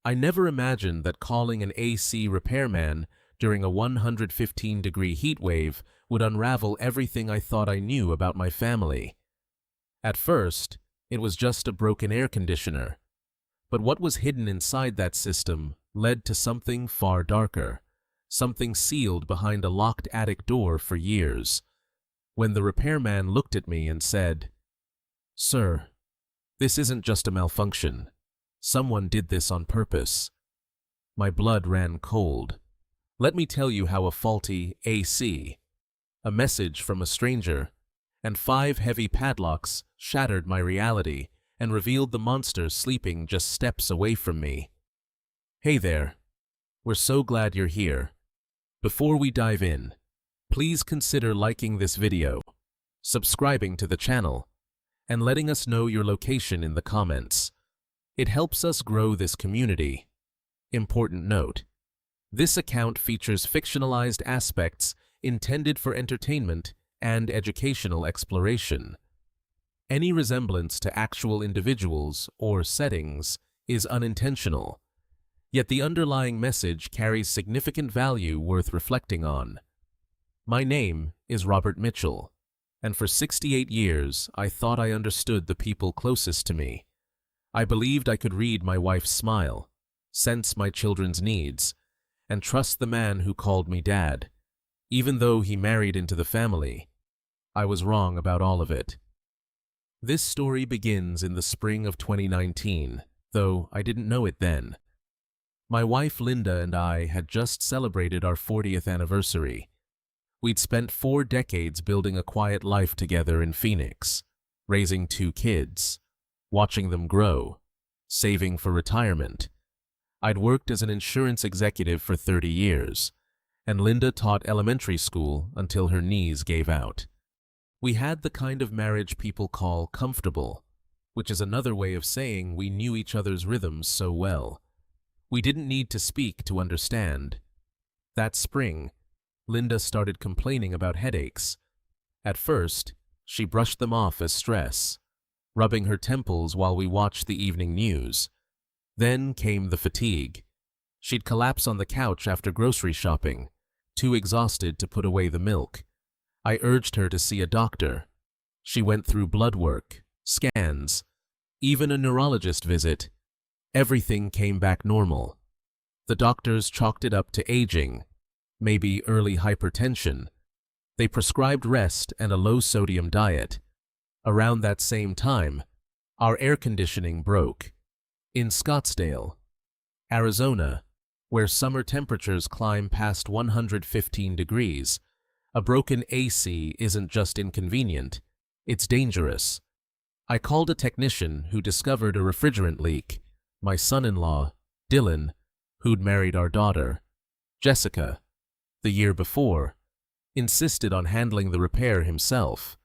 I never imagined that calling an AC repairman during a 115-degree heat wave would unravel everything I thought I knew about my family. At first, it was just a broken air conditioner. But what was hidden inside that system led to something far darker, something sealed behind a locked attic door for years. When the repairman looked at me and said, "Sir, this isn't just a malfunction. Someone did this on purpose," my blood ran cold. Let me tell you how a faulty AC, a message from a stranger, and 5 heavy padlocks shattered my reality and revealed the monster sleeping just steps away from me. Hey there. We're so glad you're here. Before we dive in, please consider liking this video, subscribing to the channel, and letting us know your location in the comments. It helps us grow this community. Important note: this account features fictionalized aspects intended for entertainment and educational exploration. Any resemblance to actual individuals or settings is unintentional, yet the underlying message carries significant value worth reflecting on. My name is Robert Mitchell, and for 68 years I thought I understood the people closest to me. I believed I could read my wife's smile, sense my children's needs, and trust the man who called me Dad. Even though he married into the family, I was wrong about all of it. This story begins in the spring of 2019, though I didn't know it then. My wife Linda and I had just celebrated our 40th anniversary. We'd spent 4 decades building a quiet life together in Phoenix, raising 2 kids, watching them grow, saving for retirement. I'd worked as an insurance executive for 30 years, and Linda taught elementary school until her knees gave out. We had the kind of marriage people call comfortable, which is another way of saying we knew each other's rhythms so well. We didn't need to speak to understand. That spring, Linda started complaining about headaches. At first, she brushed them off as stress, rubbing her temples while we watched the evening news. Then came the fatigue. She'd collapse on the couch after grocery shopping, too exhausted to put away the milk. I urged her to see a doctor. She went through blood work, scans, even a neurologist visit. Everything came back normal. The doctors chalked it up to aging, maybe early hypertension. They prescribed rest and a low-sodium diet. Around that same time, our air conditioning broke. In Scottsdale, Arizona, where summer temperatures climb past 115 degrees, a broken AC isn't just inconvenient, it's dangerous. I called a technician who discovered a refrigerant leak. My son-in-law, Dylan, who'd married our daughter, Jessica, the year before, insisted on handling the repair himself.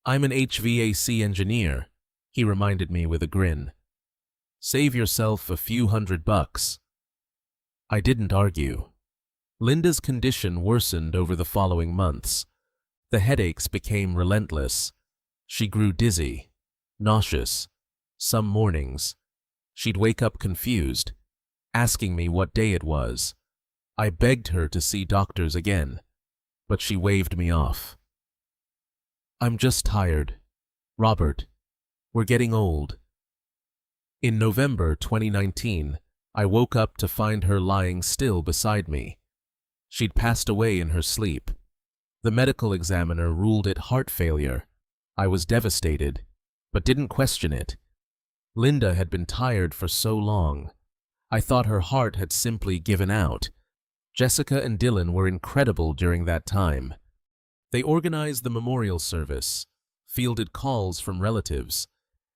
"I'm an HVAC engineer," he reminded me with a grin. "Save yourself a few $100. I didn't argue. Linda's condition worsened over the following months. The headaches became relentless. She grew dizzy, nauseous. Some mornings, she'd wake up confused, asking me what day it was. I begged her to see doctors again, but she waved me off. "I'm just tired. Robert, we're getting old." In November 2019, I woke up to find her lying still beside me. She'd passed away in her sleep. The medical examiner ruled it heart failure. I was devastated, but didn't question it. Linda had been tired for so long. I thought her heart had simply given out. Jessica and Dylan were incredible during that time. They organized the memorial service, fielded calls from relatives,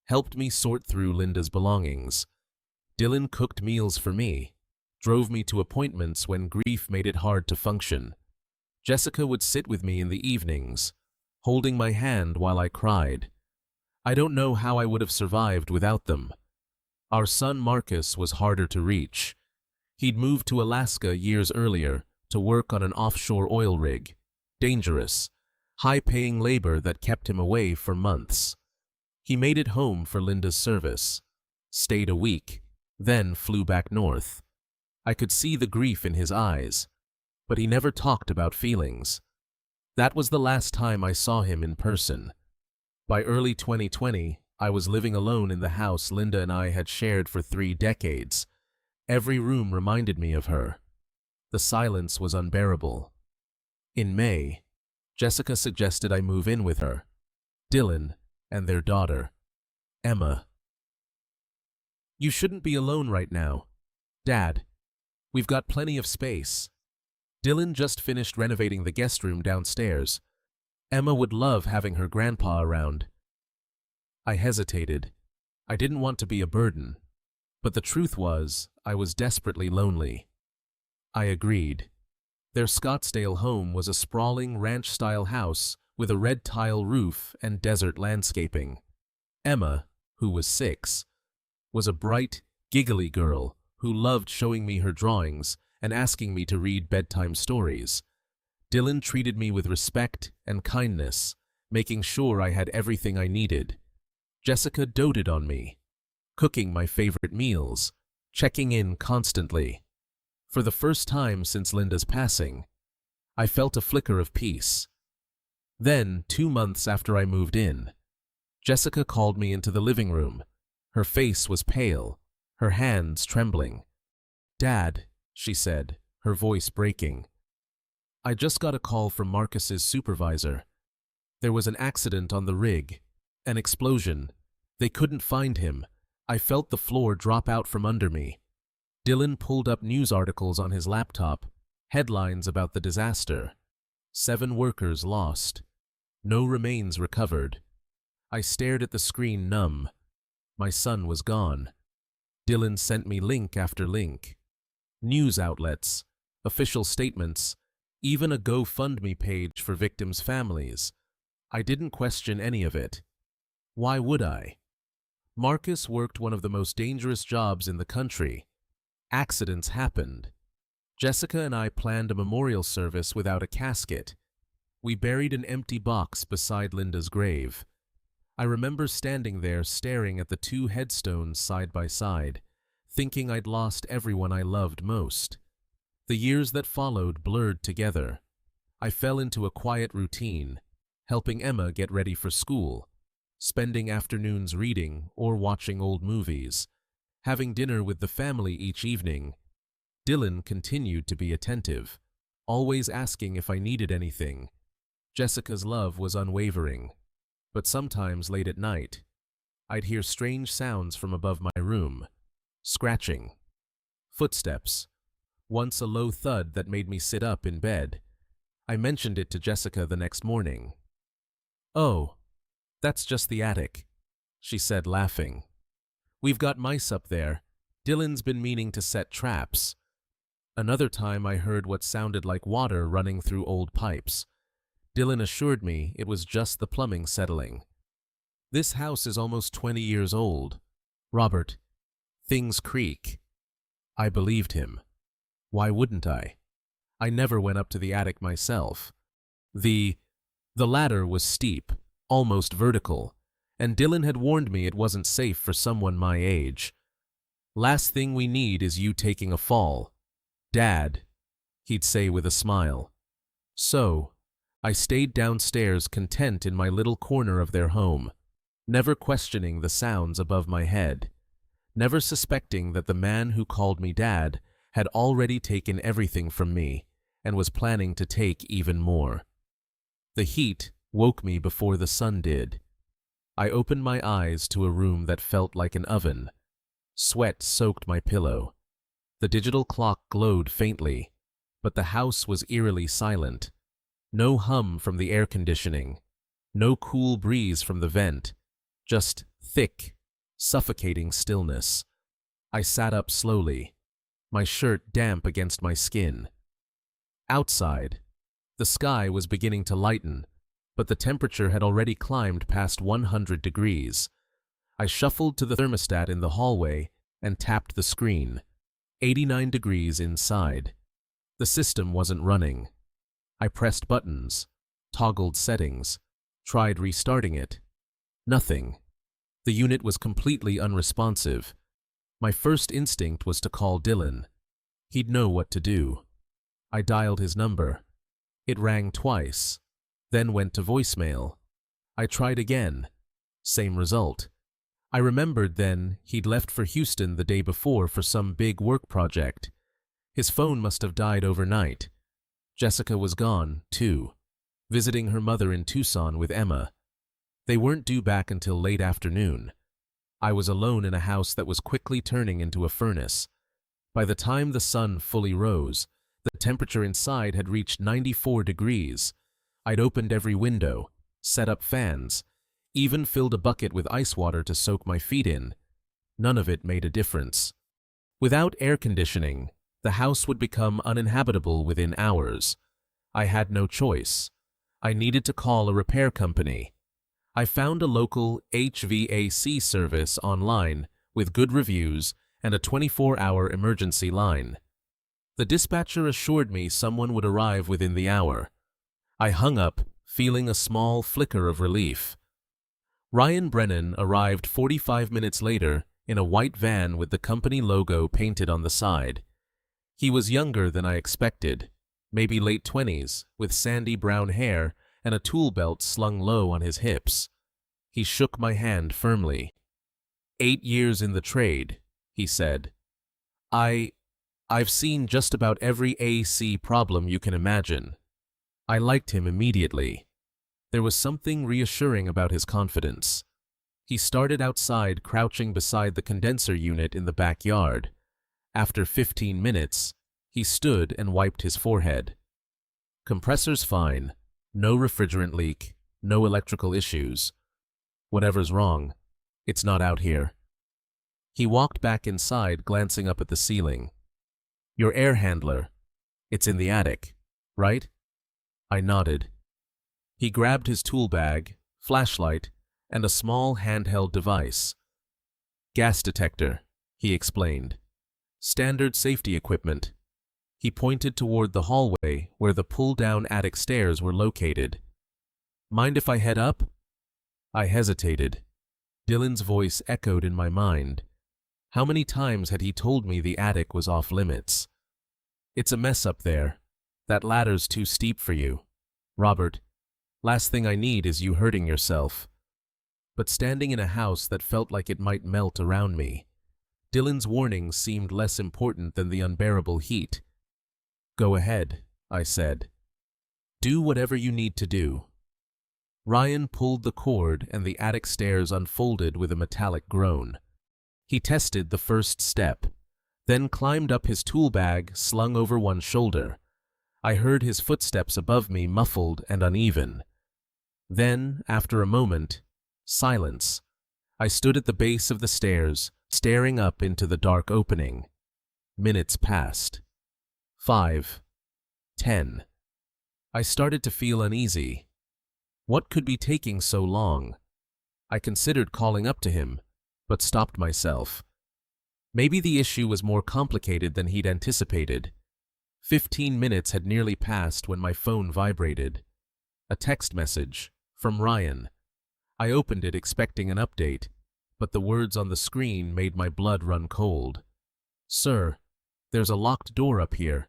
helped me sort through Linda's belongings. Dylan cooked meals for me, drove me to appointments when grief made it hard to function. Jessica would sit with me in the evenings, holding my hand while I cried. I don't know how I would have survived without them. Our son Marcus was harder to reach. He'd moved to Alaska years earlier to work on an offshore oil rig. Dangerous, high-paying labor that kept him away for months. He made it home for Linda's service, stayed a week, then flew back north. I could see the grief in his eyes, but he never talked about feelings. That was the last time I saw him in person. By early 2020, I was living alone in the house Linda and I had shared for 3 decades. Every room reminded me of her. The silence was unbearable. In May, Jessica suggested I move in with her, Dylan, and their daughter, Emma. "You shouldn't be alone right now. Dad, we've got plenty of space. Dylan just finished renovating the guest room downstairs. Emma would love having her grandpa around." I hesitated. I didn't want to be a burden, but the truth was, I was desperately lonely. I agreed. Their Scottsdale home was a sprawling ranch-style house with a red tile roof and desert landscaping. Emma, who was 6, was a bright, giggly girl who loved showing me her drawings and asking me to read bedtime stories. Dylan treated me with respect and kindness, making sure I had everything I needed. Jessica doted on me, cooking my favorite meals, checking in constantly. For the first time since Linda's passing, I felt a flicker of peace. Then, 2 months after I moved in, Jessica called me into the living room. Her face was pale, her hands trembling. "Dad," she said, her voice breaking, "I just got a call from Marcus's supervisor. There was an accident on the rig, an explosion. They couldn't find him. I felt the floor drop out from under me." Dylan pulled up news articles on his laptop, headlines about the disaster. 7 workers lost. No remains recovered. I stared at the screen numb. My son was gone. Dylan sent me link after link. News outlets, official statements, even a GoFundMe page for victims' families. I didn't question any of it. Why would I? Marcus worked one of the most dangerous jobs in the country. Accidents happened. Jessica and I planned a memorial service without a casket. We buried an empty box beside Linda's grave. I remember standing there staring at the 2 headstones side by side, thinking I'd lost everyone I loved most. The years that followed blurred together. I fell into a quiet routine, helping Emma get ready for school, spending afternoons reading or watching old movies, having dinner with the family each evening. Dylan continued to be attentive, always asking if I needed anything. Jessica's love was unwavering, but sometimes late at night, I'd hear strange sounds from above my room. Scratching. Footsteps. Once a low thud that made me sit up in bed. I mentioned it to Jessica the next morning. "Oh, that's just the attic," she said, laughing. "We've got mice up there. Dylan's been meaning to set traps." Another time I heard what sounded like water running through old pipes. Dylan assured me it was just the plumbing settling. "This house is almost 20 years old. Robert, things creak." I believed him. Why wouldn't I? I never went up to the attic myself. The ladder was steep, almost vertical, and Dylan had warned me it wasn't safe for someone my age. "Last thing we need is you taking a fall, Dad," he'd say with a smile. So, I stayed downstairs content in my little corner of their home, never questioning the sounds above my head, never suspecting that the man who called me Dad had already taken everything from me and was planning to take even more. The heat woke me before the sun did. I opened my eyes to a room that felt like an oven. Sweat soaked my pillow. The digital clock glowed faintly, but the house was eerily silent. No hum from the air conditioning, no cool breeze from the vent, just thick, suffocating stillness. I sat up slowly, my shirt damp against my skin. Outside, the sky was beginning to lighten, but the temperature had already climbed past 100 degrees. I shuffled to the thermostat in the hallway and tapped the screen. 89 degrees inside. The system wasn't running. I pressed buttons, toggled settings, tried restarting it. Nothing. The unit was completely unresponsive. My first instinct was to call Dylan. He'd know what to do. I dialed his number. It rang twice, then went to voicemail. I tried again. Same result. I remembered then he'd left for Houston the day before for some big work project. His phone must have died overnight. Jessica was gone, too, visiting her mother in Tucson with Emma. They weren't due back until late afternoon. I was alone in a house that was quickly turning into a furnace. By the time the sun fully rose, the temperature inside had reached 94 degrees. I'd opened every window, set up fans, even filled a bucket with ice water to soak my feet in. None of it made a difference. Without air conditioning, the house would become uninhabitable within hours. I had no choice. I needed to call a repair company. I found a local HVAC service online with good reviews and a 24-hour emergency line. The dispatcher assured me someone would arrive within the hour. I hung up, feeling a small flicker of relief. Ryan Brennan arrived 45 minutes later in a white van with the company logo painted on the side. He was younger than I expected, maybe late 20s, with sandy brown hair and a tool belt slung low on his hips. He shook my hand firmly. 8 years in the trade, he said. I've seen just about every AC problem you can imagine. I liked him immediately. There was something reassuring about his confidence. He started outside, crouching beside the condenser unit in the backyard. After 15 minutes, he stood and wiped his forehead. Compressor's fine. No refrigerant leak. No electrical issues. Whatever's wrong, it's not out here. He walked back inside, glancing up at the ceiling. Your air handler. It's in the attic, right? I nodded. He grabbed his tool bag, flashlight, and a small handheld device. Gas detector, he explained. Standard safety equipment. He pointed toward the hallway where the pull-down attic stairs were located. Mind if I head up? I hesitated. Dylan's voice echoed in my mind. How many times had he told me the attic was off limits? It's a mess up there. That ladder's too steep for you. Robert, last thing I need is you hurting yourself. But standing in a house that felt like it might melt around me, Dylan's warnings seemed less important than the unbearable heat. Go ahead, I said. Do whatever you need to do. Ryan pulled the cord and the attic stairs unfolded with a metallic groan. He tested the first step, then climbed up his tool bag slung over one shoulder. I heard his footsteps above me, muffled and uneven. Then, after a moment, silence. I stood at the base of the stairs, staring up into the dark opening. Minutes passed. 5. 10. I started to feel uneasy. What could be taking so long? I considered calling up to him, but stopped myself. Maybe the issue was more complicated than he'd anticipated. 15 minutes had nearly passed when my phone vibrated. A text message from Ryan. I opened it expecting an update, but the words on the screen made my blood run cold. Sir, there's a locked door up here,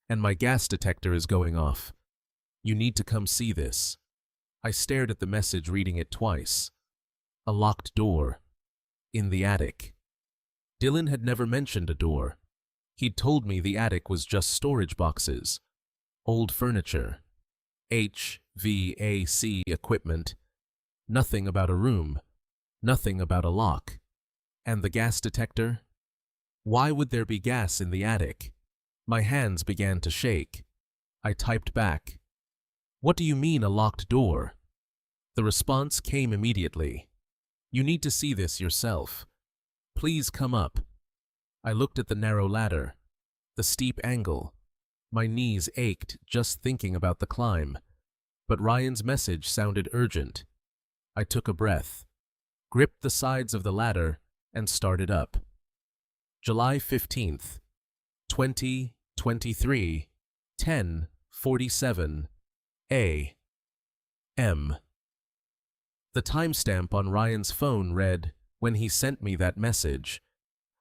and my gas detector is going off. You need to come see this. I stared at the message, reading it twice. A locked door. In the attic. Dylan had never mentioned a door. He'd told me the attic was just storage boxes, old furniture, HVAC equipment, nothing about a room, nothing about a lock. And the gas detector? Why would there be gas in the attic? My hands began to shake. I typed back, "What do you mean a locked door?" The response came immediately. "You need to see this yourself. Please come up." I looked at the narrow ladder, the steep angle. My knees ached just thinking about the climb. But Ryan's message sounded urgent. I took a breath, gripped the sides of the ladder, and started up. July 15th, 2023, 10:47 a.m. The timestamp on Ryan's phone read, when he sent me that message.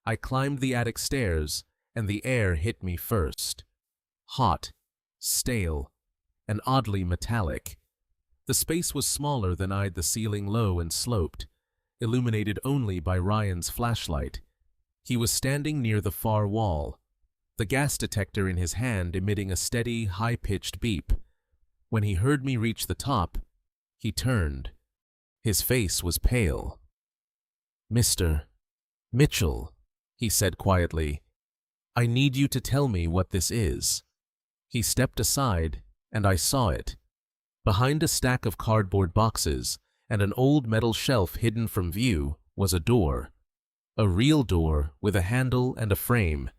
I climbed the attic stairs, and the air hit me first. Hot, stale, and oddly metallic. The space was smaller than I'd, the ceiling low and sloped, illuminated only by Ryan's flashlight. He was standing near the far wall, the gas detector in his hand emitting a steady, high-pitched beep. When he heard me reach the top, he turned. His face was pale. "Mr. Mitchell," he said quietly, "I need you to tell me what this is." He stepped aside, and I saw it. Behind a stack of cardboard boxes and an old metal shelf hidden from view was a door. A real door with a handle and a frame,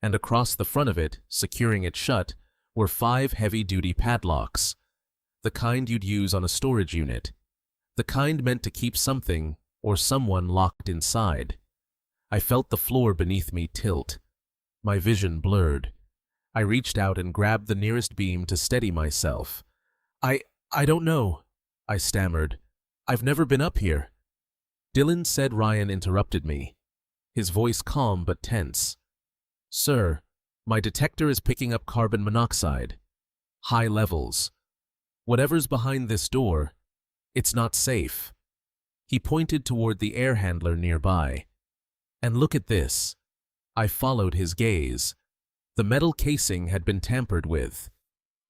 and across the front of it, securing it shut, were 5 heavy-duty padlocks. The kind you'd use on a storage unit. The kind meant to keep something or someone locked inside. I felt the floor beneath me tilt. My vision blurred. I reached out and grabbed the nearest beam to steady myself. I don't know," I stammered. "I've never been up here." Dylan said. Ryan interrupted me, his voice calm but tense. "Sir, my detector is picking up carbon monoxide. High levels. Whatever's behind this door, it's not safe." He pointed toward the air handler nearby. "And look at this." I followed his gaze. The metal casing had been tampered with.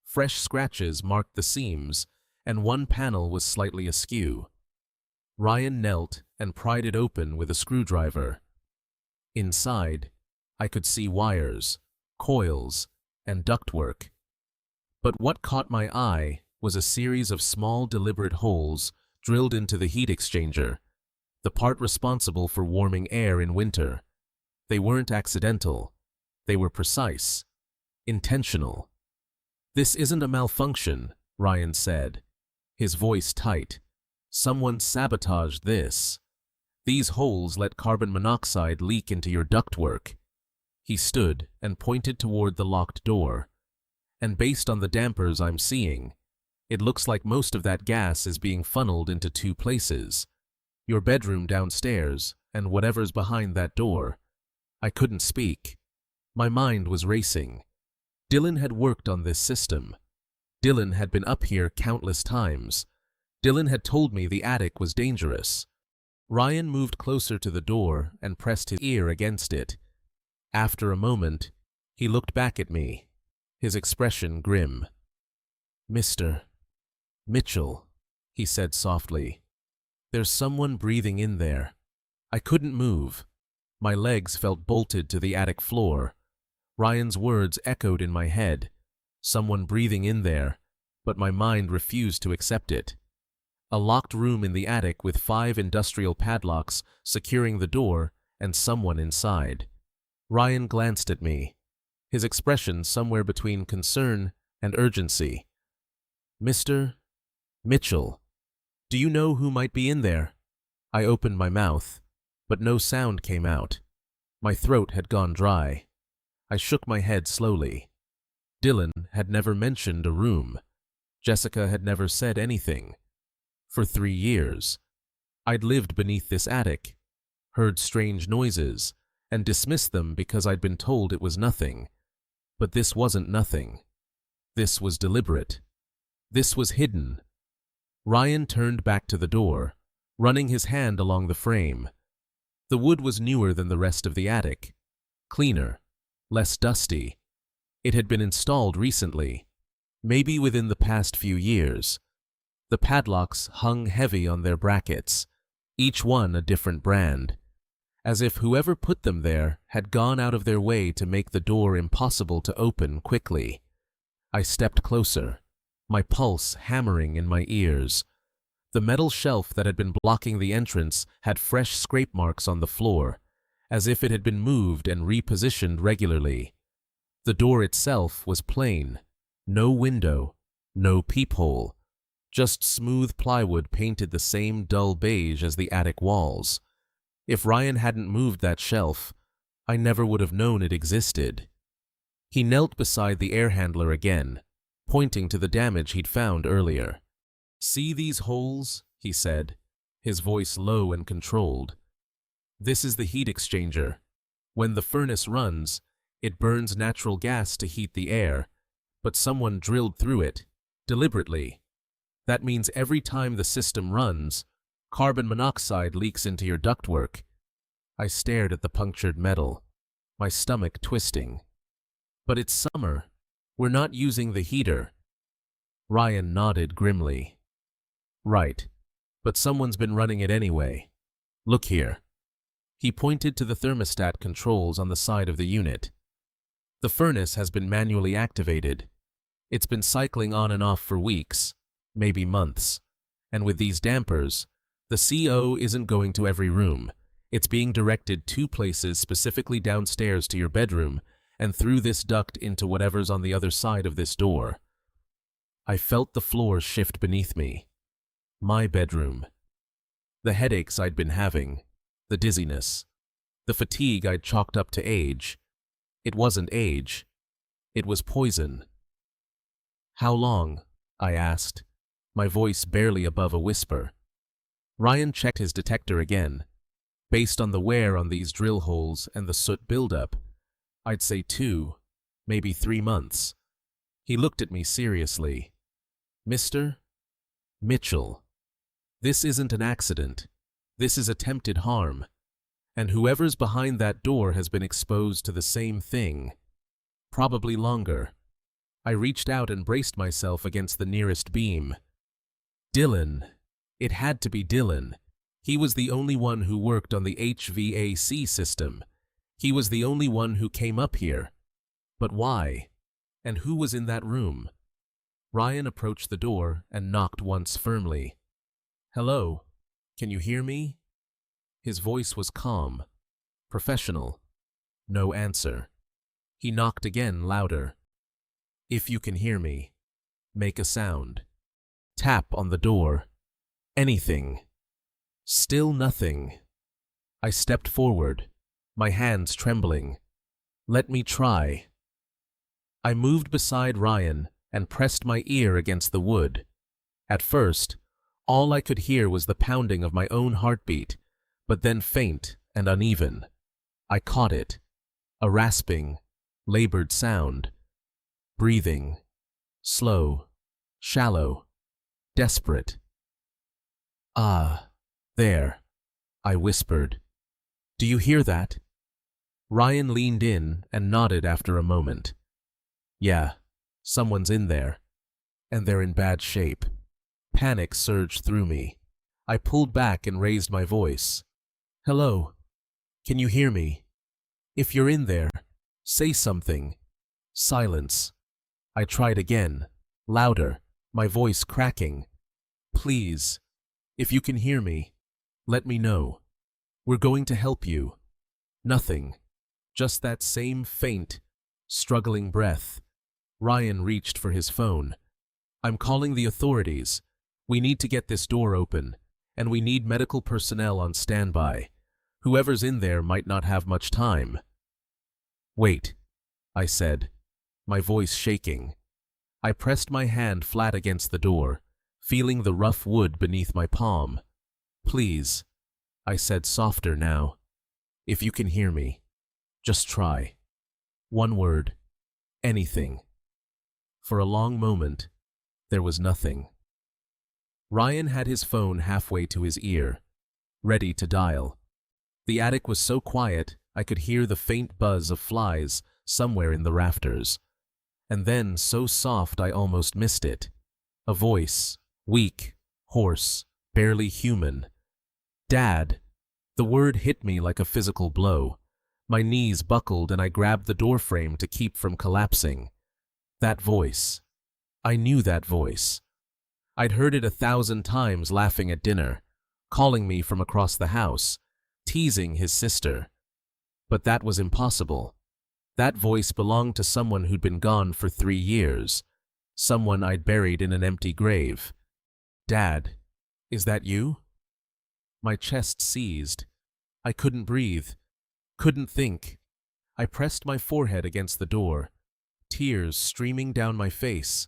Fresh scratches marked the seams, and one panel was slightly askew. Ryan knelt and pried it open with a screwdriver. Inside, I could see wires, coils, and ductwork. But what caught my eye was a series of small, deliberate holes drilled into the heat exchanger, the part responsible for warming air in winter. They weren't accidental. They were precise, intentional. "This isn't a malfunction," Ryan said, his voice tight. "Someone sabotaged this. These holes let carbon monoxide leak into your ductwork." He stood and pointed toward the locked door. "And based on the dampers I'm seeing, it looks like most of that gas is being funneled into 2 places. Your bedroom downstairs and whatever's behind that door." I couldn't speak. My mind was racing. Dylan had worked on this system. Dylan had been up here countless times. Dylan had told me the attic was dangerous. Ryan moved closer to the door and pressed his ear against it. After a moment, he looked back at me, his expression grim. "Mr. Mitchell," he said softly, "there's someone breathing in there." I couldn't move. My legs felt bolted to the attic floor. Ryan's words echoed in my head. Someone breathing in there, but my mind refused to accept it. A locked room in the attic with 5 industrial padlocks securing the door and someone inside. Ryan glanced at me, his expression somewhere between concern and urgency. "Mr. Mitchell, do you know who might be in there?" I opened my mouth, but no sound came out. My throat had gone dry. I shook my head slowly. Dylan had never mentioned a room. Jessica had never said anything. For 3 years, I'd lived beneath this attic, heard strange noises, and dismissed them because I'd been told it was nothing. But this wasn't nothing. This was deliberate. This was hidden. Ryan turned back to the door, running his hand along the frame. The wood was newer than the rest of the attic, cleaner, less dusty. It had been installed recently, maybe within the past few years. The padlocks hung heavy on their brackets, each one a different brand, as if whoever put them there had gone out of their way to make the door impossible to open quickly. I stepped closer, my pulse hammering in my ears. The metal shelf that had been blocking the entrance had fresh scrape marks on the floor, as if it had been moved and repositioned regularly. The door itself was plain, no window, no peephole, just smooth plywood painted the same dull beige as the attic walls. If Ryan hadn't moved that shelf, I never would have known it existed. He knelt beside the air handler again, pointing to the damage he'd found earlier. "See these holes?" he said, his voice low and controlled. "This is the heat exchanger. When the furnace runs, it burns natural gas to heat the air, but someone drilled through it, deliberately. That means every time the system runs, carbon monoxide leaks into your ductwork. I stared at the punctured metal, my stomach twisting. But it's summer. We're not using the heater. Ryan nodded grimly. Right, but someone's been running it anyway. Look here. He pointed to the thermostat controls on the side of the unit. The furnace has been manually activated. It's been cycling on and off for weeks, maybe months. And with these dampers, the CO isn't going to every room. It's being directed 2 places specifically downstairs to your bedroom and through this duct into whatever's on the other side of this door. I felt the floor shift beneath me. My bedroom. The headaches I'd been having, the dizziness, the fatigue I'd chalked up to age. It wasn't age. It was poison. How long? I asked, my voice barely above a whisper. Ryan checked his detector again. Based on the wear on these drill holes and the soot buildup, I'd say 2, maybe 3 months. He looked at me seriously. Mr. Mitchell, this isn't an accident. This is attempted harm. And whoever's behind that door has been exposed to the same thing. Probably longer. I reached out and braced myself against the nearest beam. Dylan. It had to be Dylan. He was the only one who worked on the HVAC system. He was the only one who came up here. But why? And who was in that room? Ryan approached the door and knocked once firmly. Hello? Can you hear me? His voice was calm, professional. No answer. He knocked again, louder. If you can hear me, make a sound. Tap on the door. Anything. Still nothing. I stepped forward, my hands trembling. Let me try. I moved beside Ryan and pressed my ear against the wood. At first, all I could hear was the pounding of my own heartbeat, but then faint and uneven. I caught it. A rasping, labored sound. Breathing. Slow. Shallow. Desperate. Ah, there, I whispered. Do you hear that? Ryan leaned in and nodded after a moment. Yeah, someone's in there, and they're in bad shape. Panic surged through me. I pulled back and raised my voice. Hello, can you hear me? If you're in there, say something. Silence. I tried again, louder, my voice cracking. Please, if you can hear me, let me know. We're going to help you. Nothing. Just that same faint, struggling breath. Ryan reached for his phone. I'm calling the authorities. We need to get this door open, and we need medical personnel on standby. Whoever's in there might not have much time. Wait, I said, my voice shaking. I pressed my hand flat against the door, feeling the rough wood beneath my palm. Please, I said softer now. If you can hear me, just try. One word. Anything. For a long moment, there was nothing. Ryan had his phone halfway to his ear, ready to dial. The attic was so quiet, I could hear the faint buzz of flies somewhere in the rafters. And then so soft I almost missed it. A voice, weak, hoarse, barely human. Dad. The word hit me like a physical blow. My knees buckled and I grabbed the doorframe to keep from collapsing. That voice. I knew that voice. I'd heard it 1,000 times laughing at dinner, calling me from across the house, teasing his sister. But that was impossible. That voice belonged to someone who'd been gone for 3 years, someone I'd buried in an empty grave. Dad, is that you? My chest seized. I couldn't breathe, couldn't think. I pressed my forehead against the door, tears streaming down my face.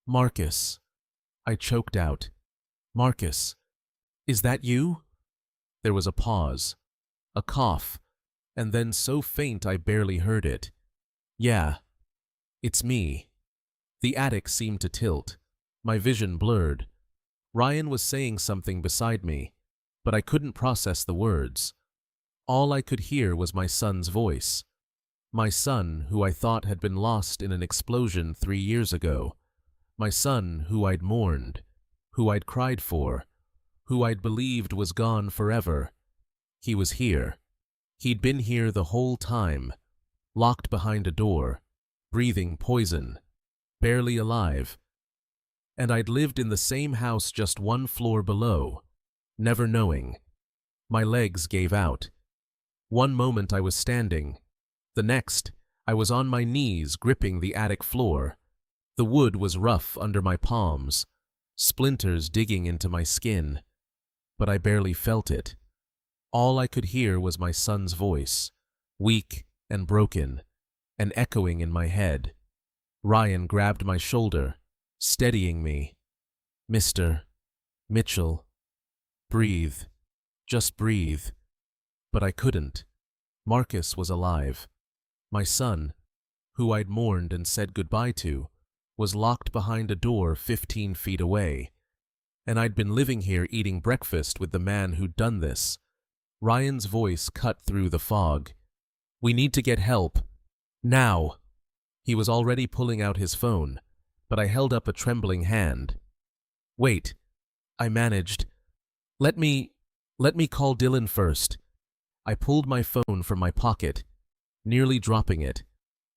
Marcus, I choked out. Marcus, is that you? There was a pause, a cough, and then so faint I barely heard it. "Yeah, it's me." The attic seemed to tilt. My vision blurred. Ryan was saying something beside me, but I couldn't process the words. All I could hear was my son's voice. My son, who I thought had been lost in an explosion 3 years ago. My son, who I'd mourned, who I'd cried for, who I'd believed was gone forever. He was here. He'd been here the whole time, locked behind a door, breathing poison, barely alive. And I'd lived in the same house just 1 floor below, never knowing. My legs gave out. One moment I was standing. The next, I was on my knees gripping the attic floor. The wood was rough under my palms, splinters digging into my skin. But I barely felt it. All I could hear was my son's voice, weak and broken, and echoing in my head. Ryan grabbed my shoulder, steadying me. "Mr. Mitchell, breathe. Just breathe." But I couldn't. Marcus was alive. My son, who I'd mourned and said goodbye to, was locked behind a door 15 feet away. And I'd been living here eating breakfast with the man who'd done this. Ryan's voice cut through the fog. "We need to get help. Now." He was already pulling out his phone, but I held up a trembling hand. "Wait," I managed. Let me call Dylan first." I pulled my phone from my pocket, nearly dropping it.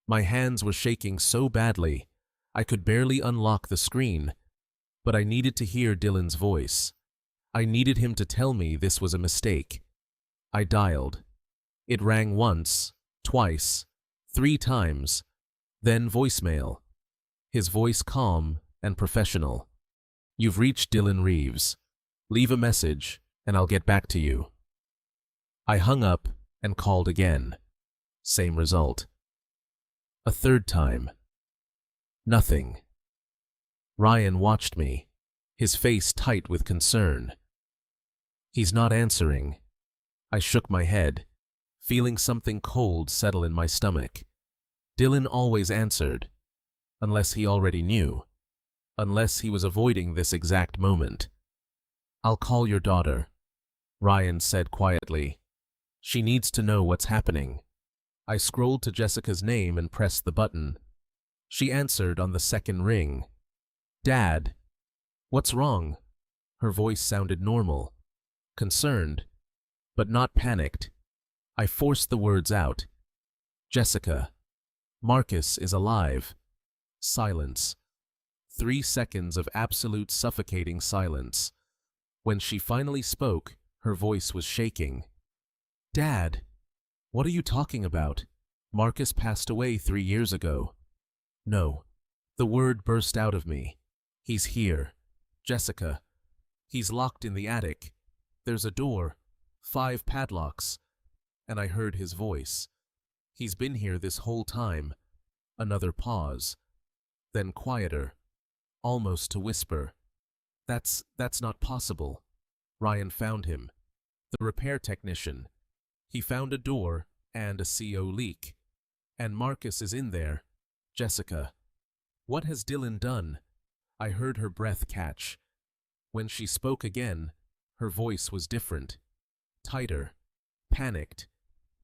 My hands were shaking so badly, I could barely unlock the screen, but I needed to hear Dylan's voice. I needed him to tell me this was a mistake. I dialed. It rang once, twice, 3 times, then voicemail. His voice calm and professional. "You've reached Dylan Reeves. Leave a message, and I'll get back to you." I hung up and called again. Same result. A 3rd time. Nothing. Ryan watched me, his face tight with concern. "He's not answering." I shook my head, feeling something cold settle in my stomach. Dylan always answered, unless he already knew, unless he was avoiding this exact moment. "I'll call your daughter," Ryan said quietly. "She needs to know what's happening." I scrolled to Jessica's name and pressed the button. She answered on the 2nd ring. "Dad, what's wrong?" Her voice sounded normal, concerned, but not panicked. I forced the words out. "Jessica, Marcus is alive." Silence. 3 seconds of absolute suffocating silence. When she finally spoke, her voice was shaking. "Dad, what are you talking about? Marcus passed away 3 years ago." "No." The word burst out of me. "He's here. Jessica. He's locked in the attic. There's a door, 5 padlocks." And I heard his voice. "He's been here this whole time." Another pause. Then quieter, almost to whisper. That's not possible." Ryan found him. The repair technician. He found a door and a CO leak. And Marcus is in there. "Jessica, what has Dylan done?" I heard her breath catch. When she spoke again, her voice was different. Tighter. Panicked.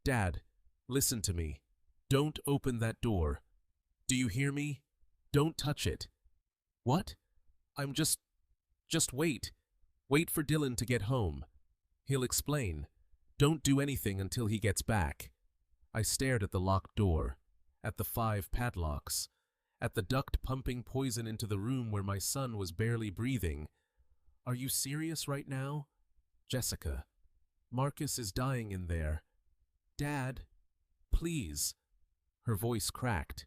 "Dad, listen to me. Don't open that door. Do you hear me? Don't touch it." "What?" "I'm just wait. Wait for Dylan to get home. He'll explain. Don't do anything until he gets back." I stared at the locked door, at the 5 padlocks, at the duct pumping poison into the room where my son was barely breathing. "Are you serious right now?" "Jessica, Marcus is dying in there. Dad, please." Her voice cracked,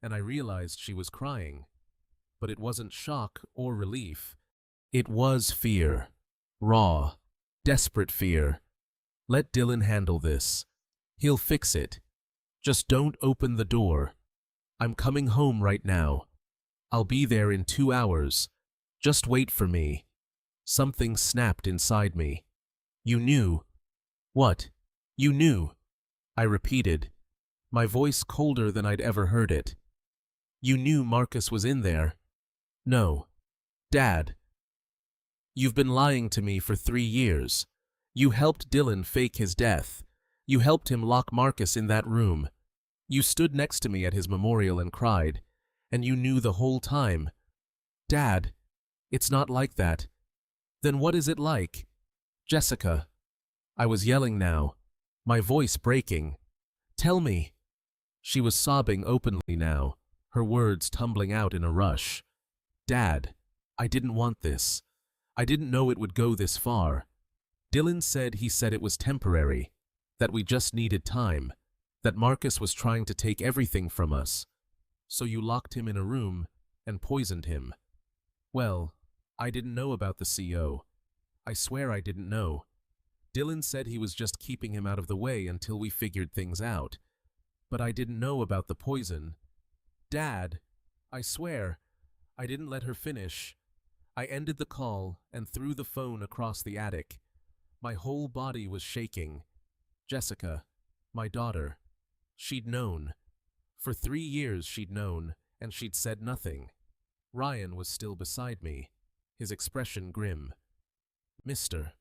and I realized she was crying. But it wasn't shock or relief. It was fear. Raw, desperate fear. "Let Dylan handle this. He'll fix it. Just don't open the door. I'm coming home right now. I'll be there in 2 hours. Just wait for me." Something snapped inside me. "You knew." "What?" "You knew." I repeated, my voice colder than I'd ever heard it. You knew Marcus was in there? No. Dad. You've been lying to me for 3 years. You helped Dylan fake his death. You helped him lock Marcus in that room. You stood next to me at his memorial and cried, and you knew the whole time. Dad, it's not like that. Then what is it like? Jessica. I was yelling now, my voice breaking. Tell me. She was sobbing openly now, her words tumbling out in a rush. Dad, I didn't want this. I didn't know it would go this far. Dylan said it was temporary, that we just needed time, that Marcus was trying to take everything from us. So you locked him in a room and poisoned him. Well, I didn't know about the CO. I swear I didn't know. Dylan said he was just keeping him out of the way until we figured things out. But I didn't know about the poison. Dad, I swear, I didn't let her finish. I ended the call and threw the phone across the attic. My whole body was shaking. Jessica, my daughter, she'd known. For 3 years she'd known, and she'd said nothing. Ryan was still beside me, his expression grim. Mr.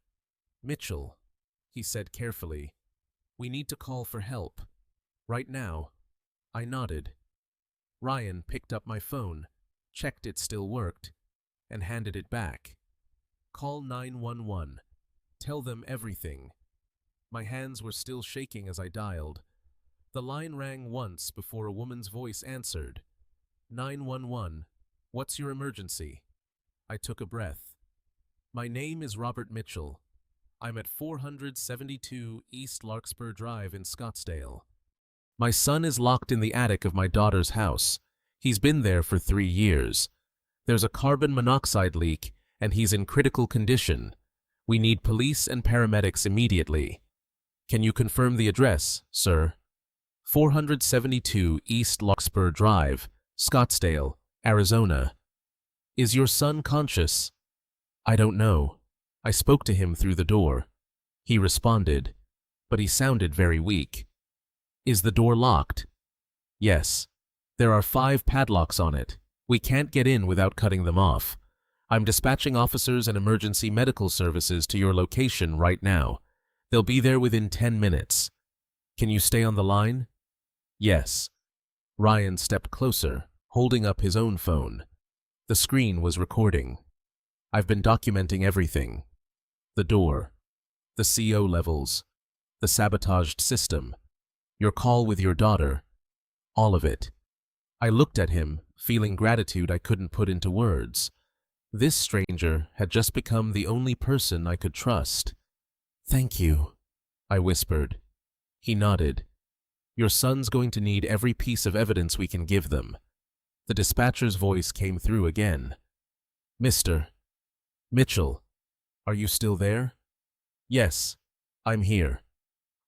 Mitchell, he said carefully, we need to call for help. Right now. I nodded. Ryan picked up my phone, checked it still worked, and handed it back. Call 911. Tell them everything. My hands were still shaking as I dialed. The line rang once before a woman's voice answered. 911. What's your emergency? I took a breath. My name is Robert Mitchell. I'm at 472 East Larkspur Drive in Scottsdale. My son is locked in the attic of my daughter's house. He's been there for 3 years. There's a carbon monoxide leak, and he's in critical condition. We need police and paramedics immediately. Can you confirm the address, sir? 472 East Larkspur Drive, Scottsdale, Arizona. Is your son conscious? I don't know. I spoke to him through the door. He responded, but he sounded very weak. Is the door locked? Yes. There are 5 padlocks on it. We can't get in without cutting them off. I'm dispatching officers and emergency medical services to your location right now. They'll be there within 10 minutes. Can you stay on the line? Yes. Ryan stepped closer, holding up his own phone. The screen was recording. I've been documenting everything. The door, the CO levels, the sabotaged system, your call with your daughter, all of it. I looked at him, feeling gratitude I couldn't put into words. This stranger had just become the only person I could trust. Thank you, I whispered. He nodded. Your son's going to need every piece of evidence we can give them. The dispatcher's voice came through again. Mr. Mitchell, are you still there? Yes, I'm here.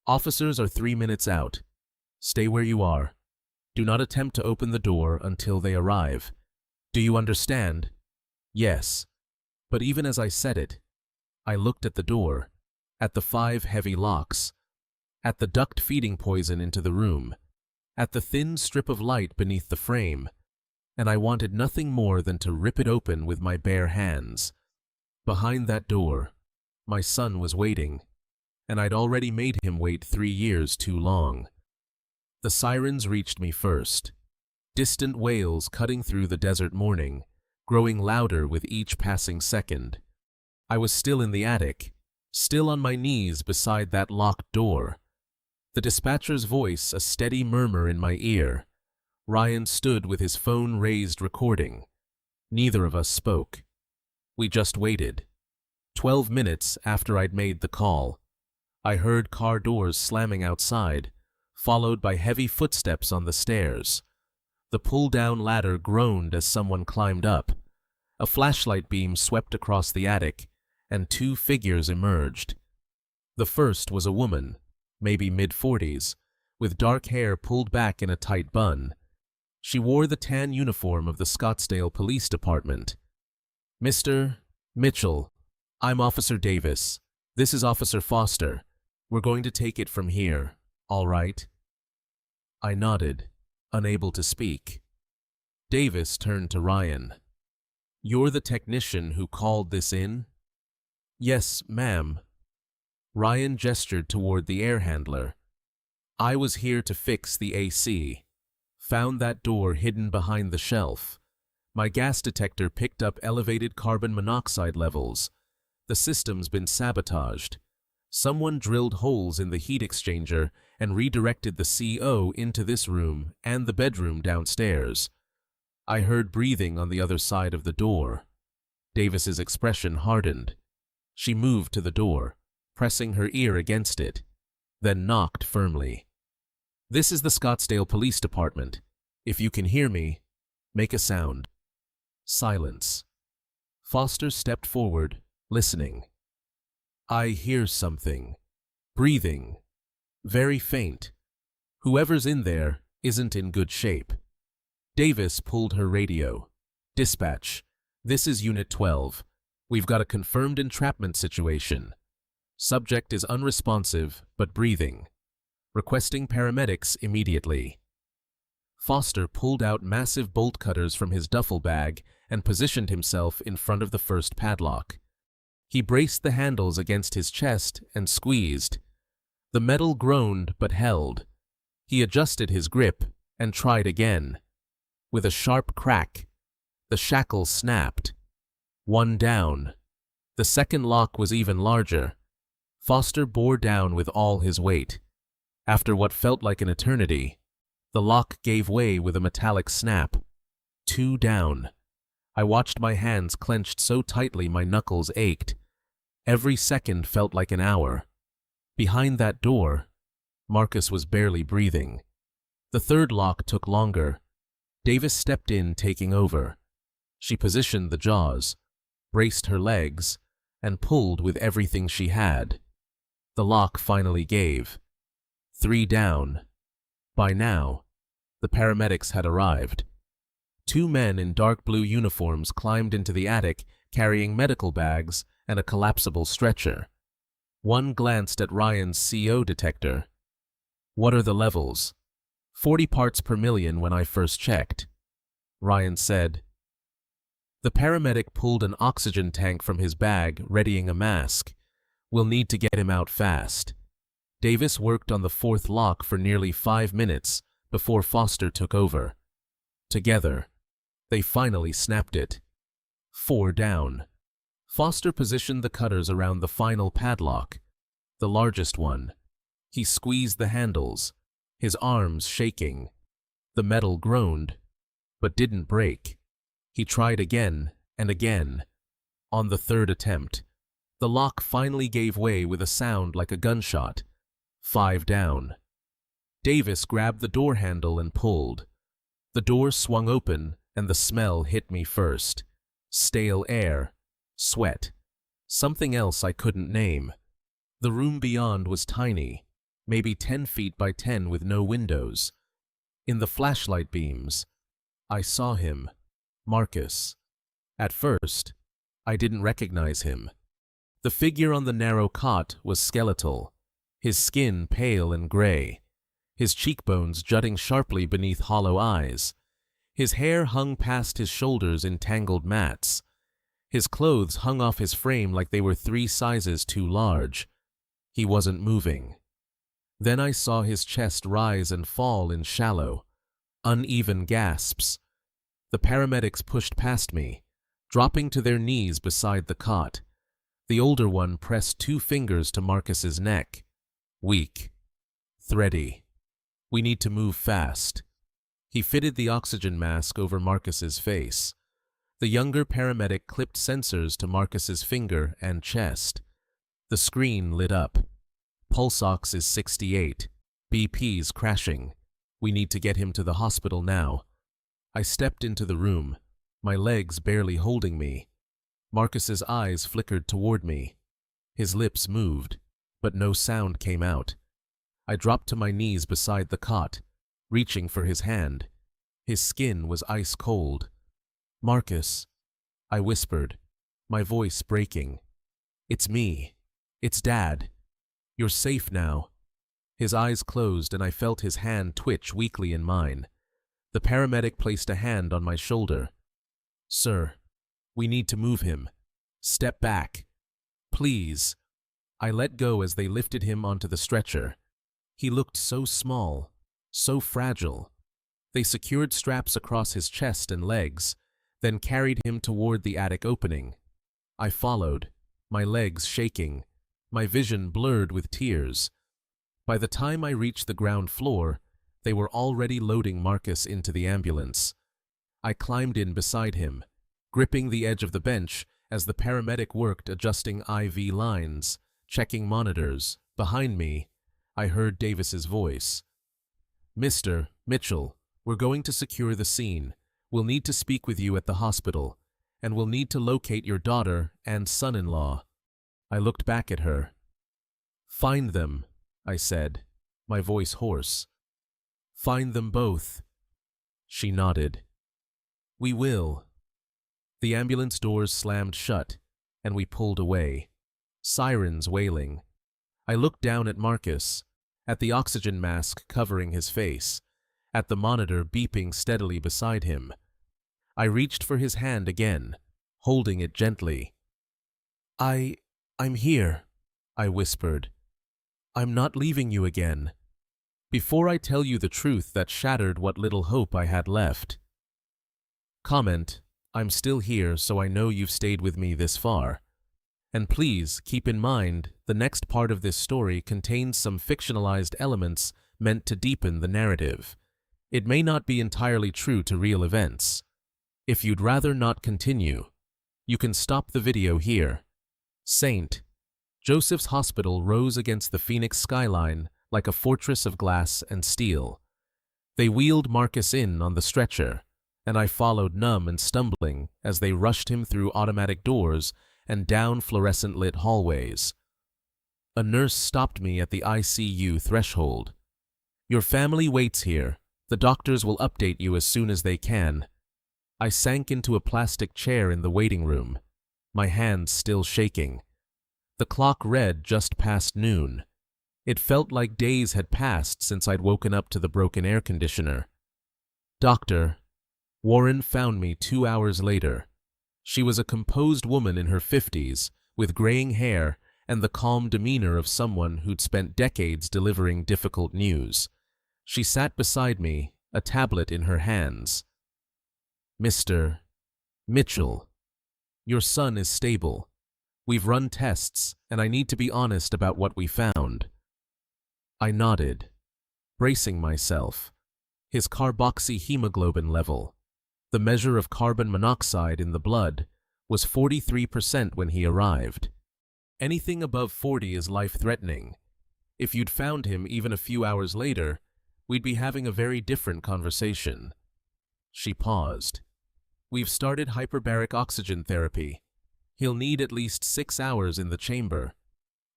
Officers are 3 minutes out. Stay where you are. Do not attempt to open the door until they arrive. Do you understand? Yes. But even as I said it, I looked at the door, at the 5 heavy locks, at the duct feeding poison into the room, at the thin strip of light beneath the frame, and I wanted nothing more than to rip it open with my bare hands. Behind that door, my son was waiting, and I'd already made him wait 3 years too long. The sirens reached me first, distant wails cutting through the desert morning, growing louder with each passing second. I was still in the attic, still on my knees beside that locked door. The dispatcher's voice a steady murmur in my ear. Ryan stood with his phone raised recording. Neither of us spoke. We just waited. 12 minutes after I'd made the call, I heard car doors slamming outside, followed by heavy footsteps on the stairs. The pull-down ladder groaned as someone climbed up. A flashlight beam swept across the attic, and 2 figures emerged. The first was a woman, maybe mid-40s, with dark hair pulled back in a tight bun. She wore the tan uniform of the Scottsdale Police Department. Mr. Mitchell, I'm Officer Davis. This is Officer Foster. We're going to take it from here. All right. I nodded, unable to speak. Davis turned to Ryan. You're the technician who called this in? Yes, ma'am. Ryan gestured toward the air handler. I was here to fix the AC. Found that door hidden behind the shelf. My gas detector picked up elevated carbon monoxide levels. The system's been sabotaged. Someone drilled holes in the heat exchanger and redirected the CO into this room and the bedroom downstairs. I heard breathing on the other side of the door. Davis's expression hardened. She moved to the door, pressing her ear against it, then knocked firmly. This is the Scottsdale Police Department. If you can hear me, make a sound. Silence. Foster stepped forward, listening. I hear something. Breathing. Very faint. Whoever's in there isn't in good shape. Davis pulled her radio. Dispatch. This is Unit 12. We've got a confirmed entrapment situation. Subject is unresponsive, but breathing. Requesting paramedics immediately. Foster pulled out massive bolt cutters from his duffel bag and positioned himself in front of the first padlock. He braced the handles against his chest and squeezed. The metal groaned but held. He adjusted his grip and tried again. With a sharp crack, the shackle snapped. One down. The second lock was even larger. Foster bore down with all his weight. After what felt like an eternity, the lock gave way with a metallic snap. Two down. I watched my hands clenched so tightly my knuckles ached. Every second felt like an hour. Behind that door, Marcus was barely breathing. The third lock took longer. Davis stepped in, taking over. She positioned the jaws, braced her legs, and pulled with everything she had. The lock finally gave. Three down. By now, the paramedics had arrived. Two men in dark blue uniforms climbed into the attic, carrying medical bags and a collapsible stretcher. One glanced at Ryan's CO detector. What are the levels? 40 parts per million when I first checked. Ryan said. The paramedic pulled an oxygen tank from his bag, readying a mask. We'll need to get him out fast. Davis worked on the fourth lock for nearly 5 minutes before Foster took over. Together, they finally snapped it. 4 down. Foster positioned the cutters around the final padlock, the largest one. He squeezed the handles, his arms shaking. The metal groaned, but didn't break. He tried again and again. On the third attempt, the lock finally gave way with a sound like a gunshot. 5 down. Davis grabbed the door handle and pulled. The door swung open and the smell hit me first. Stale air, sweat, something else I couldn't name. The room beyond was tiny, maybe 10 feet by 10 with no windows. In the flashlight beams, I saw him, Marcus. At first, I didn't recognize him. The figure on the narrow cot was skeletal, his skin pale and gray, his cheekbones jutting sharply beneath hollow eyes. His hair hung past his shoulders in tangled mats. His clothes hung off his frame like they were 3 sizes too large. He wasn't moving. Then I saw his chest rise and fall in shallow, uneven gasps. The paramedics pushed past me, dropping to their knees beside the cot. The older one pressed 2 fingers to Marcus's neck. Weak. Thready. We need to move fast. He fitted the oxygen mask over Marcus's face. The younger paramedic clipped sensors to Marcus's finger and chest. The screen lit up. Pulse ox is 68. BP's crashing. We need to get him to the hospital now. I stepped into the room, my legs barely holding me. Marcus's eyes flickered toward me. His lips moved, but no sound came out. I dropped to my knees beside the cot, reaching for his hand. His skin was ice cold. Marcus, I whispered, my voice breaking. It's me. It's Dad. You're safe now. His eyes closed and I felt his hand twitch weakly in mine. The paramedic placed a hand on my shoulder. "Sir, we need to move him. Step back. Please." I let go as they lifted him onto the stretcher. He looked so small, so fragile. They secured straps across his chest and legs, then carried him toward the attic opening. I followed, my legs shaking, my vision blurred with tears. By the time I reached the ground floor, they were already loading Marcus into the ambulance. I climbed in beside him, gripping the edge of the bench as the paramedic worked adjusting IV lines, checking monitors. Behind me, I heard Davis's voice. "Mr. Mitchell, we're going to secure the scene. We'll need to speak with you at the hospital, and we'll need to locate your daughter and son-in-law." I looked back at her. "Find them," I said, my voice hoarse. "Find them both." She nodded. "We will." The ambulance doors slammed shut, and we pulled away, sirens wailing. I looked down at Marcus, at the oxygen mask covering his face, at the monitor beeping steadily beside him. I reached for his hand again, holding it gently. I'm here," I whispered. "I'm not leaving you again. Before I tell you the truth that shattered what little hope I had left. Comment, I'm still here, so I know you've stayed with me this far. And please keep in mind, the next part of this story contains some fictionalized elements meant to deepen the narrative. It may not be entirely true to real events. If you'd rather not continue, you can stop the video here. St. Joseph's Hospital rose against the Phoenix skyline like a fortress of glass and steel. They wheeled Marcus in on the stretcher, and I followed numb and stumbling as they rushed him through automatic doors and down fluorescent-lit hallways. A nurse stopped me at the ICU threshold. "Your family waits here. The doctors will update you as soon as they can." I sank into a plastic chair in the waiting room, my hands still shaking. The clock read just past noon. It felt like days had passed since I'd woken up to the broken air conditioner. "Doctor." Warren found me 2 hours later. She was a composed woman in her 50s, with graying hair and the calm demeanor of someone who'd spent decades delivering difficult news. She sat beside me, a tablet in her hands. "Mr. Mitchell, your son is stable. We've run tests, and I need to be honest about what we found." I nodded, bracing myself. His carboxyhemoglobin level, the measure of carbon monoxide in the blood, was 43% when he arrived. Anything above 40 is life-threatening. If you'd found him even a few hours later, we'd be having a very different conversation. She paused. "We've started hyperbaric oxygen therapy. He'll need at least 6 hours in the chamber.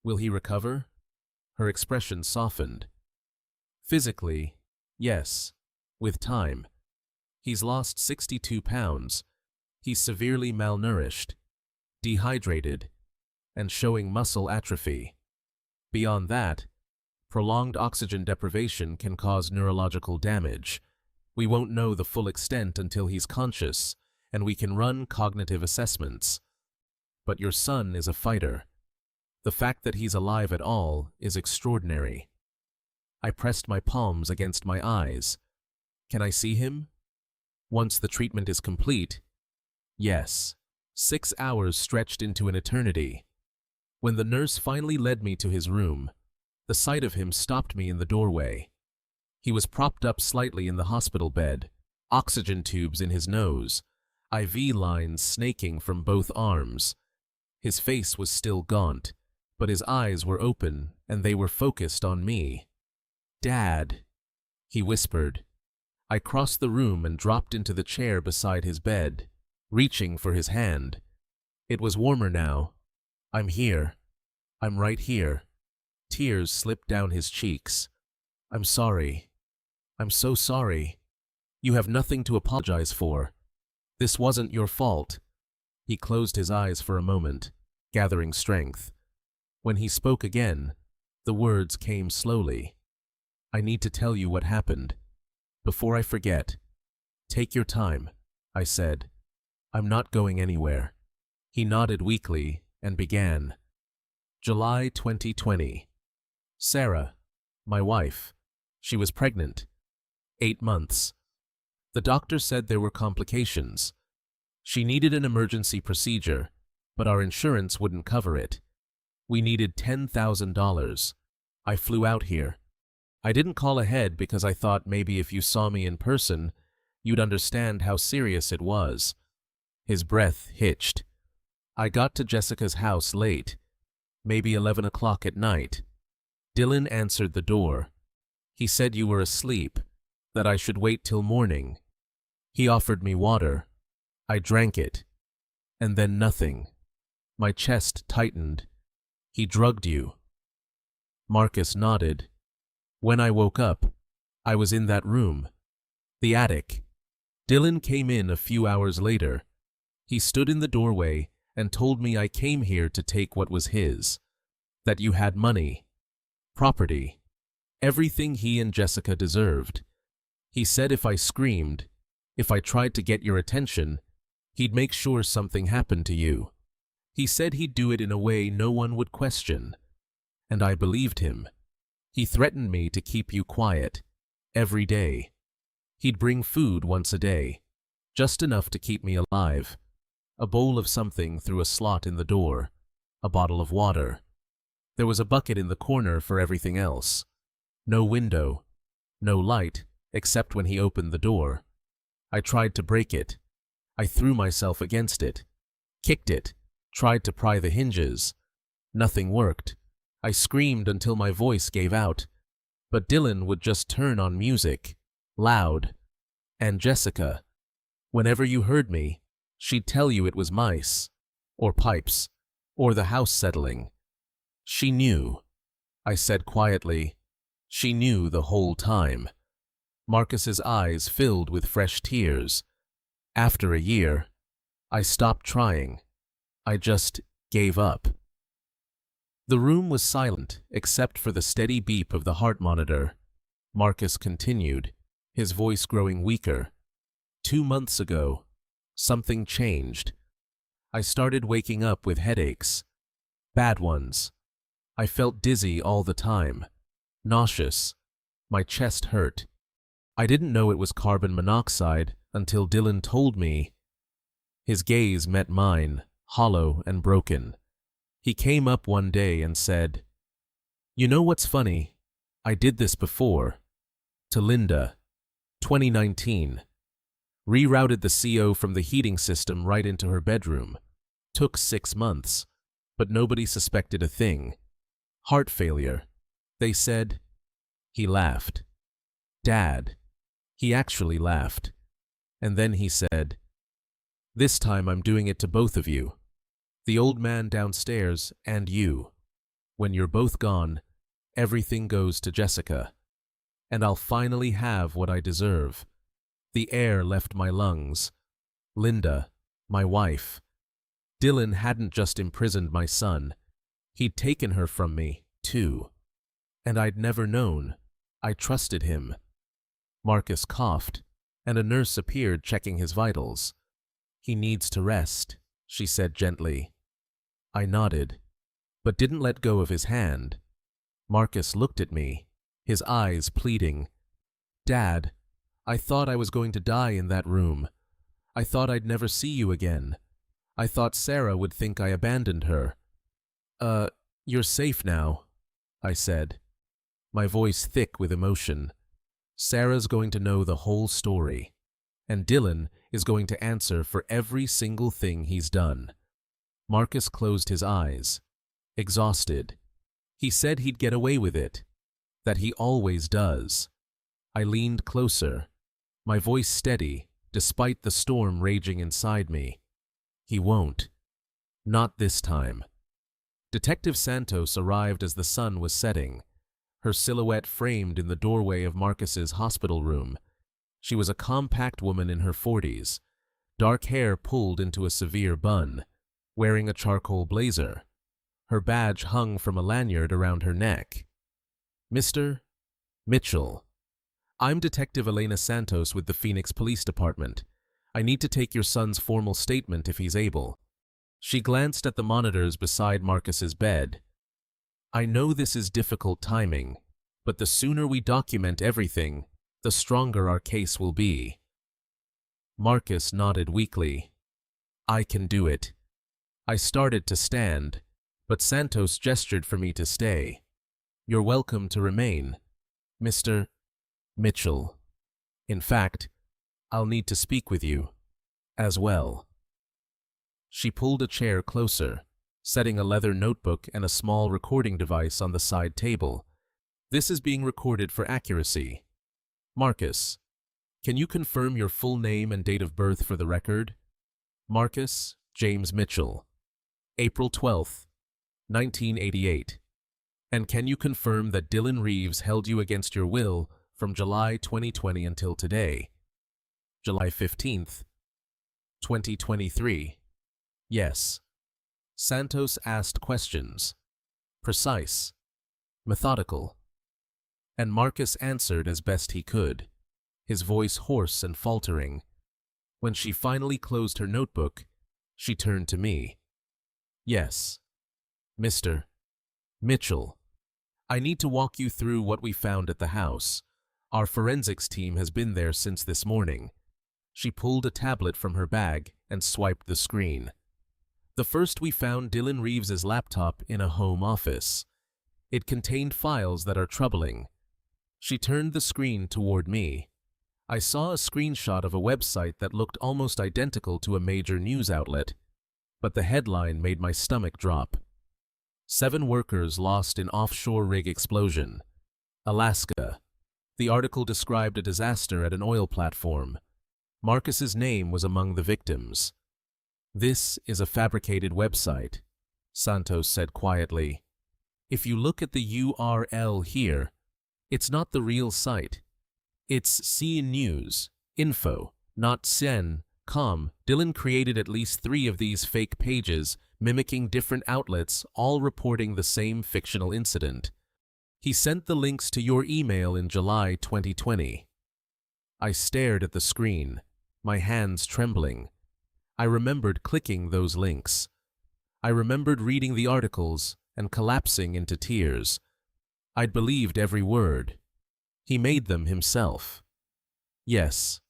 Will he recover?" Her expression softened. "Physically, yes, with time. He's lost 62 pounds. He's severely malnourished, dehydrated, and showing muscle atrophy. Beyond that, prolonged oxygen deprivation can cause neurological damage. We won't know the full extent until he's conscious, and we can run cognitive assessments. But your son is a fighter. The fact that he's alive at all is extraordinary." I pressed my palms against my eyes. "Can I see him?" "Once the treatment is complete, yes." 6 hours stretched into an eternity. When the nurse finally led me to his room, the sight of him stopped me in the doorway. He was propped up slightly in the hospital bed, oxygen tubes in his nose, IV lines snaking from both arms. His face was still gaunt, but his eyes were open and they were focused on me. "Dad," he whispered. I crossed the room and dropped into the chair beside his bed, reaching for his hand. It was warmer now. "I'm here. I'm right here." Tears slipped down his cheeks. "I'm sorry. I'm so sorry. You have nothing to apologize for. This wasn't your fault." He closed his eyes for a moment, gathering strength. When he spoke again, the words came slowly. I need to tell you what happened. Before I forget, take your time, I said. I'm not going anywhere. He nodded weakly and began. July 2020. Sarah, my wife. She was pregnant. 8 months. The doctor said there were complications. She needed an emergency procedure, but our insurance wouldn't cover it. We needed $10,000. I flew out here. I didn't call ahead because I thought maybe if you saw me in person, you'd understand how serious it was. His breath hitched. I got to Jessica's house late, maybe 11 o'clock at night. Dylan answered the door. He said you were asleep, that I should wait till morning. He offered me water. I drank it. And then nothing. My chest tightened. He drugged you. Marcus nodded. When I woke up, I was in that room. The attic. Dylan came in a few hours later. He stood in the doorway and told me I came here to take what was his. That you had money, property, everything he and Jessica deserved. He said if I screamed, if I tried to get your attention, he'd make sure something happened to you. He said he'd do it in a way no one would question. And I believed him. He threatened me to keep you quiet, every day. He'd bring food once a day, just enough to keep me alive. A bowl of something through a slot in the door, a bottle of water. There was a bucket in the corner for everything else. No window, no light, except when he opened the door. I tried to break it. I threw myself against it, kicked it, tried to pry the hinges. Nothing worked. I screamed until my voice gave out. But Dylan would just turn on music, loud. And Jessica, whenever you heard me, she'd tell you it was mice, or pipes, or the house settling. She knew, I said quietly. She knew the whole time. Marcus's eyes filled with fresh tears. After a year, I stopped trying. I just gave up. The room was silent except for the steady beep of the heart monitor. Marcus continued, his voice growing weaker. 2 months ago, something changed. I started waking up with headaches. Bad ones. I felt dizzy all the time. Nauseous. My chest hurt. I didn't know it was carbon monoxide until Dylan told me. His gaze met mine, hollow and broken. He came up one day and said, "You know what's funny? I did this before. To Linda. 2019. Rerouted the CO from the heating system right into her bedroom. Took 6 months, but nobody suspected a thing. Heart failure. They said." He laughed. Dad. He actually laughed. And then he said, "This time I'm doing it to both of you. The old man downstairs and you. When you're both gone, everything goes to Jessica. And I'll finally have what I deserve. The air left my lungs. Linda, my wife. Dylan hadn't just imprisoned my son. He'd taken her from me, too. And I'd never known. I trusted him." Marcus coughed, and a nurse appeared checking his vitals. "He needs to rest," she said gently. I nodded, but didn't let go of his hand. Marcus looked at me, his eyes pleading. "Dad, I thought I was going to die in that room. I thought I'd never see you again. I thought Sarah would think I abandoned her." You're safe now," I said, my voice thick with emotion. "Sarah's going to know the whole story, and Dylan is going to answer for every single thing he's done." Marcus closed his eyes, exhausted. He said he'd get away with it, that he always does. I leaned closer, my voice steady despite the storm raging inside me. "He won't. Not this time." Detective Santos arrived as the sun was setting, her silhouette framed in the doorway of Marcus's hospital room. She was a compact woman in her 40s, dark hair pulled into a severe bun, wearing a charcoal blazer. Her badge hung from a lanyard around her neck. Mr. Mitchell. I'm Detective Elena Santos with the Phoenix Police Department. I need to take your son's formal statement if he's able. She glanced at the monitors beside Marcus's bed. I know this is difficult timing, but the sooner we document everything, the stronger our case will be. Marcus nodded weakly. I can do it. I started to stand, but Santos gestured for me to stay. You're welcome to remain, Mr. Mitchell. In fact, I'll need to speak with you, as well. She pulled a chair closer, setting a leather notebook and a small recording device on the side table. This is being recorded for accuracy. Marcus, can you confirm your full name and date of birth for the record? Marcus James Mitchell, April 12th, 1988. And can you confirm that Dylan Reeves held you against your will from July 2020 until today? July 15th, 2023. Yes. Santos asked questions. Precise. Methodical. And Marcus answered as best he could, his voice hoarse and faltering. When she finally closed her notebook, she turned to me. Yes. Mr. Mitchell, I need to walk you through what we found at the house. Our forensics team has been there since this morning. She pulled a tablet from her bag and swiped the screen. The first we found Dylan Reeves's laptop in a home office. It contained files that are troubling. She turned the screen toward me. I saw a screenshot of a website that looked almost identical to a major news outlet, but the headline made my stomach drop. 7 workers lost in offshore rig explosion. Alaska. The article described a disaster at an oil platform. Marcus's name was among the victims. This is a fabricated website, Santos said quietly. If you look at the URL here, it's not the real site. It's CN News, info, not CN.com. Dylan created at least 3 of these fake pages, mimicking different outlets, all reporting the same fictional incident. He sent the links to your email in July 2020. I stared at the screen, my hands trembling. I remembered clicking those links. I remembered reading the articles and collapsing into tears. I'd believed every word. He made them himself. Yes.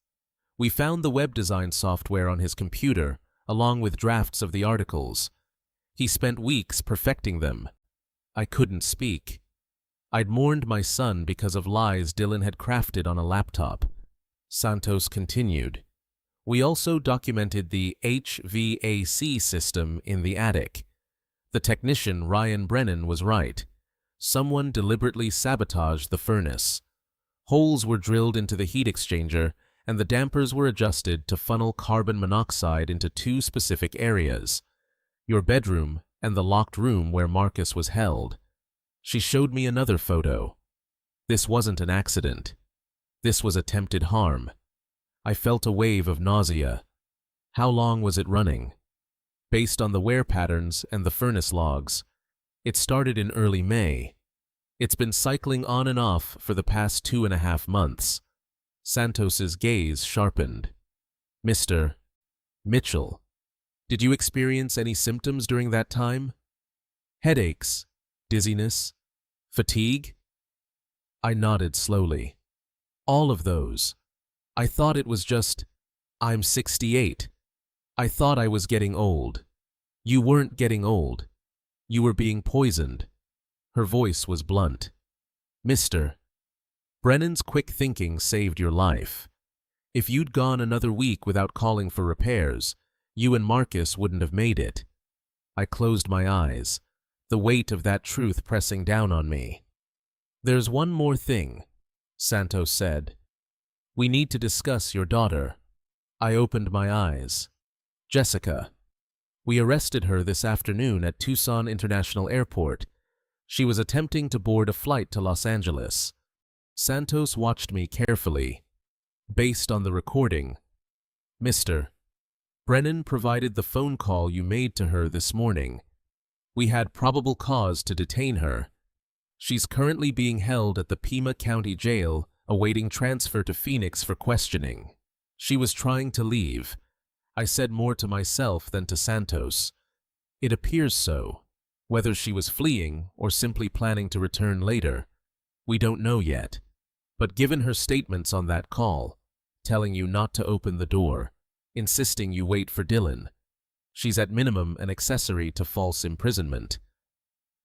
We found the web design software on his computer, along with drafts of the articles. He spent weeks perfecting them. I couldn't speak. I'd mourned my son because of lies Dylan had crafted on a laptop. Santos continued. We also documented the HVAC system in the attic. The technician Ryan Brennan was right. Someone deliberately sabotaged the furnace. Holes were drilled into the heat exchanger, and the dampers were adjusted to funnel carbon monoxide into 2 specific areas, your bedroom and the locked room where Marcus was held. She showed me another photo. This wasn't an accident. This was attempted harm. I felt a wave of nausea. How long was it running? Based on the wear patterns and the furnace logs, it started in early May. It's been cycling on and off for the past 2.5 months. Santos's gaze sharpened. Mr. Mitchell, did you experience any symptoms during that time? Headaches, dizziness, fatigue? I nodded slowly. All of those. I thought it was just, I'm 68. I thought I was getting old. You weren't getting old. You were being poisoned. Her voice was blunt. Mr. Brennan's quick thinking saved your life. If you'd gone another week without calling for repairs, you and Marcus wouldn't have made it. I closed my eyes, the weight of that truth pressing down on me. There's one more thing, Santos said. We need to discuss your daughter. I opened my eyes. Jessica. We arrested her this afternoon at Tucson International Airport. She was attempting to board a flight to Los Angeles. Santos watched me carefully. Based on the recording, Mr. Brennan provided the phone call you made to her this morning. We had probable cause to detain her. She's currently being held at the Pima County Jail, awaiting transfer to Phoenix for questioning. She was trying to leave. I said more to myself than to Santos. It appears so. Whether she was fleeing or simply planning to return later, we don't know yet. But given her statements on that call, telling you not to open the door, insisting you wait for Dylan, she's at minimum an accessory to false imprisonment.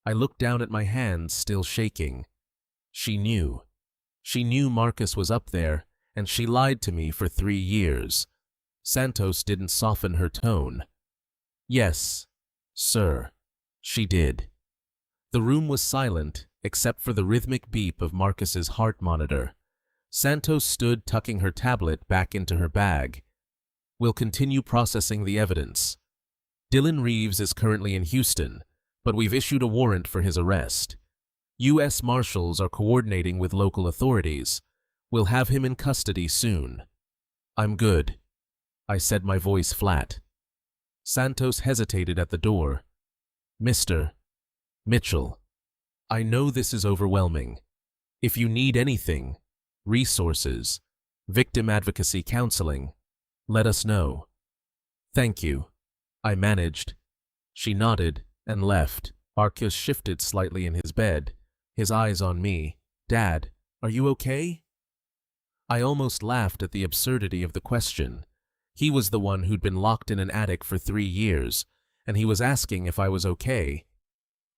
I looked down at my hands, still shaking. She knew. She knew Marcus was up there, and she lied to me for 3 years. Santos didn't soften her tone. Yes, sir, she did. The room was silent, except for the rhythmic beep of Marcus's heart monitor. Santos stood, tucking her tablet back into her bag. We'll continue processing the evidence. Dylan Reeves is currently in Houston, but we've issued a warrant for his arrest. U.S. Marshals are coordinating with local authorities. We'll have him in custody soon. I'm good, I said, my voice flat. Santos hesitated at the door. Mr. Mitchell, I know this is overwhelming. If you need anything, resources, victim advocacy counseling, let us know. Thank you, I managed. She nodded and left. Marcus shifted slightly in his bed, his eyes on me. Dad, are you okay? I almost laughed at the absurdity of the question. He was the one who'd been locked in an attic for 3 years, and he was asking if I was okay.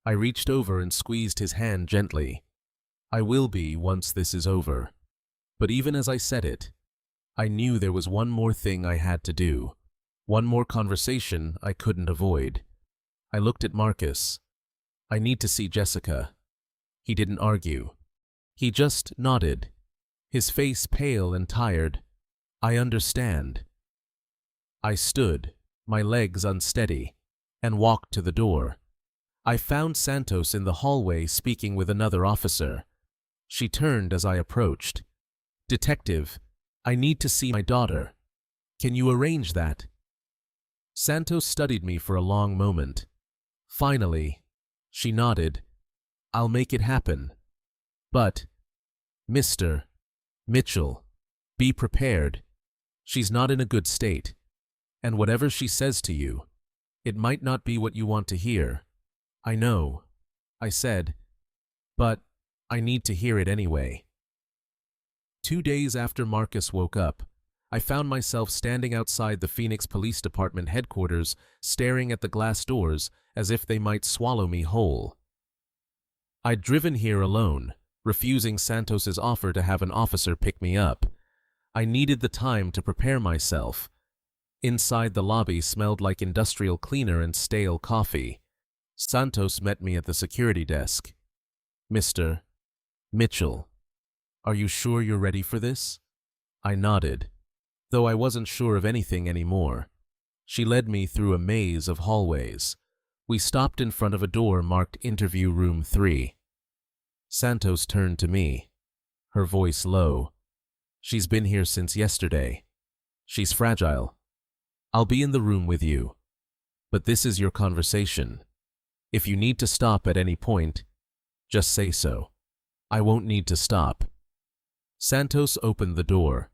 I reached over and squeezed his hand gently. I will be once this is over. But even as I said it, I knew there was one more thing I had to do, one more conversation I couldn't avoid. I looked at Marcus. I need to see Jessica. He didn't argue. He just nodded, his face pale and tired. I understand. I stood, my legs unsteady, and walked to the door. I found Santos in the hallway speaking with another officer. She turned as I approached. Detective, I need to see my daughter. Can you arrange that? Santos studied me for a long moment. Finally, she nodded. I'll make it happen. But, Mr. Mitchell, be prepared. She's not in a good state. And whatever she says to you, it might not be what you want to hear. I know, I said, but I need to hear it anyway. 2 days after Marcus woke up, I found myself standing outside the Phoenix Police Department headquarters, staring at the glass doors as if they might swallow me whole. I'd driven here alone, refusing Santos's offer to have an officer pick me up. I needed the time to prepare myself. Inside, the lobby smelled like industrial cleaner and stale coffee. Santos met me at the security desk. Mr. Mitchell, are you sure you're ready for this? I nodded, though I wasn't sure of anything anymore. She led me through a maze of hallways. We stopped in front of a door marked Interview Room 3. Santos turned to me, her voice low. She's been here since yesterday. She's fragile. I'll be in the room with you. But this is your conversation. If you need to stop at any point, just say so. I won't need to stop. Santos opened the door.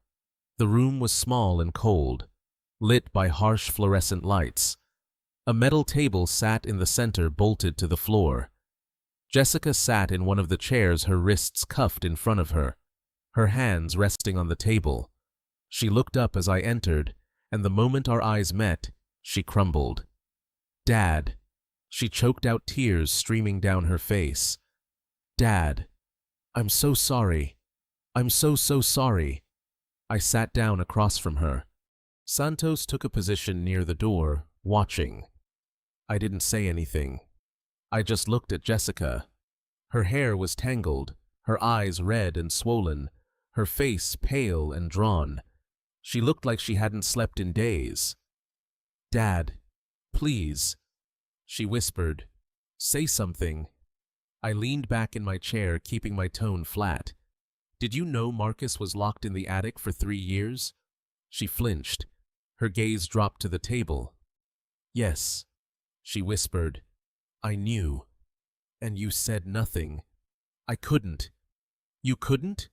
The room was small and cold, lit by harsh fluorescent lights. A metal table sat in the center, bolted to the floor. Jessica sat in one of the chairs, her wrists cuffed in front of her, her hands resting on the table. She looked up as I entered, and the moment our eyes met, she crumbled. Dad. She choked out, tears streaming down her face. Dad, I'm so sorry. I'm so sorry. I sat down across from her. Santos took a position near the door, watching. I didn't say anything. I just looked at Jessica. Her hair was tangled, her eyes red and swollen, her face pale and drawn. She looked like she hadn't slept in days. Dad, please, she whispered. Say something. I leaned back in my chair, keeping my tone flat. Did you know Marcus was locked in the attic for 3 years? She flinched. Her gaze dropped to the table. Yes, she whispered. I knew. And you said nothing. I couldn't. You couldn't?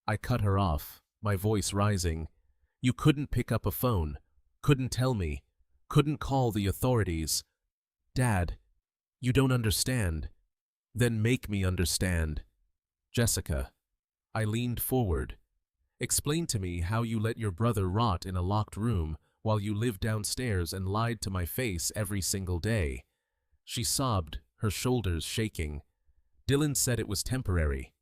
I cut her off, my voice rising. You couldn't pick up a phone, couldn't tell me, couldn't call the authorities. Dad, you don't understand. Then make me understand. Jessica. I leaned forward. Explain to me how you let your brother rot in a locked room while you lived downstairs and lied to my face every single day. She sobbed, her shoulders shaking. Dylan said it was temporary.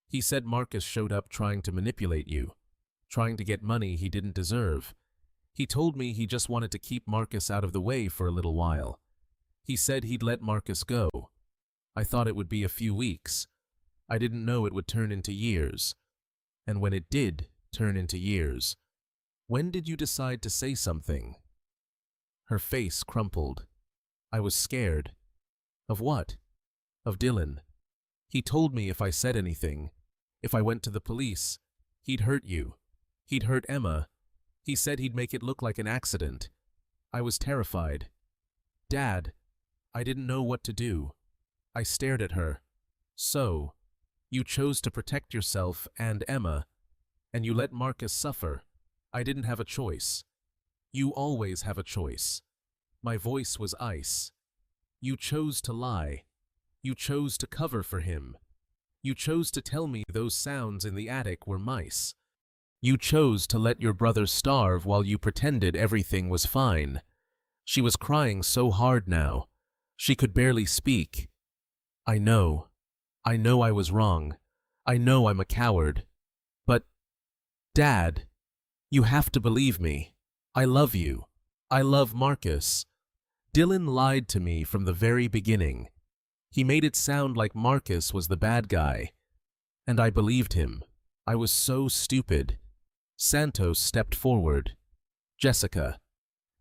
He said Marcus showed up trying to manipulate you, trying to get money he didn't deserve. He told me he just wanted to keep Marcus out of the way for a little while. He said he'd let Marcus go. I thought it would be a few weeks. I didn't know it would turn into years. And when it did turn into years, when did you decide to say something? Her face crumpled. I was scared. Of what? Of Dylan. He told me if I said anything, if I went to the police, he'd hurt you. He'd hurt Emma. He said he'd make it look like an accident. I was terrified. Dad, I didn't know what to do. I stared at her. So, you chose to protect yourself and Emma, and you let Marcus suffer. I didn't have a choice. You always have a choice. My voice was ice. You chose to lie. You chose to cover for him. You chose to tell me those sounds in the attic were mice. You chose to let your brother starve while you pretended everything was fine. She was crying so hard now. She could barely speak. I know I was wrong. I know I'm a coward. But, Dad, you have to believe me. I love you. I love Marcus. Dylan lied to me from the very beginning. He made it sound like Marcus was the bad guy. And I believed him. I was so stupid. Santos stepped forward. Jessica,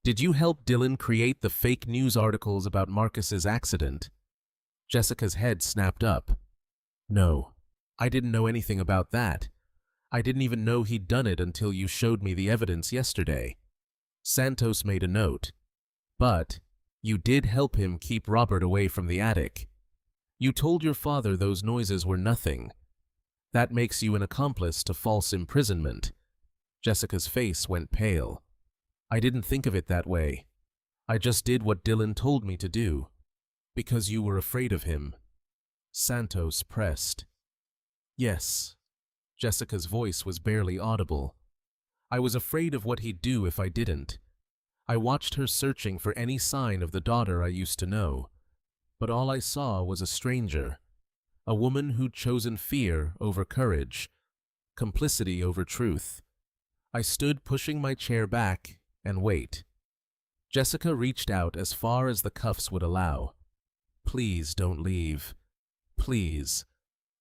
did you help Dylan create the fake news articles about Marcus's accident? Jessica's head snapped up. No, I didn't know anything about that. I didn't even know he'd done it until you showed me the evidence yesterday. Santos made a note. But you did help him keep Robert away from the attic. You told your father those noises were nothing. That makes you an accomplice to false imprisonment. Jessica's face went pale. I didn't think of it that way. I just did what Dylan told me to do. Because you were afraid of him. Santos pressed. Yes. Jessica's voice was barely audible. I was afraid of what he'd do if I didn't. I watched her searching for any sign of the daughter I used to know. But all I saw was a stranger. A woman who'd chosen fear over courage. Complicity over truth. I stood pushing my chair back and wait. Jessica reached out as far as the cuffs would allow. Please don't leave. Please.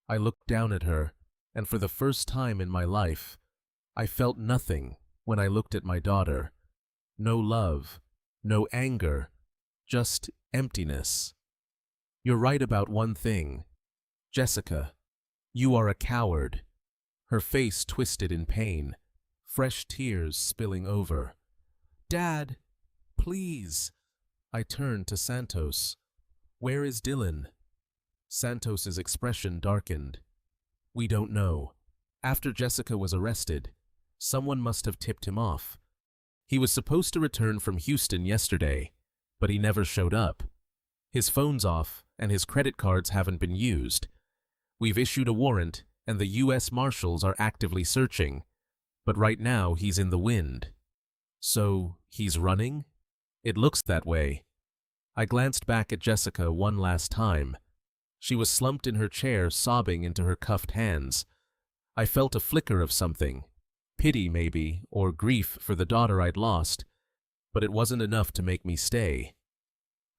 I looked down at her, and for the first time in my life, I felt nothing when I looked at my daughter. No love, no anger, just emptiness. You're right about one thing. Jessica, you are a coward. Her face twisted in pain, fresh tears spilling over. Dad, please. I turned to Santos. Where is Dylan? Santos's expression darkened. We don't know. After Jessica was arrested, someone must have tipped him off. He was supposed to return from Houston yesterday, but he never showed up. His phone's off, and his credit cards haven't been used. We've issued a warrant, and the U.S. Marshals are actively searching, but right now he's in the wind. So, he's running? It looks that way. I glanced back at Jessica one last time. She was slumped in her chair, sobbing into her cuffed hands. I felt a flicker of something. Pity, maybe, or grief for the daughter I'd lost, but it wasn't enough to make me stay.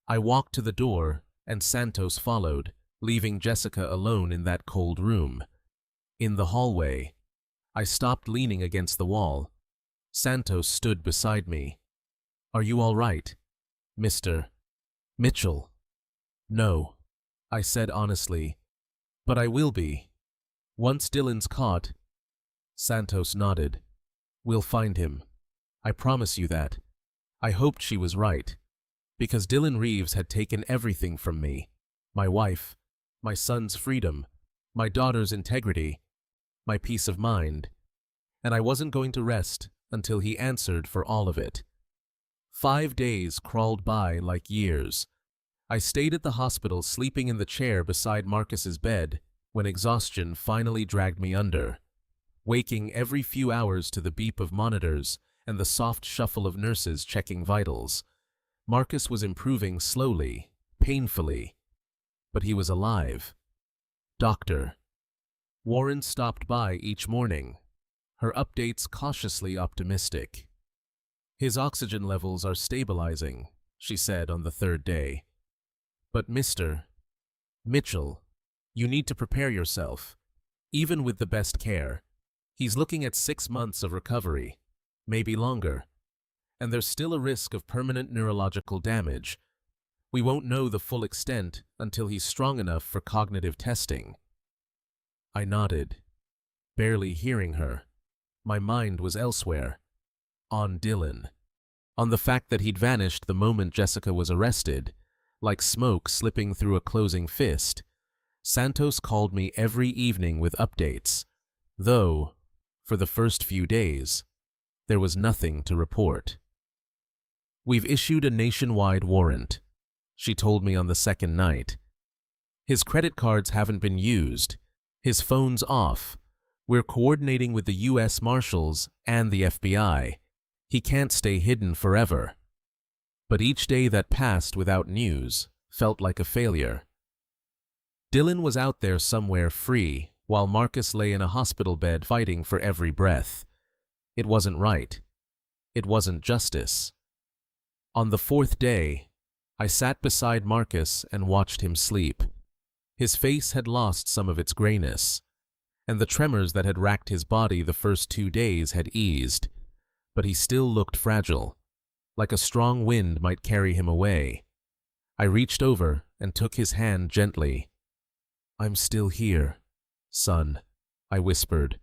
I walked to the door, and Santos followed, leaving Jessica alone in that cold room. In the hallway, I stopped leaning against the wall. Santos stood beside me. Are you all right, Mr. Mitchell? No, I said honestly, but I will be. Once Dylan's caught. Santos nodded. We'll find him. I promise you that. I hoped she was right, because Dylan Reeves had taken everything from me. My wife, my son's freedom, my daughter's integrity, my peace of mind, and I wasn't going to rest until he answered for all of it. 5 days crawled by like years. I stayed at the hospital sleeping in the chair beside Marcus's bed when exhaustion finally dragged me under, waking every few hours to the beep of monitors and the soft shuffle of nurses checking vitals. Marcus was improving slowly, painfully, but he was alive. Doctor. Warren stopped by each morning, her updates cautiously optimistic. His oxygen levels are stabilizing, she said on the 3rd day. But Mr. Mitchell, you need to prepare yourself. Even with the best care, he's looking at 6 months of recovery, maybe longer. And there's still a risk of permanent neurological damage. We won't know the full extent until he's strong enough for cognitive testing. I nodded, barely hearing her. My mind was elsewhere. On Dylan. On the fact that he'd vanished the moment Jessica was arrested, like smoke slipping through a closing fist. Santos called me every evening with updates, though, for the first few days, there was nothing to report. We've issued a nationwide warrant, she told me on the 2nd night. His credit cards haven't been used. His phone's off. We're coordinating with the U.S. Marshals and the FBI. He can't stay hidden forever. But each day that passed without news felt like a failure. Dylan was out there somewhere free, while Marcus lay in a hospital bed fighting for every breath. It wasn't right. It wasn't justice. On the 4th day, I sat beside Marcus and watched him sleep. His face had lost some of its grayness, and the tremors that had racked his body the first 2 days had eased, but he still looked fragile, like a strong wind might carry him away. I reached over and took his hand gently. "I'm still here, son," I whispered,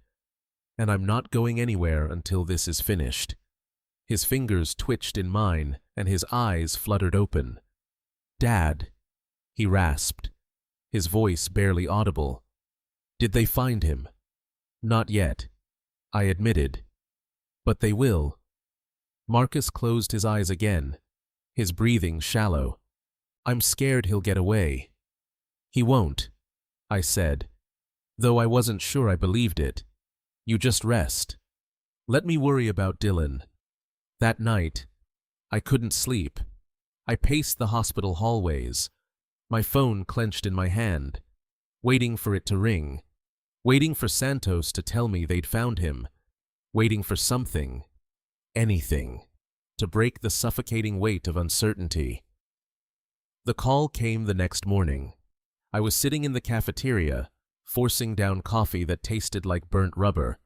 "and I'm not going anywhere until this is finished." His fingers twitched in mine, and his eyes fluttered open. "Dad," he rasped, his voice barely audible. "Did they find him?" "Not yet," I admitted. "But they will." Marcus closed his eyes again, his breathing shallow. "I'm scared he'll get away." "He won't," I said, though I wasn't sure I believed it. "You just rest. Let me worry about Dylan." That night, I couldn't sleep. I paced the hospital hallways, my phone clenched in my hand, waiting for it to ring, waiting for Santos to tell me they'd found him, waiting for something, anything, to break the suffocating weight of uncertainty. The call came the next morning. I was sitting in the cafeteria, forcing down coffee that tasted like burnt rubber,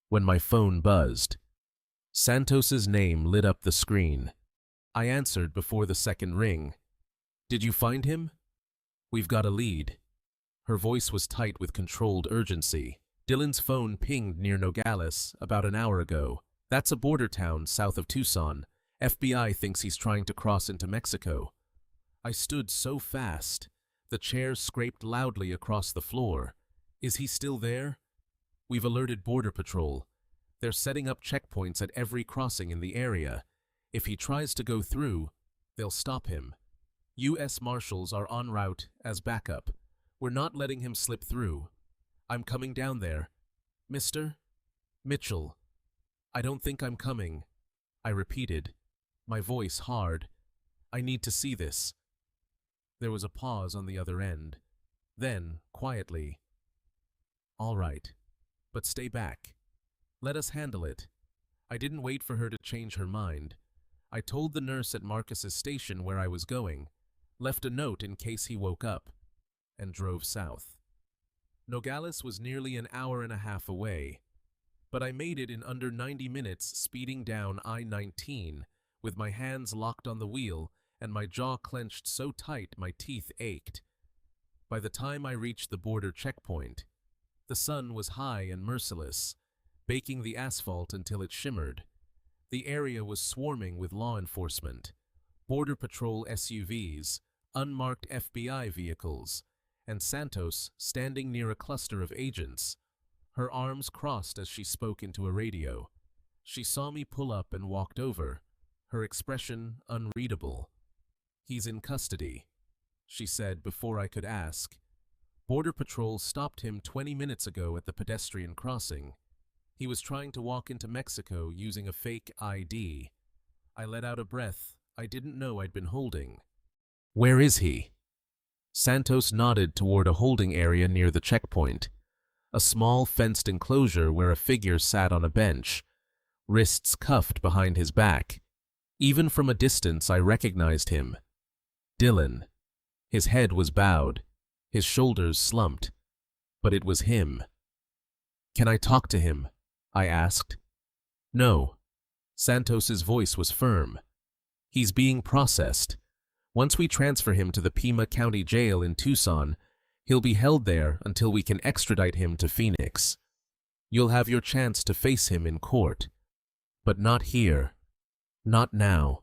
when my phone buzzed. Santos's name lit up the screen. I answered before the 2nd ring. "Did you find him?" "We've got a lead." Her voice was tight with controlled urgency. "Dylan's phone pinged near Nogales about an hour ago. That's a border town south of Tucson. FBI thinks he's trying to cross into Mexico." I stood so fast. The chair scraped loudly across the floor. "Is he still there?" "We've alerted Border Patrol. They're setting up checkpoints at every crossing in the area. If he tries to go through, they'll stop him. U.S. Marshals are en route as backup. We're not letting him slip through. I'm coming down there. Mr. Mitchell." "I don't think I'm coming," I repeated, my voice hard. "I need to see this." There was a pause on the other end. Then, quietly, "All right, but stay back. Let us handle it." I didn't wait for her to change her mind. I told the nurse at Marcus's station where I was going, left a note in case he woke up, and drove south. Nogales was nearly an hour and a half away, but I made it in under 90 minutes speeding down I-19 with my hands locked on the wheel and my jaw clenched so tight my teeth ached. By the time I reached the border checkpoint, the sun was high and merciless, baking the asphalt until it shimmered. The area was swarming with law enforcement, Border Patrol SUVs, unmarked FBI vehicles, and Santos standing near a cluster of agents, her arms crossed as she spoke into a radio. She saw me pull up and walked over, her expression unreadable. "He's in custody," she said before I could ask. "Border Patrol stopped him 20 minutes ago at the pedestrian crossing. He was trying to walk into Mexico using a fake ID. I let out a breath I didn't know I'd been holding. "Where is he?" Santos nodded toward a holding area near the checkpoint, a small fenced enclosure where a figure sat on a bench, wrists cuffed behind his back. Even from a distance I recognized him. Dylan. His head was bowed, his shoulders slumped, but it was him. "Can I talk to him?" I asked. "No." Santos's voice was firm. "He's being processed. Once we transfer him to the Pima County Jail in Tucson, he'll be held there until we can extradite him to Phoenix. You'll have your chance to face him in court. But not here. Not now."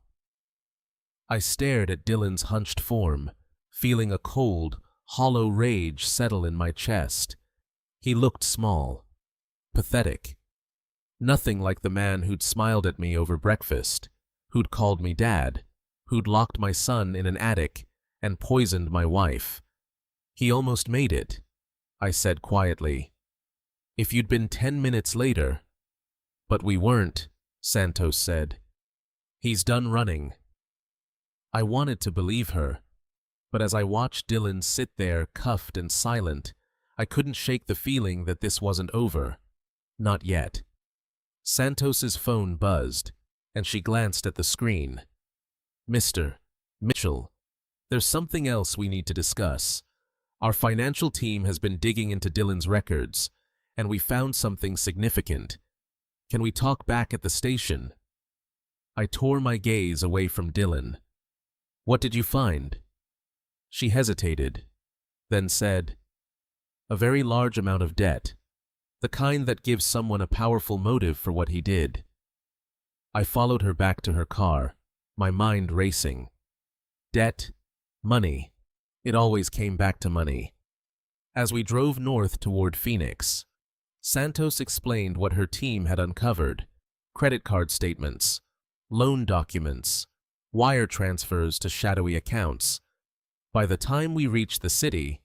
I stared at Dylan's hunched form, feeling a cold, hollow rage settle in my chest. He looked small, pathetic. Nothing like the man who'd smiled at me over breakfast, who'd called me dad, who'd locked my son in an attic and poisoned my wife. "He almost made it," I said quietly. "If you'd been 10 minutes later—" "But we weren't," Santos said. "He's done running." I wanted to believe her, but as I watched Dylan sit there cuffed and silent, I couldn't shake the feeling that this wasn't over. Not yet. Santos's phone buzzed, and she glanced at the screen. "Mr. Mitchell, there's something else we need to discuss. Our financial team has been digging into Dylan's records, and we found something significant. Can we talk back at the station?" I tore my gaze away from Dylan. "What did you find?" She hesitated, then said, "A very large amount of debt, the kind that gives someone a powerful motive for what he did." I followed her back to her car, my mind racing. Debt, money. It always came back to money. As we drove north toward Phoenix, Santos explained what her team had uncovered: credit card statements, loan documents, wire transfers to shadowy accounts. By the time we reached the city,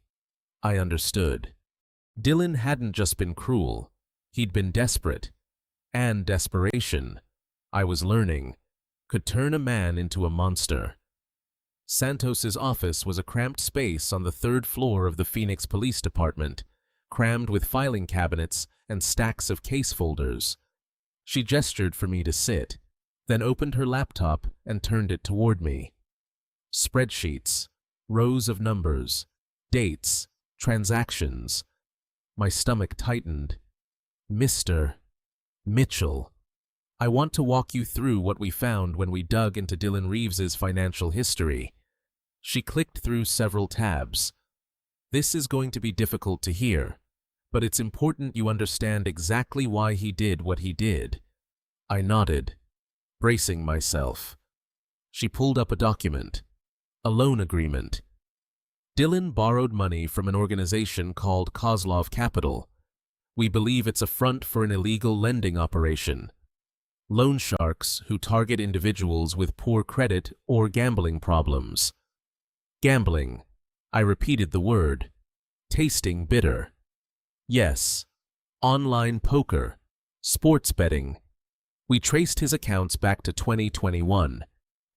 I understood. Dylan hadn't just been cruel, he'd been desperate. And desperation, I was learning, could turn a man into a monster. Santos's office was a cramped space on the 3rd floor of the Phoenix Police Department, crammed with filing cabinets and stacks of case folders. She gestured for me to sit, then opened her laptop and turned it toward me. Spreadsheets, rows of numbers, dates, transactions. My stomach tightened. "Mr. Mitchell, I want to walk you through what we found when we dug into Dylan Reeves's financial history." She clicked through several tabs. "This is going to be difficult to hear, but it's important you understand exactly why he did what he did." I nodded, bracing myself. She pulled up a document, a loan agreement. Dylan borrowed money from an organization called Kozlov Capital. We believe it's a front for an illegal lending operation. Loan sharks who target individuals with poor credit or gambling problems. Gambling. I repeated the word, tasting bitter. Yes. Online poker. Sports betting. We traced his accounts back to 2021.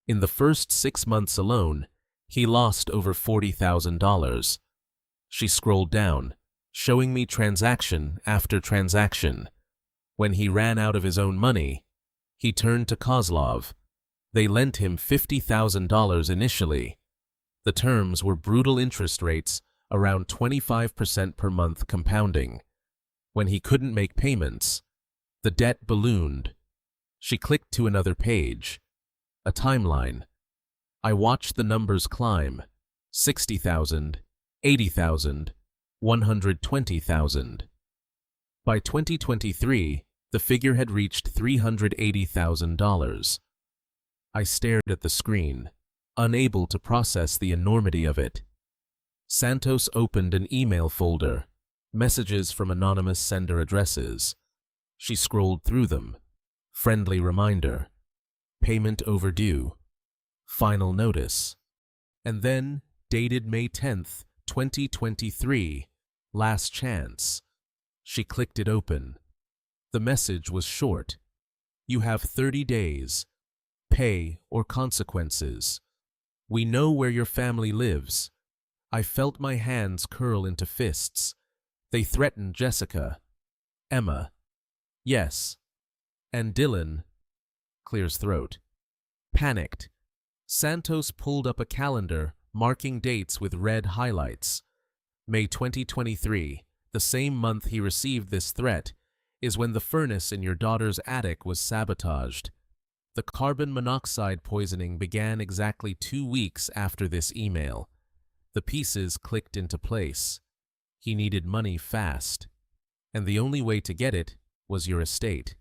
In the first 6 months alone, he lost over $40,000. She scrolled down, showing me transaction after transaction. When he ran out of his own money, he turned to Kozlov. They lent him $50,000 initially. The terms were brutal interest rates, around 25% per month compounding. When he couldn't make payments, the debt ballooned. She clicked to another page, a timeline. I watched the numbers climb: 60,000, 80,000, 120,000. By 2023, the figure had reached $380,000. I stared at the screen, unable to process the enormity of it. Santos opened an email folder, messages from anonymous sender addresses. She scrolled through them. Friendly reminder. Payment overdue. Final notice. And then, dated May 10th, 2023, last chance. She clicked it open. The message was short. You have 30 days. Pay or consequences. We know where your family lives. I felt my hands curl into fists. They threatened Jessica. Emma. Yes. And Dylan. Clears throat. Panicked. Santos pulled up a calendar, marking dates with red highlights. May 2023, the same month he received this threat, is when the furnace in your daughter's attic was sabotaged. The carbon monoxide poisoning began exactly 2 weeks after this email. The pieces clicked into place. He needed money fast, and the only way to get it was your estate.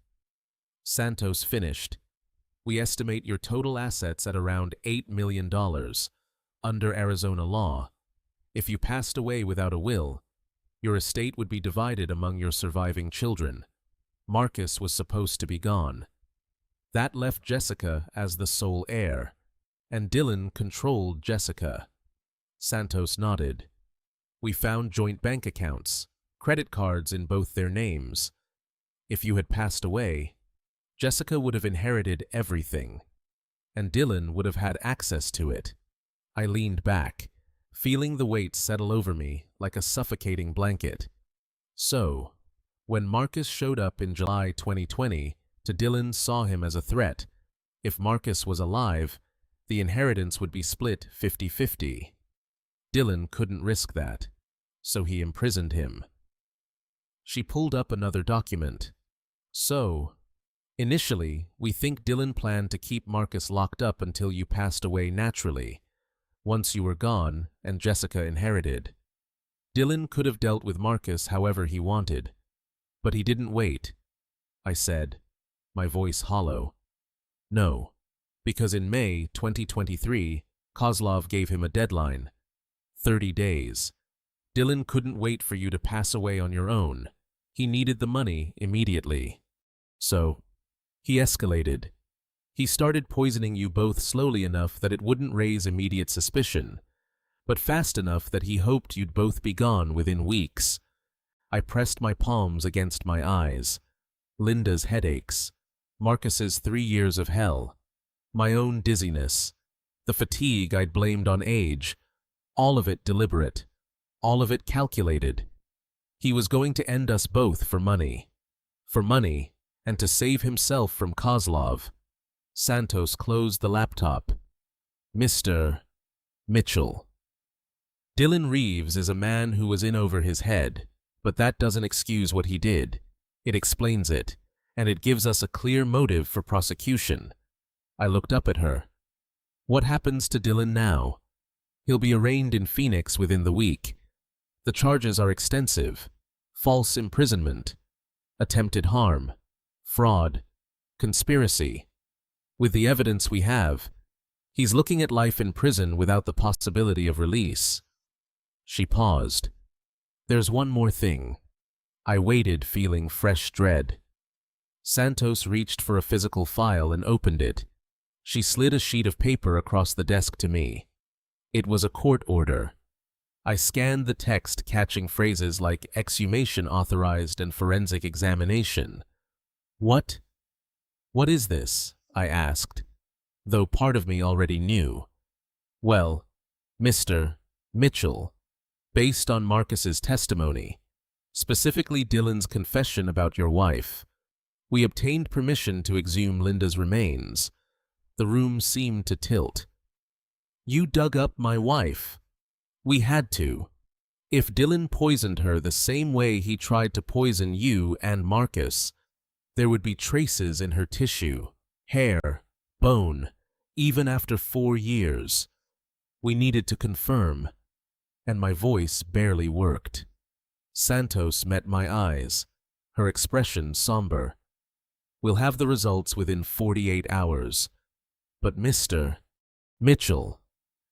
Santos finished. We estimate your total assets at around $8 million. Under Arizona law, if you passed away without a will, your estate would be divided among your surviving children. Marcus was supposed to be gone. That left Jessica as the sole heir, and Dylan controlled Jessica. Santos nodded. We found joint bank accounts, credit cards in both their names. If you had passed away, Jessica would have inherited everything, and Dylan would have had access to it. I leaned back, feeling the weight settle over me like a suffocating blanket. So, when Marcus showed up in July 2020, Dylan saw him as a threat. If Marcus was alive, the inheritance would be split 50-50. Dylan couldn't risk that, so he imprisoned him. She pulled up another document. So, initially, we think Dylan planned to keep Marcus locked up until you passed away naturally, once you were gone and Jessica inherited. Dylan could have dealt with Marcus however he wanted, but he didn't wait. I said, my voice hollow. No, because in May 2023, Kozlov gave him a deadline. 30 days. Dylan couldn't wait for you to pass away on your own. He needed the money immediately. So, he escalated. He started poisoning you both slowly enough that it wouldn't raise immediate suspicion, but fast enough that he hoped you'd both be gone within weeks. I pressed my palms against my eyes. Linda's headaches, Marcus's 3 years of hell, my own dizziness, the fatigue I'd blamed on age, all of it deliberate, all of it calculated. He was going to end us both for money and to save himself from Kozlov. Santos closed the laptop. Mr. Mitchell. Dylan Reeves is a man who was in over his head, but that doesn't excuse what he did. It explains it, and it gives us a clear motive for prosecution. I looked up at her. What happens to Dylan now? He'll be arraigned in Phoenix within the week. The charges are extensive. False imprisonment, attempted harm, fraud, conspiracy. With the evidence we have, he's looking at life in prison without the possibility of release. She paused. There's one more thing. I waited, feeling fresh dread. Santos reached for a physical file and opened it. She slid a sheet of paper across the desk to me. It was a court order. I scanned the text, catching phrases like exhumation authorized and forensic examination. What is this? I asked, though part of me already knew. Well, Mr. Mitchell, based on Marcus's testimony, specifically Dylan's confession about your wife, we obtained permission to exhume Linda's remains. The room seemed to tilt. You dug up my wife. We had to. If Dylan poisoned her the same way he tried to poison you and Marcus, there would be traces in her tissue, hair, bone, even after 4 years. We needed to confirm, and my voice barely worked. Santos met my eyes, her expression somber. We'll have the results within 48 hours. But Mr. Mitchell,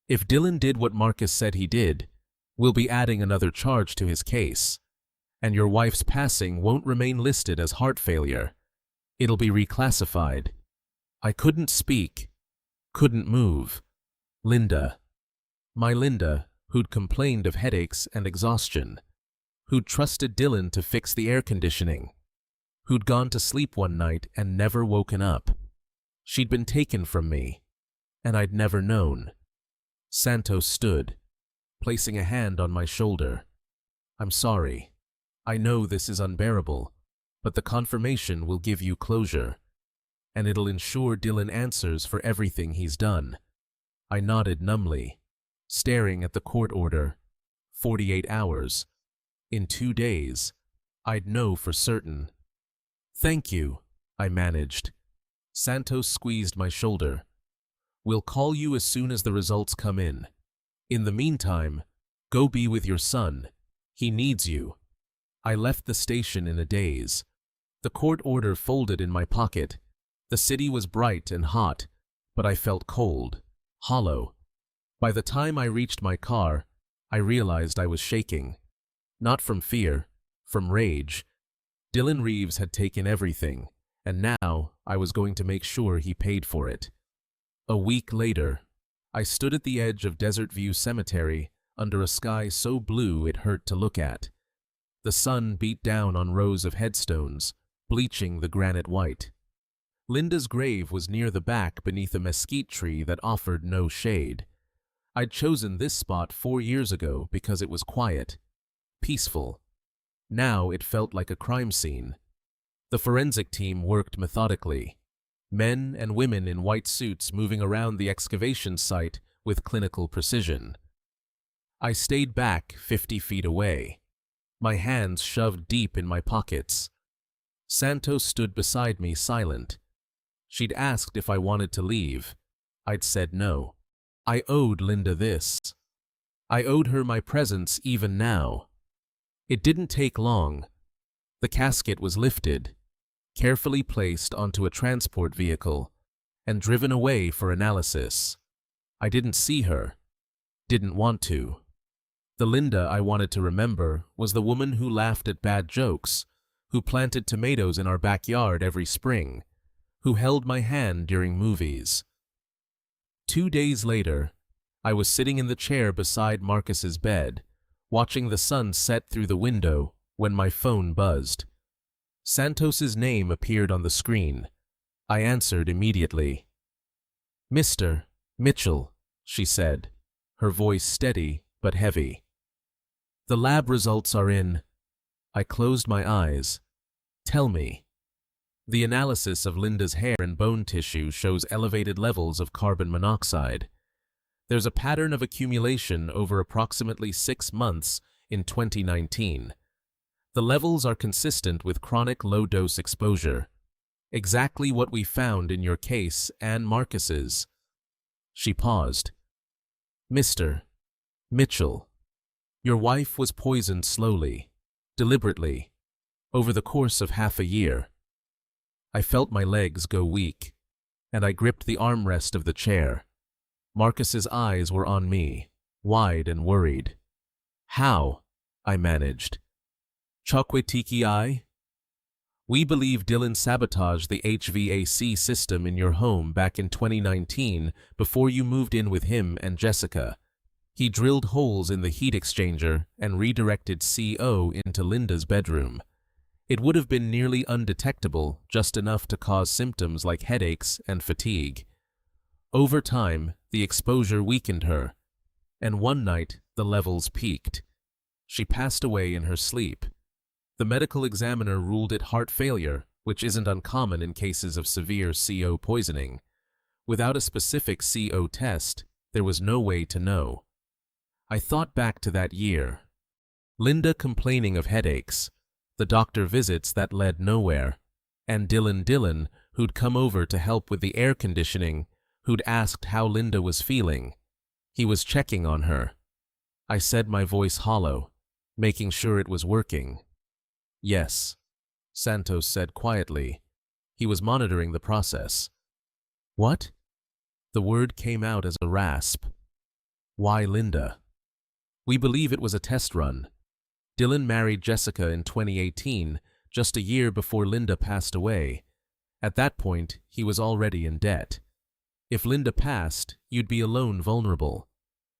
if Dylan did what Marcus said he did, We'll be adding another charge to his case, and your wife's passing won't remain listed as heart failure. It'll be reclassified. I couldn't speak, couldn't move. Linda. My Linda, who'd complained of headaches and exhaustion, who'd trusted Dylan to fix the air conditioning, who'd gone to sleep one night and never woken up. She'd been taken from me, and I'd never known. Santos stood, placing a hand on my shoulder. I'm sorry. I know this is unbearable, but the confirmation will give you closure, and it'll ensure Dylan answers for everything he's done. I nodded numbly, staring at the court order. 48 hours. In 2 days, I'd know for certain. Thank you, I managed. Santos squeezed my shoulder. We'll call you as soon as the results come in. In the meantime, go be with your son. He needs you. I left the station in a daze. The court order folded in my pocket. The city was bright and hot, but I felt cold, hollow. By the time I reached my car, I realized I was shaking. Not from fear, from rage. Dylan Reeves had taken everything, and now I was going to make sure he paid for it. A week later, I stood at the edge of Desert View Cemetery under a sky so blue it hurt to look at. The sun beat down on rows of headstones, bleaching the granite white. Linda's grave was near the back beneath a mesquite tree that offered no shade. I'd chosen this spot 4 years ago because it was quiet, peaceful. Now it felt like a crime scene. The forensic team worked methodically. Men and women in white suits moving around the excavation site with clinical precision. I stayed back 50 feet away, my hands shoved deep in my pockets. Santos stood beside me silent. She'd asked if I wanted to leave. I'd said no. I owed Linda this. I owed her my presence even now. It didn't take long. The casket was lifted, carefully placed onto a transport vehicle, and driven away for analysis. I didn't see her. Didn't want to. The Linda I wanted to remember was the woman who laughed at bad jokes, who planted tomatoes in our backyard every spring, who held my hand during movies. 2 days later, I was sitting in the chair beside Marcus's bed, watching the sun set through the window when my phone buzzed. Santos's name appeared on the screen. I answered immediately. "Mr. Mitchell," she said, her voice steady but heavy. "The lab results are in." I closed my eyes. "Tell me." The analysis of Linda's hair and bone tissue shows elevated levels of carbon monoxide. There's a pattern of accumulation over approximately 6 months in 2019. The levels are consistent with chronic low-dose exposure. Exactly what we found in your case and Marcus's. She paused. "Mr. Mitchell, your wife was poisoned slowly, deliberately, over the course of half a year." I felt my legs go weak, and I gripped the armrest of the chair. Marcus's eyes were on me, wide and worried. "How?" I managed. "Chokwe tiki I?" "We believe Dylan sabotaged the HVAC system in your home back in 2019 before you moved in with him and Jessica. He drilled holes in the heat exchanger and redirected CO into Linda's bedroom. It would have been nearly undetectable, just enough to cause symptoms like headaches and fatigue. Over time, the exposure weakened her, and one night the levels peaked. She passed away in her sleep. The medical examiner ruled it heart failure, which isn't uncommon in cases of severe CO poisoning. Without a specific CO test, there was no way to know. I thought back to that year. Linda complaining of headaches, the doctor visits that led nowhere, and Dylan, who'd come over to help with the air conditioning, who'd asked how Linda was feeling. He was checking on her. I said, my voice hollow, making sure it was working. "Yes," Santos said quietly. He was monitoring the process. "What?" The word came out as a rasp. "Why Linda?" We believe it was a test run. Dylan married Jessica in 2018, just a year before Linda passed away. At that point, he was already in debt. If Linda passed, you'd be alone vulnerable.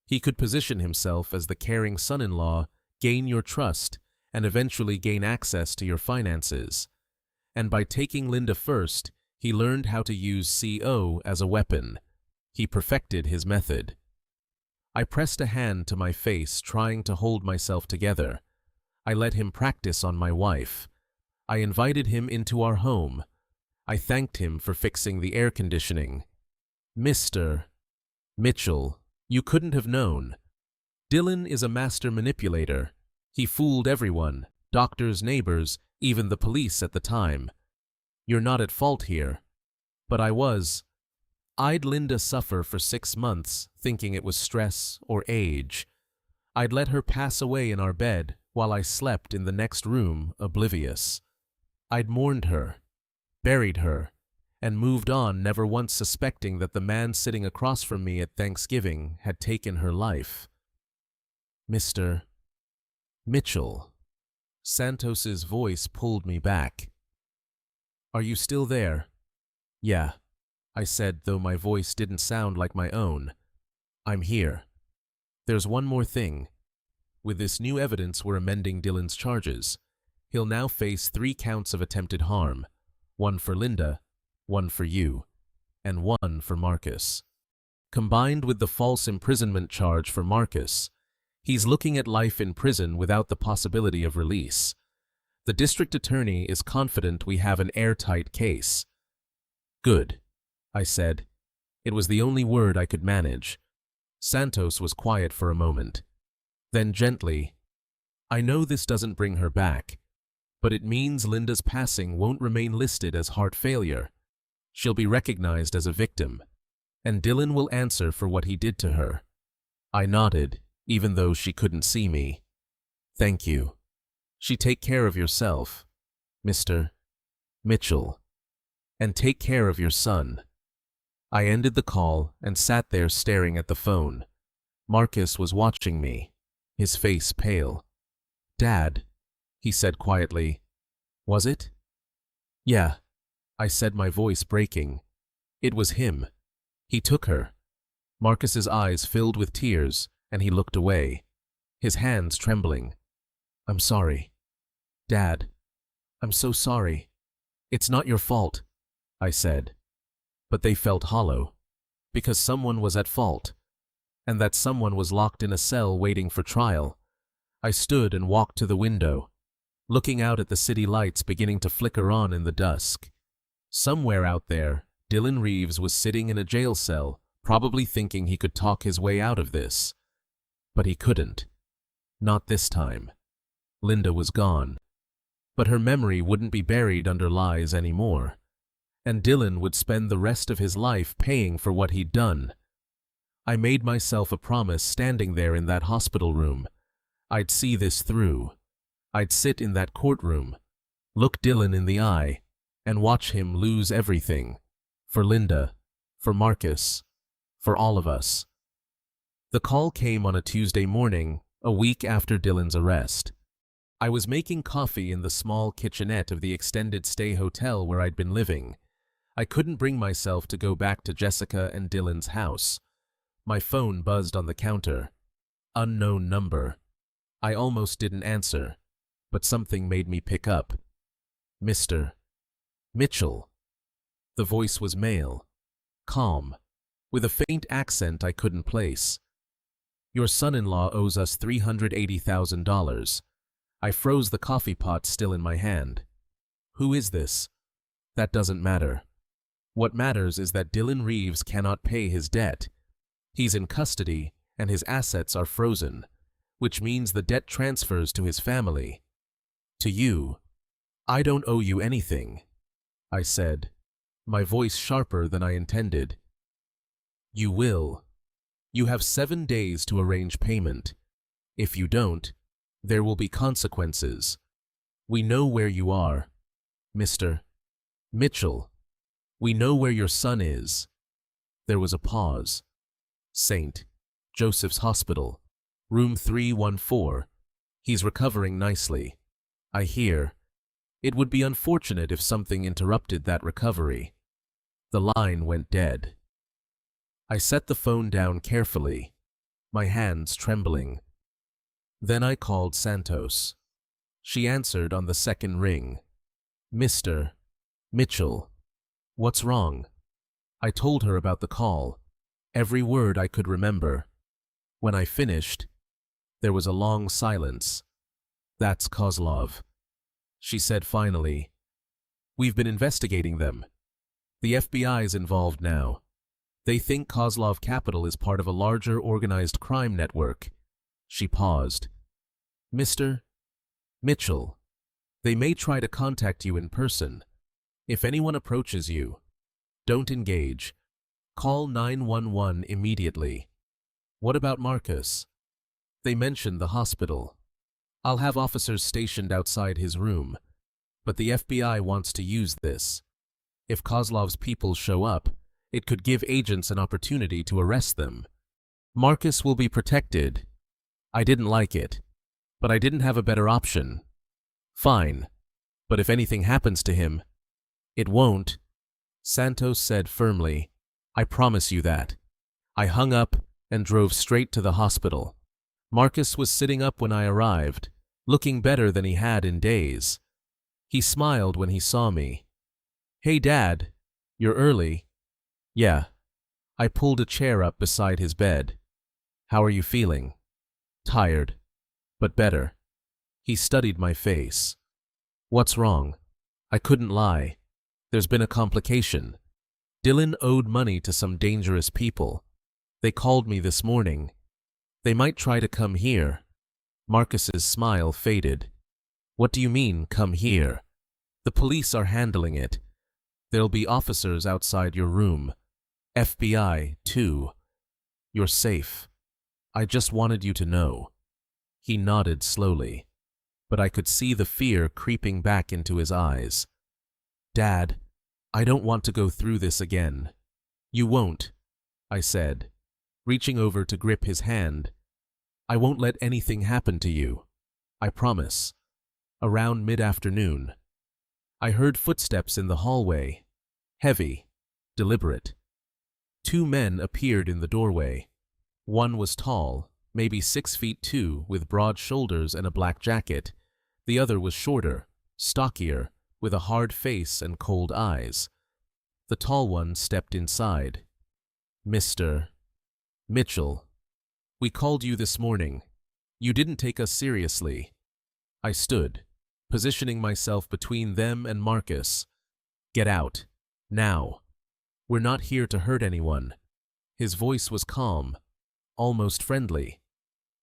He could position himself as the caring son-in-law, gain your trust, and eventually gain access to your finances. And by taking Linda first, he learned how to use CO as a weapon. He perfected his method. I pressed a hand to my face, trying to hold myself together. I let him practice on my wife. I invited him into our home. I thanked him for fixing the air conditioning. Mr. Mitchell, you couldn't have known. Dylan is a master manipulator. He fooled everyone, doctors, neighbors, even the police at the time. You're not at fault here. But I was. I'd Linda suffer for 6 months, thinking it was stress or age. I'd let her pass away in our bed while I slept in the next room, oblivious. I'd mourned her, buried her, and moved on, never once suspecting that the man sitting across from me at Thanksgiving had taken her life. Mr. Mitchell. Santos's voice pulled me back. Are you still there? Yeah, I said, though my voice didn't sound like my own. I'm here. There's one more thing. With this new evidence, we're amending Dylan's charges. He'll now face 3 counts of attempted harm, 1 for Linda, 1 for you, and 1 for Marcus. Combined with the false imprisonment charge for Marcus, he's looking at life in prison without the possibility of release. The district attorney is confident we have an airtight case. Good, I said. It was the only word I could manage. Santos was quiet for a moment. Then gently, I know this doesn't bring her back, but it means Linda's passing won't remain listed as heart failure. She'll be recognized as a victim, and Dylan will answer for what he did to her. I nodded, even though she couldn't see me. Thank you. Take care of yourself, Mr. Mitchell, and take care of your son. I ended the call and sat there staring at the phone. Marcus was watching me, his face pale. Dad, he said quietly. Was it? Yeah, I said, my voice breaking. It was him. He took her. Marcus's eyes filled with tears, and he looked away, his hands trembling. I'm sorry. Dad, I'm so sorry. It's not your fault, I said. But they felt hollow, because someone was at fault, and that someone was locked in a cell waiting for trial. I stood and walked to the window, looking out at the city lights beginning to flicker on in the dusk. Somewhere out there, Dylan Reeves was sitting in a jail cell, probably thinking he could talk his way out of this. But he couldn't. Not this time. Linda was gone. But her memory wouldn't be buried under lies anymore. And Dylan would spend the rest of his life paying for what he'd done. I made myself a promise standing there in that hospital room. I'd see this through. I'd sit in that courtroom, look Dylan in the eye, and watch him lose everything. For Linda, for Marcus, for all of us. The call came on a Tuesday morning, a week after Dylan's arrest. I was making coffee in the small kitchenette of the extended stay hotel where I'd been living. I couldn't bring myself to go back to Jessica and Dylan's house. My phone buzzed on the counter. Unknown number. I almost didn't answer, but something made me pick up. Mr. Mitchell. The voice was male, calm, with a faint accent I couldn't place. Your son-in-law owes us $380,000. I froze the coffee pot still in my hand. Who is this? That doesn't matter. What matters is that Dylan Reeves cannot pay his debt. He's in custody, and his assets are frozen, which means the debt transfers to his family. To you. I don't owe you anything, I said, my voice sharper than I intended. You will. You have 7 days to arrange payment. If you don't, there will be consequences. We know where you are, Mr. Mitchell. We know where your son is. There was a pause. St. Joseph's Hospital, Room 314. He's recovering nicely. I hear. It would be unfortunate if something interrupted that recovery. The line went dead. I set the phone down carefully, my hands trembling. Then I called Santos. She answered on the second ring. Mr. Mitchell. What's wrong? I told her about the call, every word I could remember. When I finished, there was a long silence. That's Kozlov, she said finally. We've been investigating them. The FBI's involved now. They think Kozlov Capital is part of a larger organized crime network. She paused. Mr. Mitchell, they may try to contact you in person. If anyone approaches you, don't engage. Call 911 immediately. What about Marcus? They mentioned the hospital. I'll have officers stationed outside his room, but the FBI wants to use this. If Kozlov's people show up, it could give agents an opportunity to arrest them. Marcus will be protected. I didn't like it, but I didn't have a better option. Fine, but if anything happens to him, it won't, Santos said firmly. I promise you that. I hung up and drove straight to the hospital. Marcus was sitting up when I arrived, looking better than he had in days. He smiled when he saw me. Hey, Dad, you're early. Yeah. I pulled a chair up beside his bed. How are you feeling? Tired, but better. He studied my face. What's wrong? I couldn't lie. There's been a complication. Dylan owed money to some dangerous people. They called me this morning. They might try to come here. Marcus's smile faded. What do you mean, come here? The police are handling it. There'll be officers outside your room. FBI, too. You're safe. I just wanted you to know. He nodded slowly, but I could see the fear creeping back into his eyes. Dad, I don't want to go through this again. You won't, I said, reaching over to grip his hand. I won't let anything happen to you. I promise. Around mid-afternoon, I heard footsteps in the hallway. Heavy, deliberate. 2 men appeared in the doorway. One was tall, maybe 6'2", with broad shoulders and a black jacket. The other was shorter, stockier, with a hard face and cold eyes. The tall one stepped inside. Mr. Mitchell, we called you this morning. You didn't take us seriously. I stood, positioning myself between them and Marcus. Get out, now. We're not here to hurt anyone. His voice was calm, almost friendly.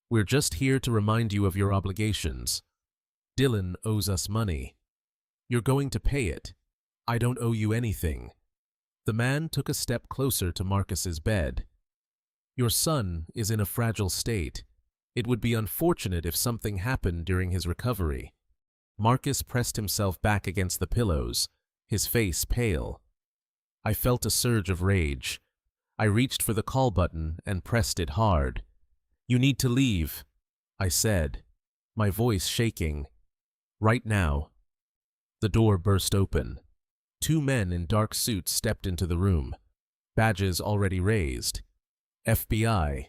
We're just here to remind you of your obligations. Dylan owes us money. You're going to pay it. I don't owe you anything. The man took a step closer to Marcus's bed. Your son is in a fragile state. It would be unfortunate if something happened during his recovery. Marcus pressed himself back against the pillows, his face pale. I felt a surge of rage. I reached for the call button and pressed it hard. You need to leave, I said, my voice shaking. Right now. The door burst open. 2 men in dark suits stepped into the room, badges already raised. FBI.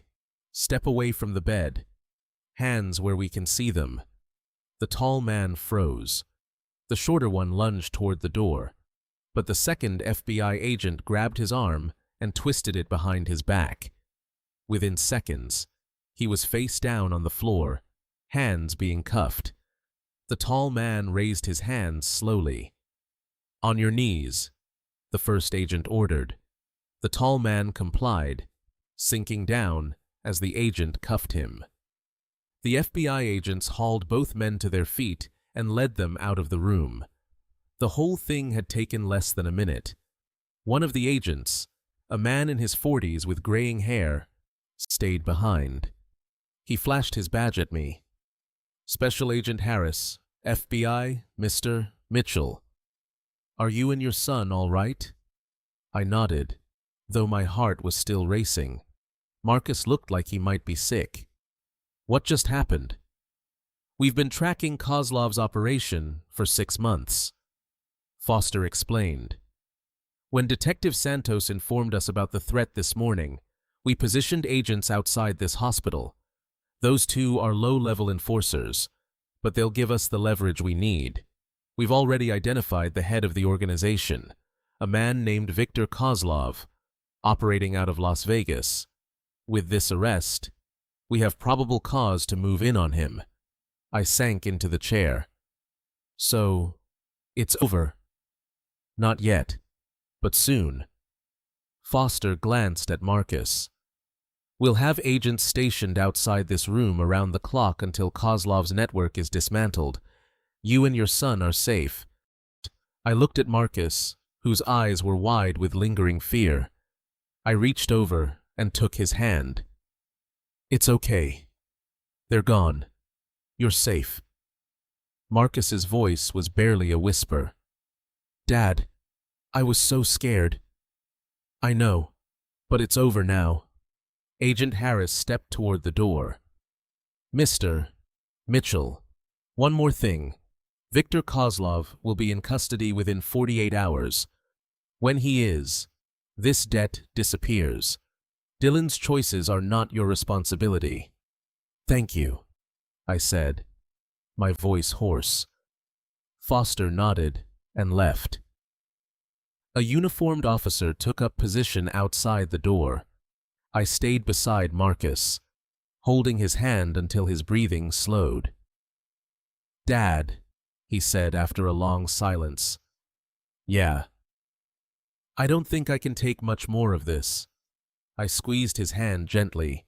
Step away from the bed. Hands where we can see them. The tall man froze. The shorter one lunged toward the door, but the second FBI agent grabbed his arm and twisted it behind his back. Within seconds, he was face down on the floor, hands being cuffed. The tall man raised his hands slowly. On your knees, the first agent ordered. The tall man complied, sinking down as the agent cuffed him. The FBI agents hauled both men to their feet and led them out of the room. The whole thing had taken less than a minute. One of the agents, a man in his 40s with graying hair, stayed behind. He flashed his badge at me. Special Agent Harris, FBI, Mr. Mitchell. Are you and your son all right? I nodded, though my heart was still racing. Marcus looked like he might be sick. What just happened? We've been tracking Kozlov's operation for 6 months, Foster explained. When Detective Santos informed us about the threat this morning, we positioned agents outside this hospital. Those two are low-level enforcers, but they'll give us the leverage we need. We've already identified the head of the organization, a man named Viktor Kozlov, operating out of Las Vegas. With this arrest, we have probable cause to move in on him. I sank into the chair. So, it's over. Not yet, but soon. Foster glanced at Marcus. We'll have agents stationed outside this room around the clock until Kozlov's network is dismantled. You and your son are safe. I looked at Marcus, whose eyes were wide with lingering fear. I reached over and took his hand. It's okay. They're gone. You're safe. Marcus's voice was barely a whisper. Dad, I was so scared. I know, but it's over now. Agent Harris stepped toward the door. Mr. Mitchell, one more thing. Viktor Kozlov will be in custody within 48 hours. When he is, this debt disappears. Dylan's choices are not your responsibility. Thank you, I said, my voice hoarse. Foster nodded and left. A uniformed officer took up position outside the door. I stayed beside Marcus, holding his hand until his breathing slowed. Dad, he said after a long silence. Yeah. I don't think I can take much more of this. I squeezed his hand gently.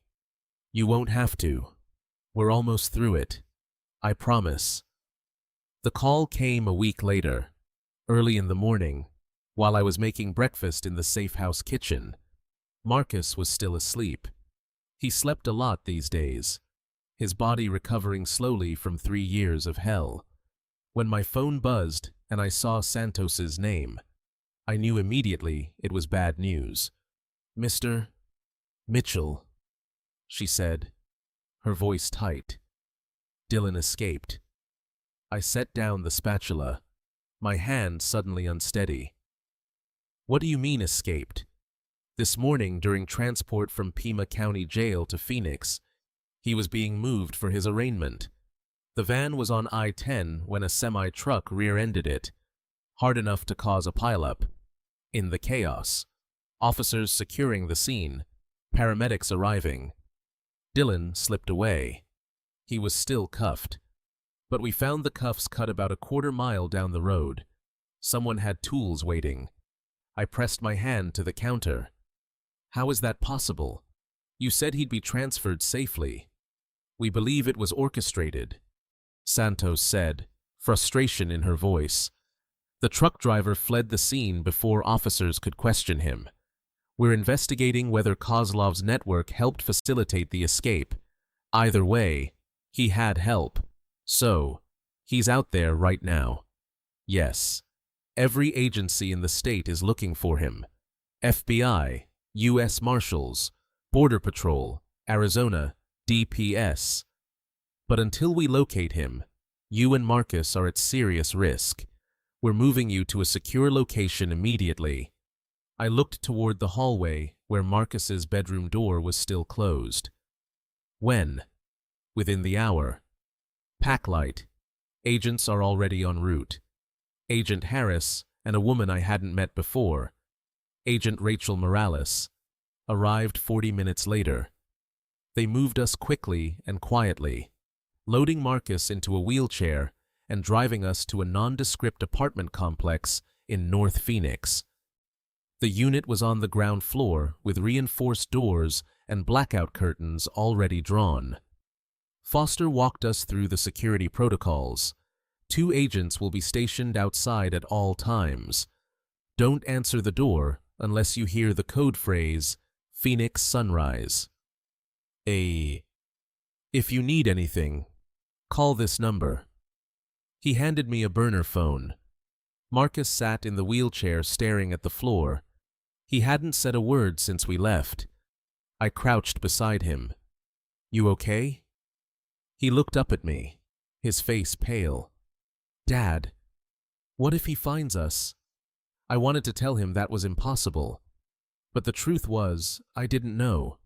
You won't have to. We're almost through it. I promise. The call came a week later, early in the morning, while I was making breakfast in the safe house kitchen. Marcus was still asleep. He slept a lot these days, his body recovering slowly from 3 years of hell. When my phone buzzed and I saw Santos's name, I knew immediately it was bad news. Mr. Mitchell, she said, her voice tight. Dylan escaped. I set down the spatula, my hand suddenly unsteady. What do you mean escaped? This morning, during transport from Pima County Jail to Phoenix, he was being moved for his arraignment. The van was on I-10 when a semi-truck rear-ended it, hard enough to cause a pileup. In the chaos, officers securing the scene, paramedics arriving. Dylan slipped away. He was still cuffed, but we found the cuffs cut about a quarter mile down the road. Someone had tools waiting. I pressed my hand to the counter. How is that possible? You said he'd be transferred safely. We believe it was orchestrated, Santos said, frustration in her voice. The truck driver fled the scene before officers could question him. We're investigating whether Kozlov's network helped facilitate the escape. Either way, he had help. So, he's out there right now. Yes. Every agency in the state is looking for him. FBI, U.S. Marshals, Border Patrol, Arizona, DPS. But until we locate him, you and Marcus are at serious risk. We're moving you to a secure location immediately. I looked toward the hallway where Marcus's bedroom door was still closed. When? Within the hour. Packlight. Agents are already en route. Agent Harris and a woman I hadn't met before, Agent Rachel Morales, arrived 40 minutes later. They moved us quickly and quietly, loading Marcus into a wheelchair and driving us to a nondescript apartment complex in North Phoenix. The unit was on the ground floor with reinforced doors and blackout curtains already drawn. Foster walked us through the security protocols. 2 agents will be stationed outside at all times. Don't answer the door unless you hear the code phrase, Phoenix Sunrise. If you need anything, call this number. He handed me a burner phone. Marcus sat in the wheelchair staring at the floor. He hadn't said a word since we left. I crouched beside him. You okay? He looked up at me, his face pale. "Dad, what if he finds us?" I wanted to tell him that was impossible, but the truth was, I didn't know.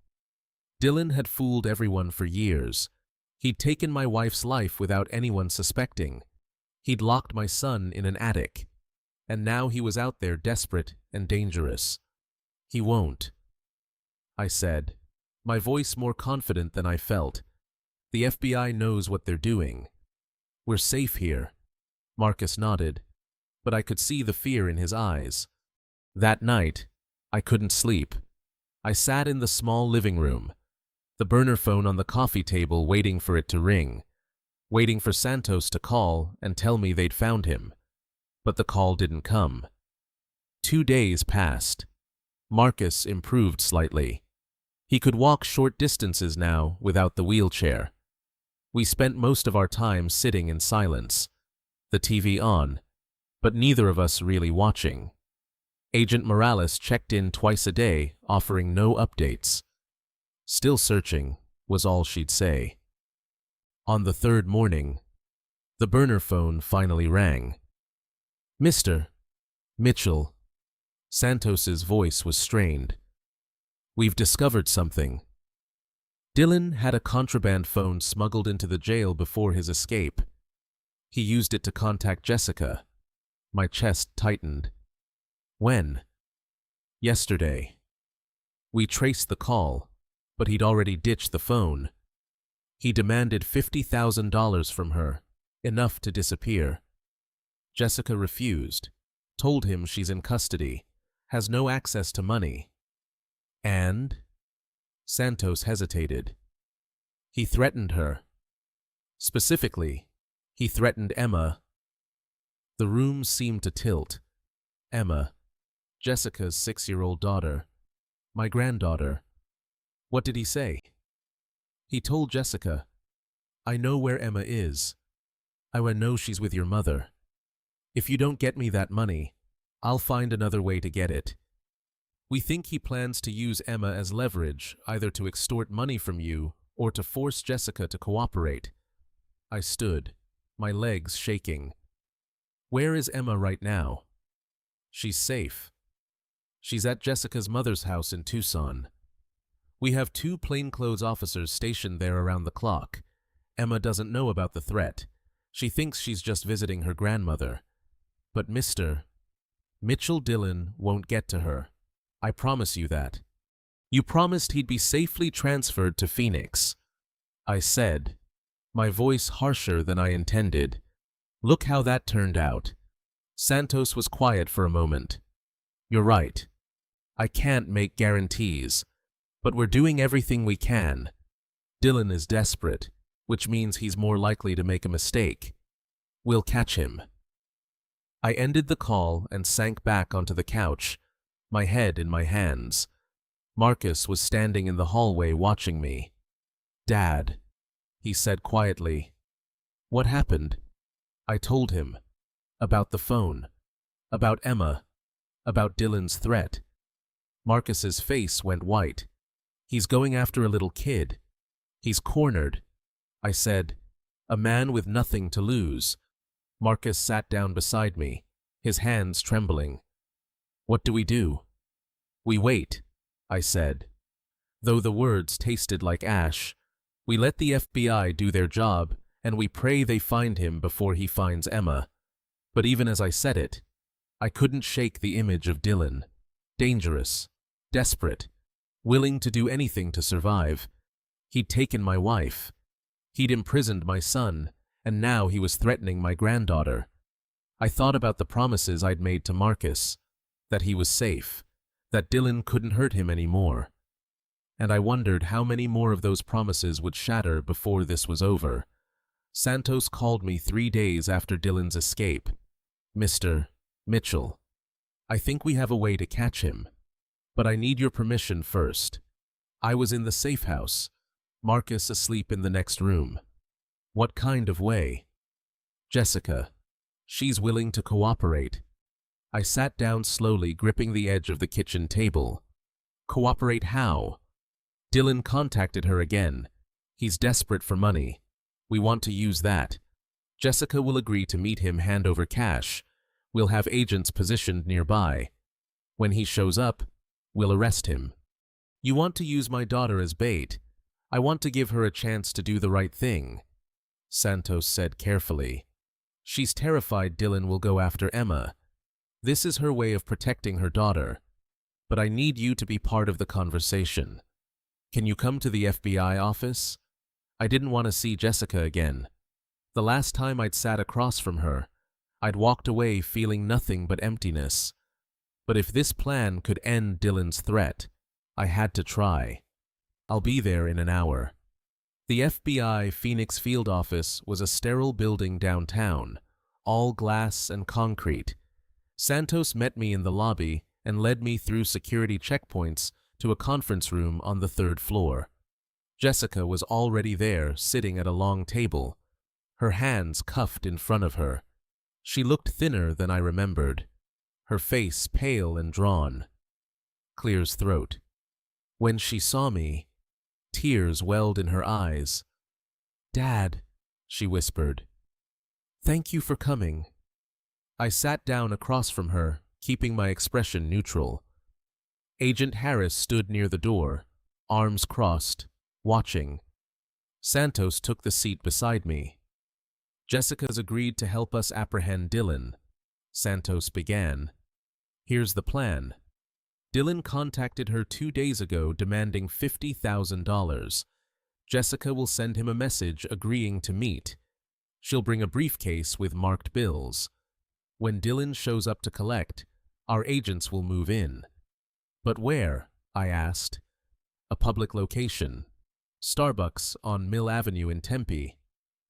Dylan had fooled everyone for years. He'd taken my wife's life without anyone suspecting. He'd locked my son in an attic, and now he was out there desperate and dangerous. "He won't," I said, my voice more confident than I felt. "The FBI knows what they're doing. We're safe here." Marcus nodded, but I could see the fear in his eyes. That night, I couldn't sleep. I sat in the small living room, the burner phone on the coffee table waiting for it to ring, waiting for Santos to call and tell me they'd found him. But the call didn't come. 2 days passed. Marcus improved slightly. He could walk short distances now without the wheelchair. We spent most of our time sitting in silence, the TV on, but neither of us really watching. Agent Morales checked in twice a day, offering no updates. "Still searching," was all she'd say. On the third morning, the burner phone finally rang. "Mr. Mitchell." Santos's voice was strained. "We've discovered something." Dylan had a contraband phone smuggled into the jail before his escape. He used it to contact Jessica. My chest tightened. "When?" "Yesterday." We traced the call, but he'd already ditched the phone. He demanded $50,000 from her, enough to disappear. Jessica refused, told him she's in custody, has no access to money. "And?" Santos hesitated. "He threatened her. Specifically, he threatened Emma." The room seemed to tilt. Emma, Jessica's 6-year-old daughter, my granddaughter. "What did he say?" "He told Jessica, 'I know where Emma is. I know she's with your mother. If you don't get me that money, I'll find another way to get it.' We think he plans to use Emma as leverage, either to extort money from you or to force Jessica to cooperate." I stood, my legs shaking. "Where is Emma right now?" "She's safe. She's at Jessica's mother's house in Tucson. We have 2 plainclothes officers stationed there around the clock. Emma doesn't know about the threat. She thinks she's just visiting her grandmother. But Mr. Mitchell Dylan won't get to her. I promise you that. You promised he'd be safely transferred to Phoenix," I said, my voice harsher than I intended. Look how that turned out. Santos was quiet for a moment. "You're right. I can't make guarantees, but we're doing everything we can. Dylan is desperate, which means he's more likely to make a mistake. We'll catch him." I ended the call and sank back onto the couch, my head in my hands. Marcus was standing in the hallway watching me. "Dad," he said quietly. "What happened?" I told him. About the phone. About Emma. About Dylan's threat. Marcus's face went white. "He's going after a little kid. He's cornered." I said, "A man with nothing to lose." Marcus sat down beside me, his hands trembling. "What do we do?" "We wait," I said. Though the words tasted like ash, we let the FBI do their job, and we pray they find him before he finds Emma. But even as I said it, I couldn't shake the image of Dylan. Dangerous, desperate, willing to do anything to survive. He'd taken my wife. He'd imprisoned my son, and now he was threatening my granddaughter. I thought about the promises I'd made to Marcus, that he was safe, that Dylan couldn't hurt him anymore. And I wondered how many more of those promises would shatter before this was over. Santos called me 3 days after Dylan's escape. "Mr. Mitchell, I think we have a way to catch him, but I need your permission first." I was in the safe house, Marcus asleep in the next room. "What kind of way?" "Jessica. She's willing to cooperate." I sat down slowly, gripping the edge of the kitchen table. "Cooperate how?" "Dylan contacted her again. He's desperate for money. We want to use that. Jessica will agree to meet him hand over cash. We'll have agents positioned nearby. When he shows up, we'll arrest him. You want to use my daughter as bait. I want to give her a chance to do the right thing, Santos said carefully. She's terrified Dylan will go after Emma. This is her way of protecting her daughter. But I need you to be part of the conversation. Can you come to the FBI office? I didn't want to see Jessica again. The last time I'd sat across from her, I'd walked away feeling nothing but emptiness. But if this plan could end Dylan's threat, I had to try. I'll be there in an hour. The FBI Phoenix field office was a sterile building downtown, all glass and concrete. Santos met me in the lobby and led me through security checkpoints to a conference room on the 3rd floor. Jessica was already there, sitting at a long table, her hands cuffed in front of her. She looked thinner than I remembered, her face pale and drawn. Clear's throat. When she saw me, tears welled in her eyes. "Dad," she whispered. "Thank you for coming." I sat down across from her, keeping my expression neutral. Agent Harris stood near the door, arms crossed, watching. Santos took the seat beside me. "Jessica's agreed to help us apprehend Dylan," Santos began. "Here's the plan. Dylan contacted her 2 days ago demanding $50,000. Jessica will send him a message agreeing to meet. She'll bring a briefcase with marked bills. When Dylan shows up to collect, our agents will move in." "But where?" I asked. "A public location. Starbucks on Mill Avenue in Tempe.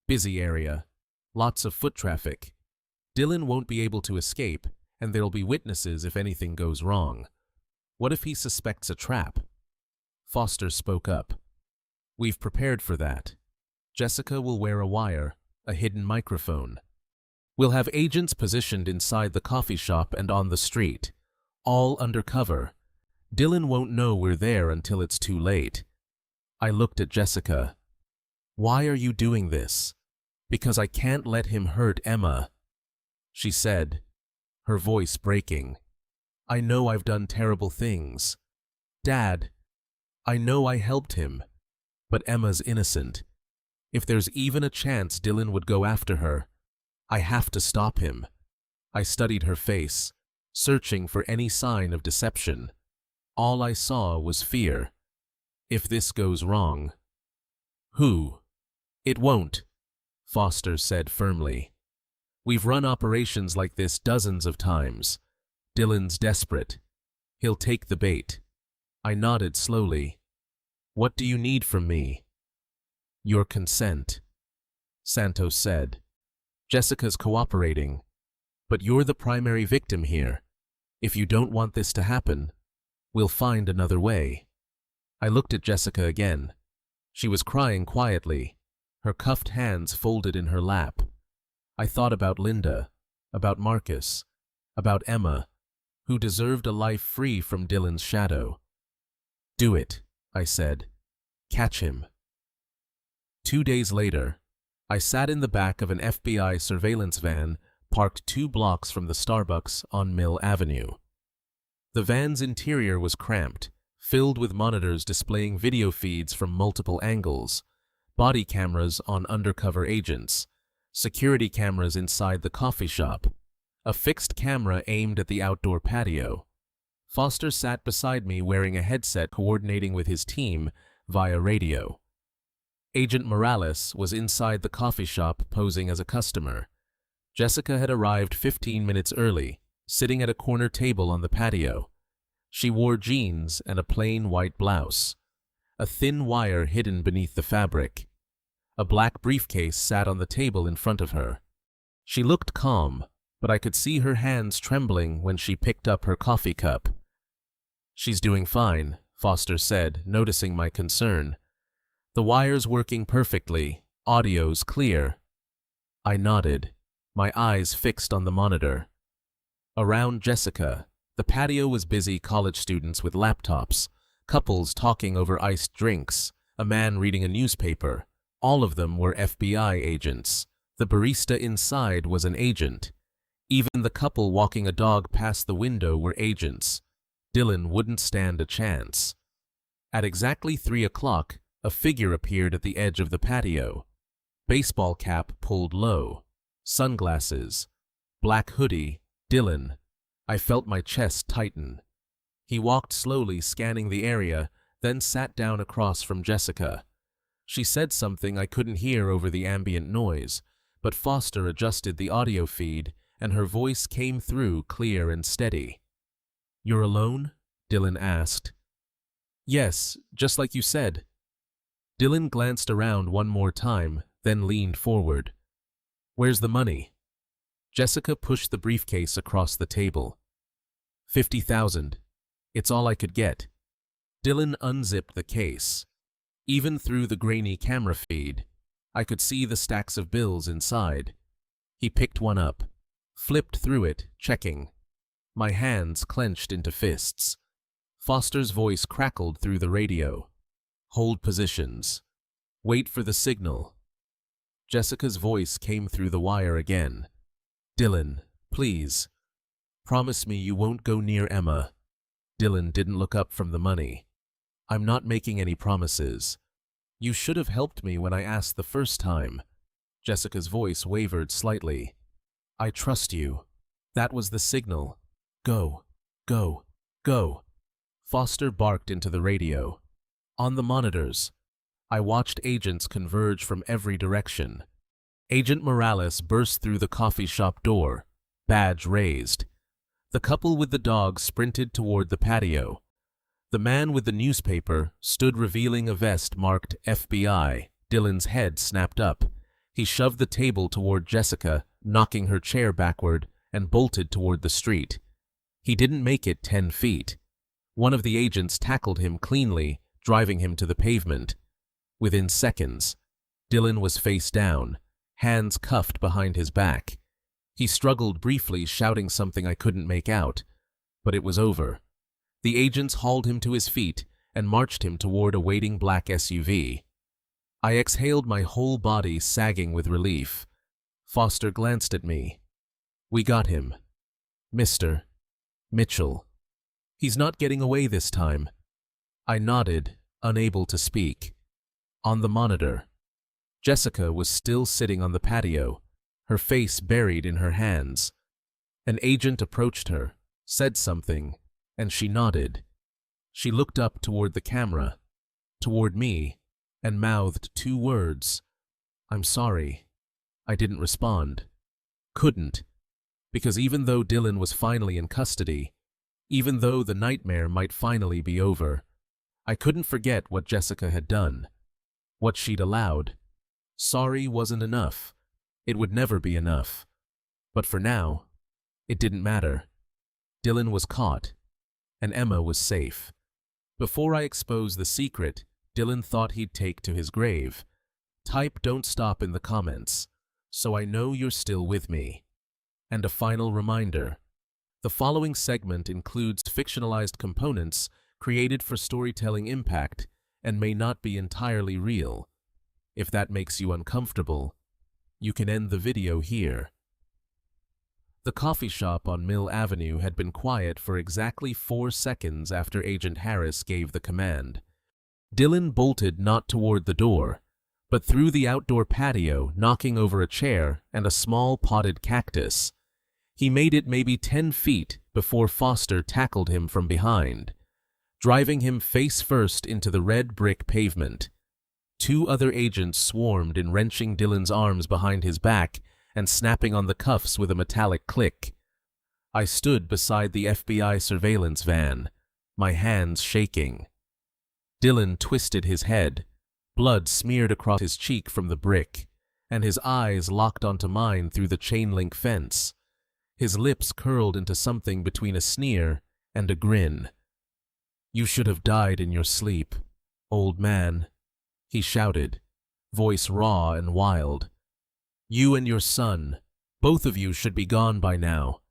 Busy area. Lots of foot traffic. Dylan won't be able to escape, and there'll be witnesses if anything goes wrong. What if he suspects a trap?" Foster spoke up. "We've prepared for that. Jessica will wear a wire, a hidden microphone. We'll have agents positioned inside the coffee shop and on the street, all undercover. Dylan won't know we're there until it's too late." I looked at Jessica. "Why are you doing this?" "Because I can't let him hurt Emma," she said, her voice breaking. "I know I've done terrible things. Dad, I know I helped him, but Emma's innocent. If there's even a chance Dylan would go after her, I have to stop him." I studied her face, searching for any sign of deception. All I saw was fear. If this goes wrong, who? "It won't," Foster said firmly. "We've run operations like this dozens of times. Dylan's desperate. He'll take the bait." I nodded slowly. "What do you need from me?" "Your consent," Santos said. "Jessica's cooperating, but you're the primary victim here. If you don't want this to happen, we'll find another way." I looked at Jessica again. She was crying quietly, her cuffed hands folded in her lap. I thought about Linda, about Marcus, about Emma, who deserved a life free from Dylan's shadow. "Do it," I said. "Catch him." 2 days later, I sat in the back of an FBI surveillance van parked 2 blocks from the Starbucks on Mill Avenue. The van's interior was cramped, filled with monitors displaying video feeds from multiple angles, body cameras on undercover agents, security cameras inside the coffee shop, a fixed camera aimed at the outdoor patio. Foster sat beside me wearing a headset coordinating with his team via radio. Agent Morales was inside the coffee shop posing as a customer. Jessica had arrived 15 minutes early, sitting at a corner table on the patio. She wore jeans and a plain white blouse, a thin wire hidden beneath the fabric. A black briefcase sat on the table in front of her. She looked calm, but I could see her hands trembling when she picked up her coffee cup. "She's doing fine," Foster said, noticing my concern. "The wire's working perfectly, audio's clear." I nodded, my eyes fixed on the monitor. Around Jessica, the patio was busy college students with laptops, couples talking over iced drinks, a man reading a newspaper, All of them were FBI agents. The barista inside was an agent. Even the couple walking a dog past the window were agents. Dylan wouldn't stand a chance. At exactly 3 o'clock, a figure appeared at the edge of the patio. Baseball cap pulled low. Sunglasses. Black hoodie. Dylan. I felt my chest tighten. He walked slowly, scanning the area, then sat down across from Jessica. She said something I couldn't hear over the ambient noise, but Foster adjusted the audio feed, and her voice came through clear and steady. "You're alone?" Dylan asked. "Yes, just like you said." Dylan glanced around one more time, then leaned forward. "Where's the money?" Jessica pushed the briefcase across the table. 50,000. It's all I could get." Dylan unzipped the case. Even through the grainy camera feed, I could see the stacks of bills inside. He picked one up, flipped through it, checking. My hands clenched into fists. Foster's voice crackled through the radio. "Hold positions. Wait for the signal." Jessica's voice came through the wire again. "Dylan, please. Promise me you won't go near Emma." Dylan didn't look up from the money. "I'm not making any promises. You should have helped me when I asked the first time." Jessica's voice wavered slightly. "I trust you. That was the signal. Go, go, go." Foster barked into the radio. On the monitors, I watched agents converge from every direction. Agent Morales burst through the coffee shop door, badge raised. The couple with the dog sprinted toward the patio. The man with the newspaper stood revealing a vest marked FBI. Dylan's head snapped up. He shoved the table toward Jessica, knocking her chair backward, and bolted toward the street. He didn't make it 10 feet. One of the agents tackled him cleanly, driving him to the pavement. Within seconds, Dylan was face down, hands cuffed behind his back. He struggled briefly, shouting something I couldn't make out, but it was over. The agents hauled him to his feet and marched him toward a waiting black SUV. I exhaled, my whole body sagging with relief. Foster glanced at me. "We got him. Mr. Mitchell. He's not getting away this time." I nodded, unable to speak. On the monitor, Jessica was still sitting on the patio, her face buried in her hands. An agent approached her, said something, and she nodded. She looked up toward the camera, toward me, and mouthed 2 words. "I'm sorry." I didn't respond. Couldn't. Because even though Dylan was finally in custody, even though the nightmare might finally be over, I couldn't forget what Jessica had done, what she'd allowed. Sorry wasn't enough. It would never be enough. But for now, it didn't matter. Dylan was caught, and Emma was safe. Before I expose the secret Dylan thought he'd take to his grave, type "don't stop" in the comments, so I know you're still with me. And a final reminder. The following segment includes fictionalized components created for storytelling impact and may not be entirely real. If that makes you uncomfortable, you can end the video here. The coffee shop on Mill Avenue had been quiet for exactly 4 seconds after Agent Harris gave the command. Dylan bolted not toward the door, but through the outdoor patio, knocking over a chair and a small potted cactus. He made it maybe 10 feet before Foster tackled him from behind, driving him face first into the red brick pavement. 2 other agents swarmed in, wrenching Dylan's arms behind his back and snapping on the cuffs with a metallic click. I stood beside the FBI surveillance van, my hands shaking. Dylan twisted his head, blood smeared across his cheek from the brick, and his eyes locked onto mine through the chain-link fence. His lips curled into something between a sneer and a grin. "You should have died in your sleep, old man," he shouted, voice raw and wild. "You and your son, both of you should be gone by now."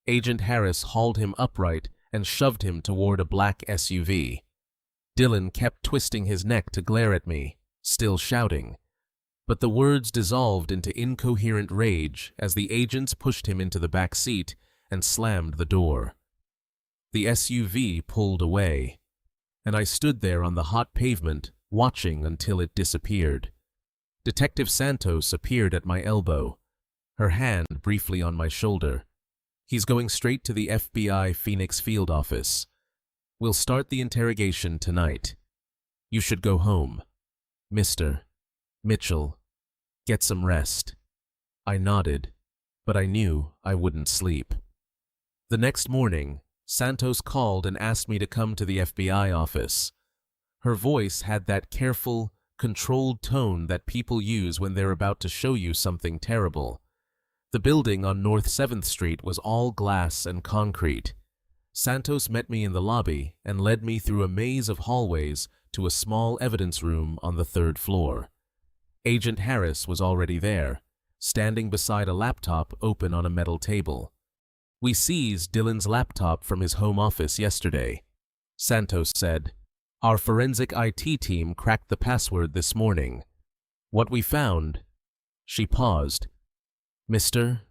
Agent Harris hauled him upright and shoved him toward a black SUV. Dylan kept twisting his neck to glare at me, still shouting. but the words dissolved into incoherent rage as the agents pushed him into the back seat and slammed the door. The SUV pulled away, and I stood there on the hot pavement, watching until it disappeared. Detective Santos appeared at my elbow, her hand briefly on my shoulder. He's going straight to the FBI Phoenix field office. We'll start the interrogation tonight. You should go home. Mr. Mitchell, get some rest. I nodded, but I knew I wouldn't sleep. The next morning, Santos called and asked me to come to the FBI office. Her voice had that careful, controlled tone that people use when they're about to show you something terrible. The building on North 7th Street was all glass and concrete. Santos met me in the lobby and led me through a maze of hallways to a small evidence room on the 3rd floor. Agent Harris was already there, standing beside a laptop open on a metal table. We seized Dylan's laptop from his home office yesterday. Santos said, "Our forensic IT team cracked the password this morning. What we found..." She paused. "Mr.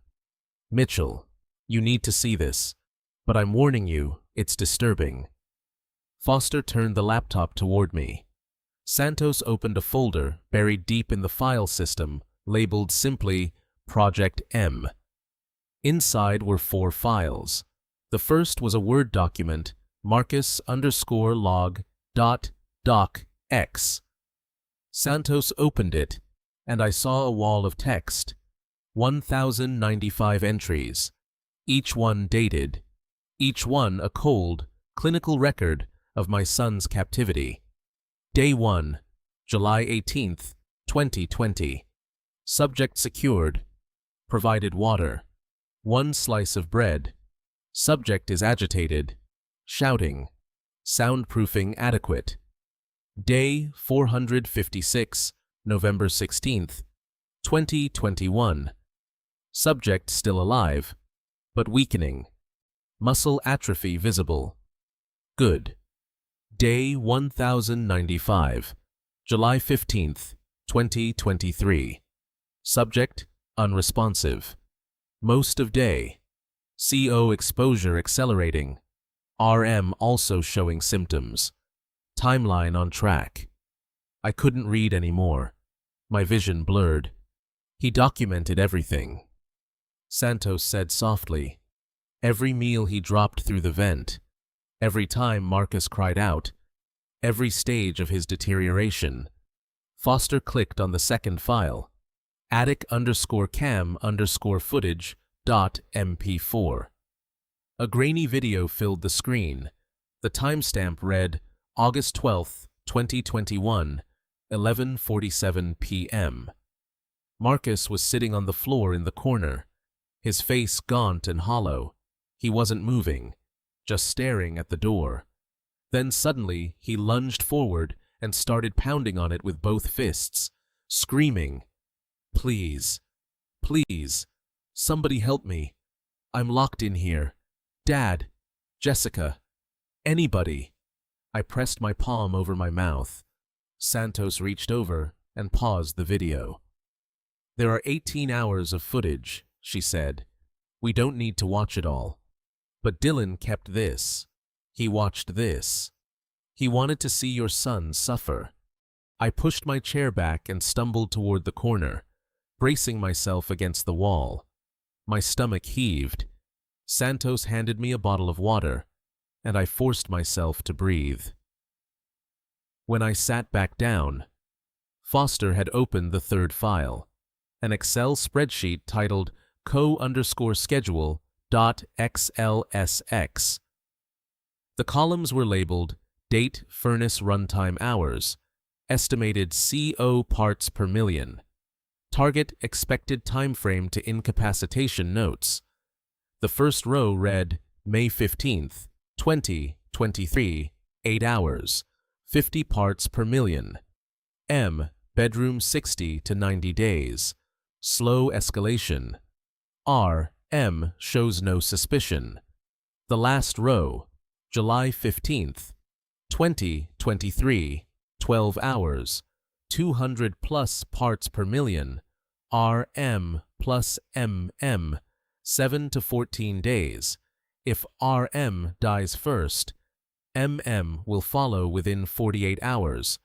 Mitchell, you need to see this, but I'm warning you, it's disturbing." Foster turned the laptop toward me. Santos opened a folder buried deep in the file system, labeled simply Project M. Inside were 4 files. The first was a Word document, Marcus_log.docx. Santos opened it, and I saw a wall of text. 1,095 entries, each one dated, each one a cold, clinical record of my son's captivity. Day 1, July 18th, 2020. Subject secured. Provided water. 1 slice of bread. Subject is agitated. Shouting. Soundproofing adequate. Day 456, November 16th, 2021. Subject still alive, but weakening. Muscle atrophy visible. Good. Day 1095, July 15th, 2023. Subject unresponsive. Most of day. CO exposure accelerating. RM also showing symptoms. Timeline on track. I couldn't read anymore. My vision blurred. He documented everything. Santos said softly. Every meal he dropped through the vent. Every time Marcus cried out. Every stage of his deterioration. Foster clicked on the second file. attic_cam_footage.mp4. A grainy video filled the screen. The timestamp read August 12th, 2021, 11:47 p.m. Marcus was sitting on the floor in the corner, his face gaunt and hollow. He wasn't moving, just staring at the door. Then suddenly he lunged forward and started pounding on it with both fists, screaming, "Please, please, somebody help me. I'm locked in here. Dad, Jessica, anybody." I pressed my palm over my mouth. Santos reached over and paused the video. "There are 18 hours of footage," she said. "We don't need to watch it all. But Dylan kept this. He watched this. He wanted to see your son suffer." I pushed my chair back and stumbled toward the corner, bracing myself against the wall. My stomach heaved. Santos handed me a bottle of water, and I forced myself to breathe. When I sat back down, Foster had opened the third file, an Excel spreadsheet titled co_schedule.xlsx. The columns were labeled Date Furnace Runtime Hours, Estimated CO Parts per Million, Target Expected Timeframe to Incapacitation Notes. The first row read May 15th, 2023, 8 hours, 50 parts per million. M. Bedroom 60 to 90 days. Slow escalation. R. M. Shows no suspicion. The last row, July 15th, 2023, 12 hours, 200 plus parts per million, RM plus MM, 7 to 14 days. If RM dies first, MM will follow within 48 hours.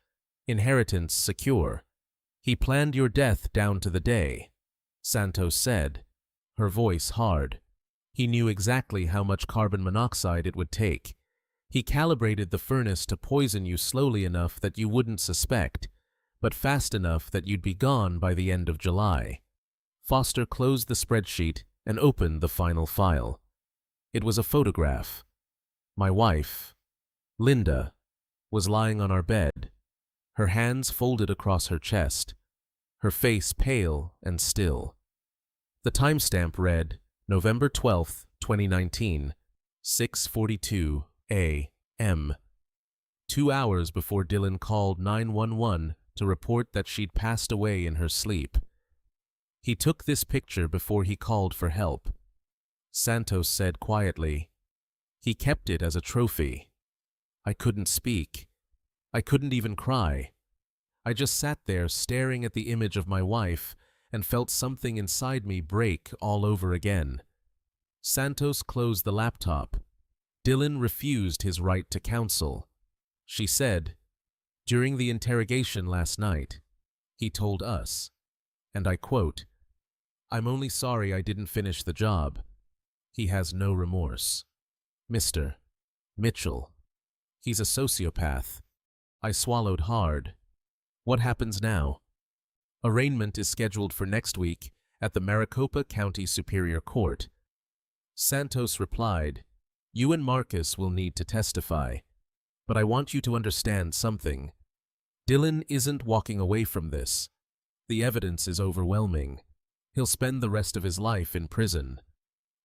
Inheritance secure. He planned your death down to the day, Santos said, her voice hard. He knew exactly how much carbon monoxide it would take. He calibrated the furnace to poison you slowly enough that you wouldn't suspect, but fast enough that you'd be gone by the end of July. Foster closed the spreadsheet and opened the final file. It was a photograph. My wife, Linda, was lying on our bed, her hands folded across her chest, her face pale and still. The timestamp read November 12th, 2019, 6:42 a.m. 2 hours before Dylan called 911 to report that she'd passed away in her sleep. He took this picture before he called for help. Santos said quietly. He kept it as a trophy. I couldn't speak. I couldn't even cry. I just sat there staring at the image of my wife and felt something inside me break all over again. Santos closed the laptop. Dylan refused his right to counsel. She said, during the interrogation last night, he told us, and I quote, "I'm only sorry I didn't finish the job. He has no remorse. Mr. Mitchell. He's a sociopath." I swallowed hard. What happens now? Arraignment is scheduled for next week at the Maricopa County Superior Court. Santos replied, "You and Marcus will need to testify, but I want you to understand something. Dylan isn't walking away from this. The evidence is overwhelming. He'll spend the rest of his life in prison."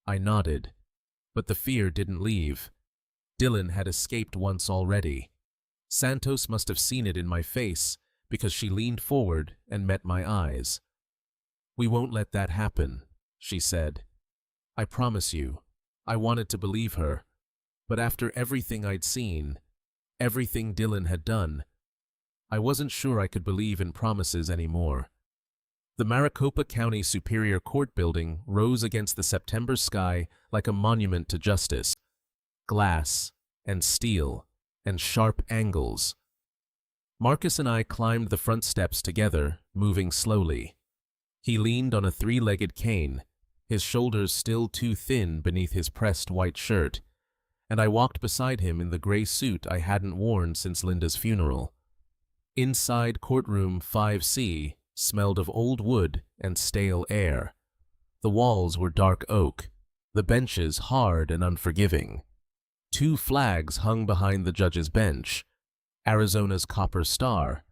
I nodded, but the fear didn't leave. Dylan had escaped once already. Santos must have seen it in my face because she leaned forward and met my eyes. "We won't let that happen," she said. "I promise you." I wanted to believe her, but after everything I'd seen, everything Dylan had done, I wasn't sure I could believe in promises anymore. The Maricopa County Superior Court building rose against the September sky like a monument to justice. Glass and steel and sharp angles. Marcus and I climbed the front steps together, moving slowly. He leaned on a three-legged cane, his shoulders still too thin beneath his pressed white shirt, and I walked beside him in the gray suit I hadn't worn since Linda's funeral. Inside courtroom 5C smelled of old wood and stale air. The walls were dark oak, the benches hard and unforgiving. 2 flags hung behind the judge's bench, Arizona's copper star,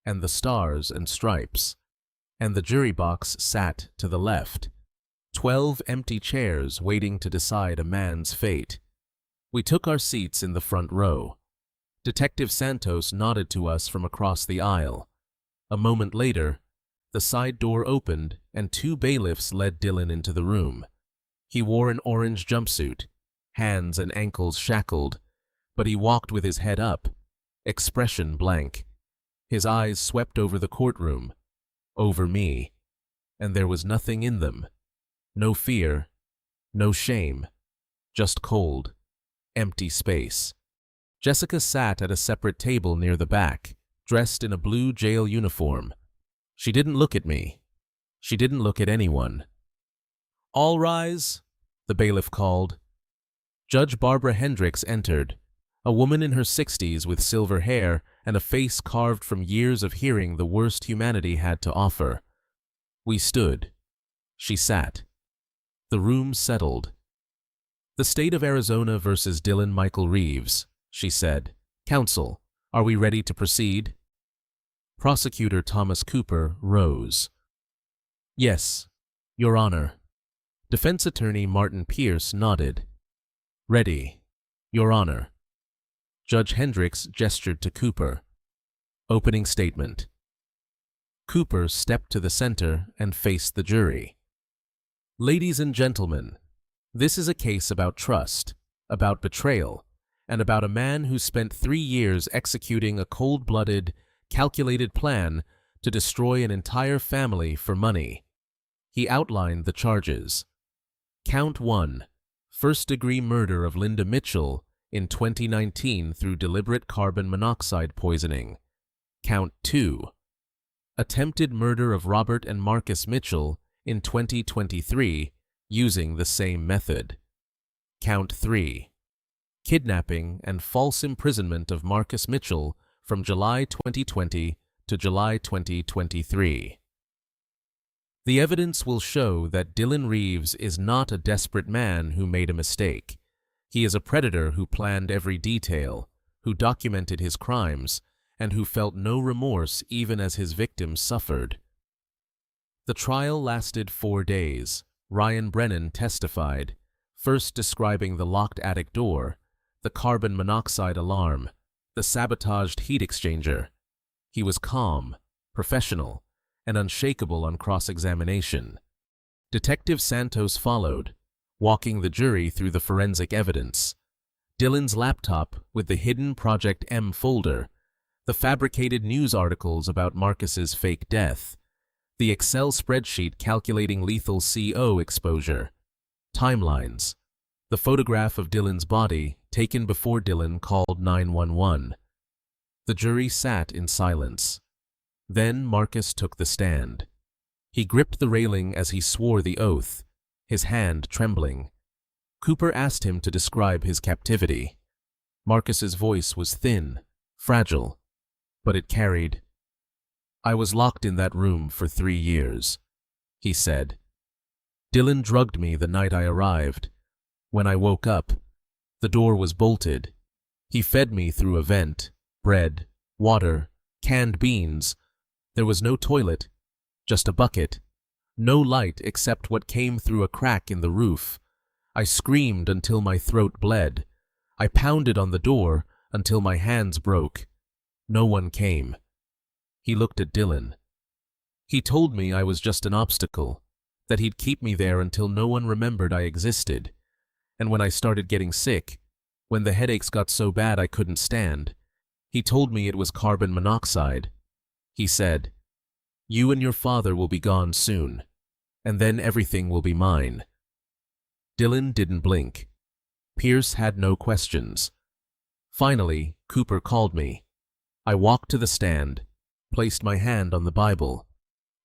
and the stars and stripes, and the jury box sat to the left. 12 empty chairs waiting to decide a man's fate. We took our seats in the front row. Detective Santos nodded to us from across the aisle. A moment later, the side door opened and 2 bailiffs led Dylan into the room. He wore an orange jumpsuit, hands and ankles shackled, but he walked with his head up, expression blank. His eyes swept over the courtroom, over me, and there was nothing in them. No fear, no shame, just cold, empty space. Jessica sat at a separate table near the back, dressed in a blue jail uniform. She didn't look at me. She didn't look at anyone. "All rise," the bailiff called. Judge Barbara Hendricks entered, a woman in her 60s with silver hair and a face carved from years of hearing the worst humanity had to offer. We stood. She sat. The room settled. "The state of Arizona versus Dylan Michael Reeves," she said. "Counsel, are we ready to proceed?" Prosecutor Thomas Cooper rose. "Yes, Your Honor." Defense attorney Martin Pierce nodded. "Ready, Your Honor." Judge Hendricks gestured to Cooper. Opening statement. Cooper stepped to the center and faced the jury. "Ladies and gentlemen, this is a case about trust, about betrayal, and about a man who spent 3 years executing a cold-blooded, calculated plan to destroy an entire family for money. He outlined the charges. Count 1, first-degree murder of Linda Mitchell in 2019 through deliberate carbon monoxide poisoning. Count 2, attempted murder of Robert and Marcus Mitchell in 2023 using the same method. Count 3, kidnapping and false imprisonment of Marcus Mitchell from July 2020 to July 2023. The evidence will show that Dylan Reeves is not a desperate man who made a mistake. He is a predator who planned every detail, who documented his crimes, and who felt no remorse even as his victims suffered. The trial lasted 4 days. Ryan Brennan testified, first describing the locked attic door, the carbon monoxide alarm, the sabotaged heat exchanger. He was calm, professional, and unshakable on cross-examination. Detective Santos followed, walking the jury through the forensic evidence. Dylan's laptop with the hidden Project M folder, the fabricated news articles about Marcus's fake death, the Excel spreadsheet calculating lethal CO exposure, timelines, the photograph of Dylan's body taken before Dylan called 911. The jury sat in silence. Then Marcus took the stand. He gripped the railing as he swore the oath, his hand trembling. Cooper asked him to describe his captivity. Marcus's voice was thin, fragile, but it carried. "I was locked in that room for 3 years," he said. "Dylan drugged me the night I arrived. When I woke up, the door was bolted. He fed me through a vent, bread, water, canned beans. There was no toilet, just a bucket. No light except what came through a crack in the roof. I screamed until my throat bled. I pounded on the door until my hands broke. No one came." He looked at Dylan. "He told me I was just an obstacle, that he'd keep me there until no one remembered I existed. And when I started getting sick, when the headaches got so bad I couldn't stand, he told me it was carbon monoxide. He said, 'You and your father will be gone soon, and then everything will be mine.'" Dylan didn't blink. Pierce had no questions. Finally, Cooper called me. I walked to the stand, placed my hand on the Bible,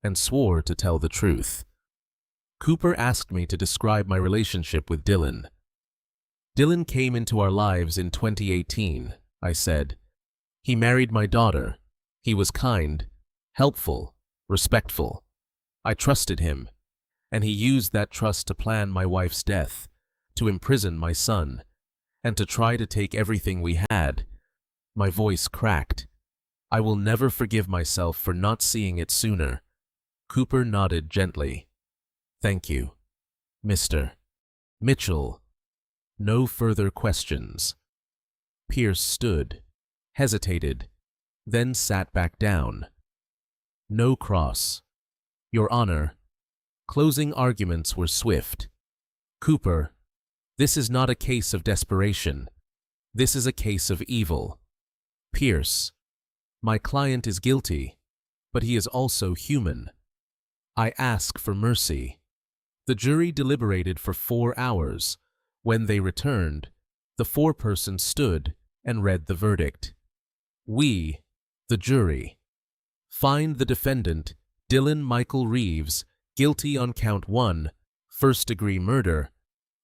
and swore to tell the truth. Cooper asked me to describe my relationship with Dylan. "Dylan came into our lives in 2018, I said. "He married my daughter. He was kind, helpful, respectful. I trusted him, and he used that trust to plan my wife's death, to imprison my son, and to try to take everything we had." My voice cracked. "I will never forgive myself for not seeing it sooner." Cooper nodded gently. "Thank you, Mr. Mitchell." No further questions. Pierce stood, hesitated, then sat back down. "No cross. Your Honor." Closing arguments were swift. "Cooper, this is not a case of desperation. This is a case of evil." Pierce, "My client is guilty, but he is also human. I ask for mercy." The jury deliberated for 4 hours. When they returned, the foreperson stood and read the verdict. "We, the jury, find the defendant, Dylan Michael Reeves, guilty on count 1, first-degree murder,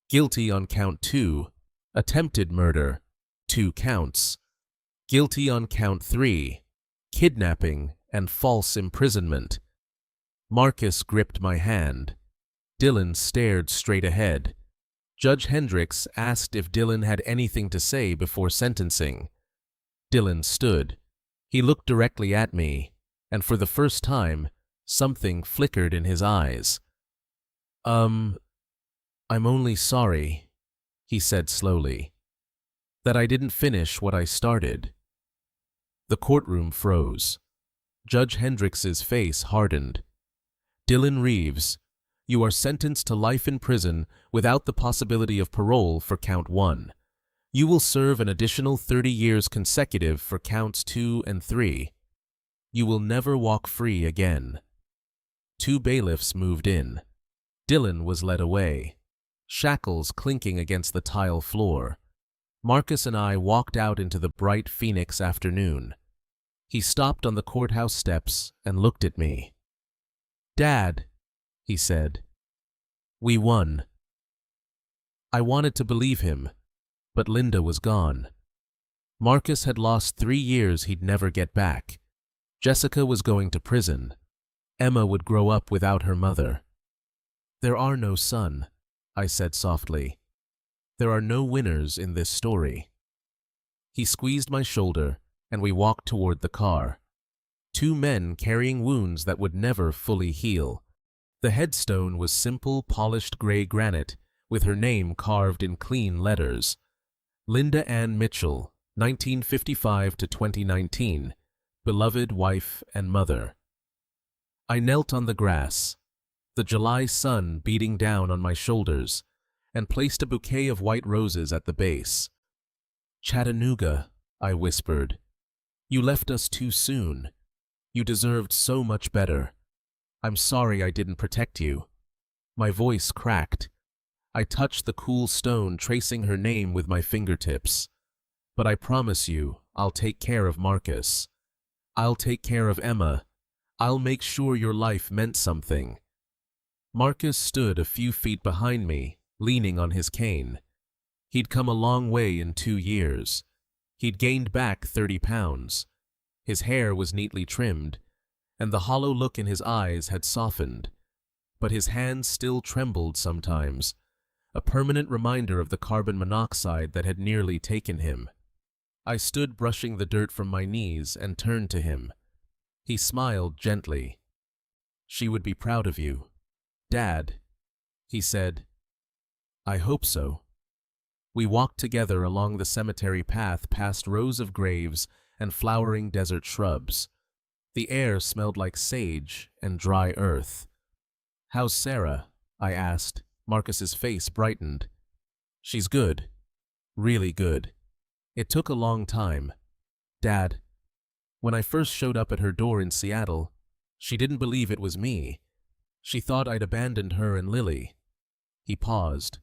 guilty on count 2, attempted murder, 2 counts, guilty on count 3, kidnapping and false imprisonment." Marcus gripped my hand. Dylan stared straight ahead. Judge Hendricks asked if Dylan had anything to say before sentencing. Dylan stood. He looked directly at me, and for the first time, something flickered in his eyes. I'm only sorry," he said slowly, "that I didn't finish what I started." The courtroom froze. Judge Hendricks's face hardened. "Dylan Reeves, you are sentenced to life in prison without the possibility of parole for count 1. You will serve an additional 30 years consecutive for counts 2 and 3. You will never walk free again. 2 bailiffs moved in. Dylan was led away, shackles clinking against the tile floor. Marcus and I walked out into the bright Phoenix afternoon. He stopped on the courthouse steps and looked at me. "Dad," he said, "we won." I wanted to believe him, but Linda was gone. Marcus had lost 3 years he'd never get back. Jessica was going to prison. Emma would grow up without her mother. "There are no son," I said softly. "There are no winners in this story." He squeezed my shoulder, and we walked toward the car. 2 men carrying wounds that would never fully heal. The headstone was simple, polished gray granite, with her name carved in clean letters. Linda Ann Mitchell, 1955 to 2019, beloved wife and mother. I knelt on the grass, the July sun beating down on my shoulders, and placed a bouquet of white roses at the base. "Chattanooga," I whispered, "you left us too soon. You deserved so much better. I'm sorry I didn't protect you." My voice cracked. I touched the cool stone, tracing her name with my fingertips. "But I promise you, I'll take care of Marcus. I'll take care of Emma. I'll make sure your life meant something." Marcus stood a few feet behind me, leaning on his cane. He'd come a long way in 2 years. He'd gained back 30 pounds. His hair was neatly trimmed, and the hollow look in his eyes had softened. But his hands still trembled sometimes, a permanent reminder of the carbon monoxide that had nearly taken him. I stood brushing the dirt from my knees and turned to him. He smiled gently. "She would be proud of you, Dad," he said. "I hope so." We walked together along the cemetery path past rows of graves and flowering desert shrubs. The air smelled like sage and dry earth. "How's Sarah?" I asked. Marcus's face brightened. "She's good. Really good. It took a long time. Dad, when I first showed up at her door in Seattle, she didn't believe it was me. She thought I'd abandoned her and Lily." He paused,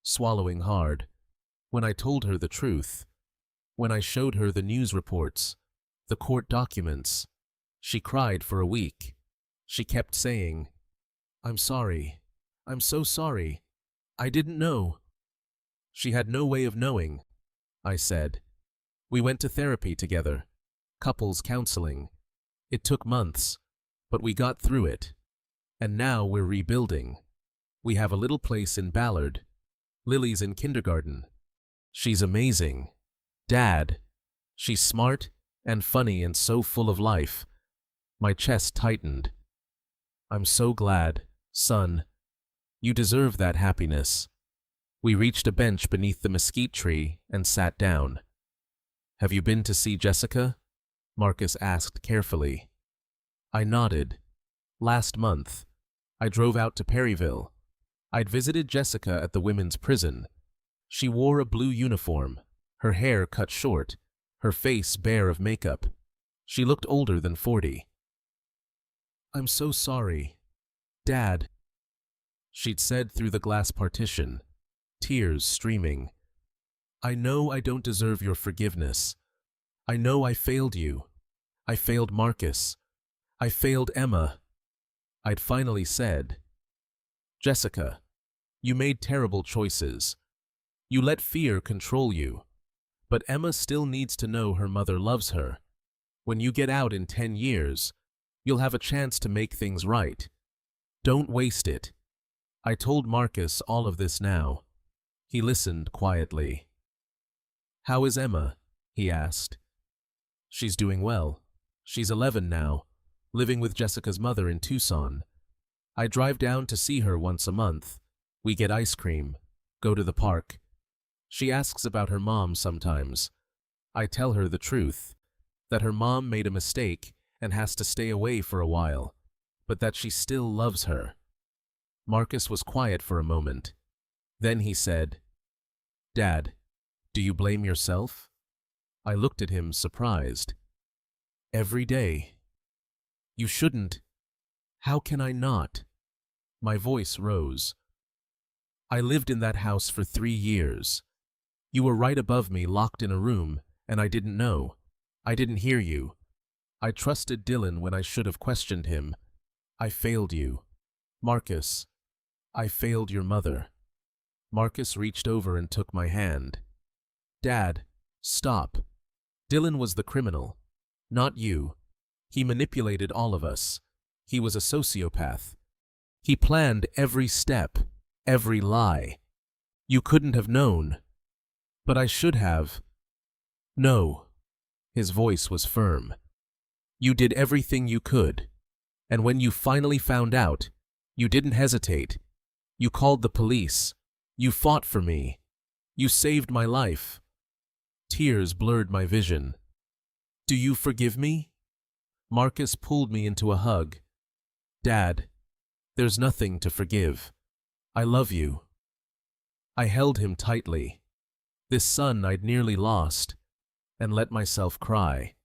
swallowing hard. "When I told her the truth, when I showed her the news reports, the court documents, she cried for a week. She kept saying, 'I'm sorry. I'm so sorry. I didn't know.'" "She had no way of knowing," I said. "We went to therapy together, couples counseling. It took months, but we got through it. And now we're rebuilding. We have a little place in Ballard. Lily's in kindergarten. She's amazing. Dad, she's smart and funny and so full of life." My chest tightened. "I'm so glad, son. You deserve that happiness." We reached a bench beneath the mesquite tree and sat down. "Have you been to see Jessica?" Marcus asked carefully. I nodded. "Last month. I drove out to Perryville. I'd visited Jessica at the women's prison. She wore a blue uniform, her hair cut short, her face bare of makeup. She looked older than 40. "I'm so sorry, Dad," she'd said through the glass partition, tears streaming. "I know I don't deserve your forgiveness. I know I failed you. I failed Marcus. I failed Emma." I'd finally said, "Jessica, you made terrible choices. You let fear control you. But Emma still needs to know her mother loves her. When you get out in 10 years, you'll have a chance to make things right. Don't waste it." I told Marcus all of this now. He listened quietly. "How is Emma?" he asked. "She's doing well. She's 11 now, living with Jessica's mother in Tucson. I drive down to see her once a month. We get ice cream, go to the park. She asks about her mom sometimes. I tell her the truth, that her mom made a mistake and has to stay away for a while, but that she still loves her." Marcus was quiet for a moment. Then he said, "Dad, do you blame yourself?" I looked at him surprised. "Every day. You shouldn't. How can I not? My voice rose. I lived in that house for 3 years. You were right above me, locked in a room, and I didn't know. I didn't hear you. I trusted Dylan when I should have questioned him. I failed you. Marcus, I failed your mother. Marcus reached over and took my hand. Dad, stop. Dylan was the criminal, not you. He manipulated all of us. He was a sociopath. He planned every step, every lie. You couldn't have known. But I should have. No. His voice was firm. You did everything you could. And when you finally found out, you didn't hesitate. You called the police. You fought for me. You saved my life. Tears blurred my vision. Do you forgive me? Marcus pulled me into a hug. Dad, there's nothing to forgive. I love you. I held him tightly. This son I'd nearly lost, and let myself cry.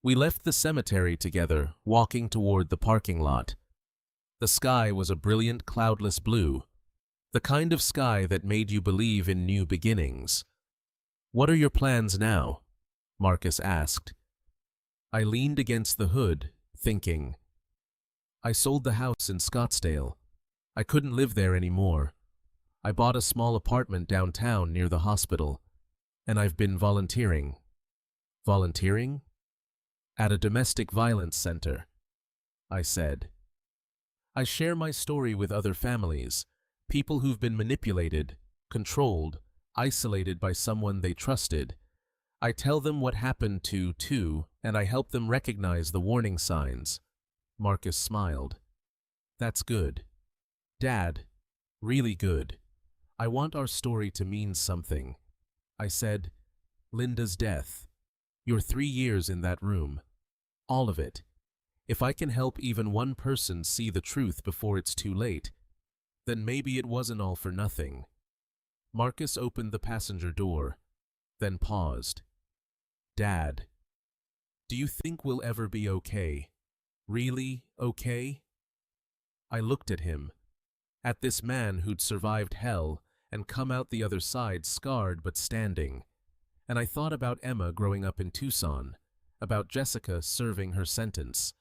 We left the cemetery together, walking toward the parking lot. The sky was a brilliant, cloudless blue, the kind of sky that made you believe in new beginnings. What are your plans now? Marcus asked. I leaned against the hood, thinking. I sold the house in Scottsdale. I couldn't live there anymore. I bought a small apartment downtown near the hospital, and I've been volunteering. Volunteering? At a domestic violence center, I said. I share my story with other families, people who've been manipulated, controlled, isolated by someone they trusted. I tell them what happened to, and I help them recognize the warning signs. Marcus smiled. That's good. Dad, really good. I want our story to mean something. I said, Linda's death. Your 3 years in that room. All of it. If I can help even one person see the truth before it's too late, then maybe it wasn't all for nothing. Marcus opened the passenger door, then paused. Dad, do you think we'll ever be okay? Really okay? I looked at him, at this man who'd survived hell and come out the other side scarred but standing. And I thought about Emma growing up in Tucson, about Jessica serving her sentence,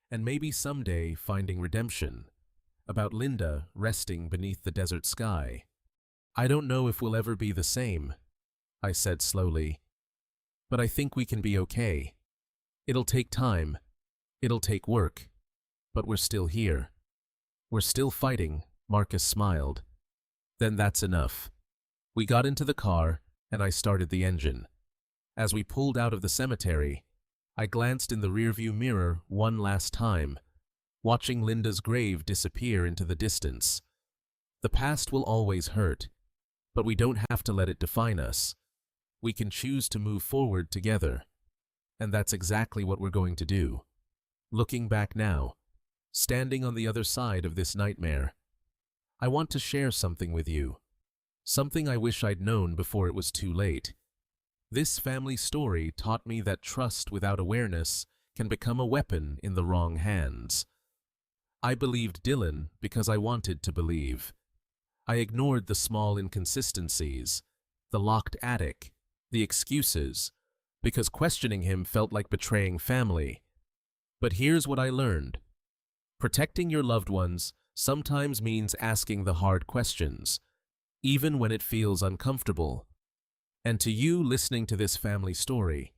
and maybe someday finding redemption, about Linda resting beneath the desert sky. I don't know if we'll ever be the same, I said slowly, but I think we can be okay. It'll take time, it'll take work, but we're still here. We're still fighting, Marcus smiled. Then that's enough. We got into the car, and I started the engine. As we pulled out of the cemetery, I glanced in the rearview mirror one last time, watching Linda's grave disappear into the distance. The past will always hurt, but we don't have to let it define us. We can choose to move forward together. And that's exactly what we're going to do. Looking back now, standing on the other side of this nightmare, I want to share something with you. Something I wish I'd known before it was too late. This family story taught me that trust without awareness can become a weapon in the wrong hands. I believed Dylan because I wanted to believe. I ignored the small inconsistencies, the locked attic, the excuses, because questioning him felt like betraying family. But here's what I learned. Protecting your loved ones sometimes means asking the hard questions, even when it feels uncomfortable. And to you listening to this family story,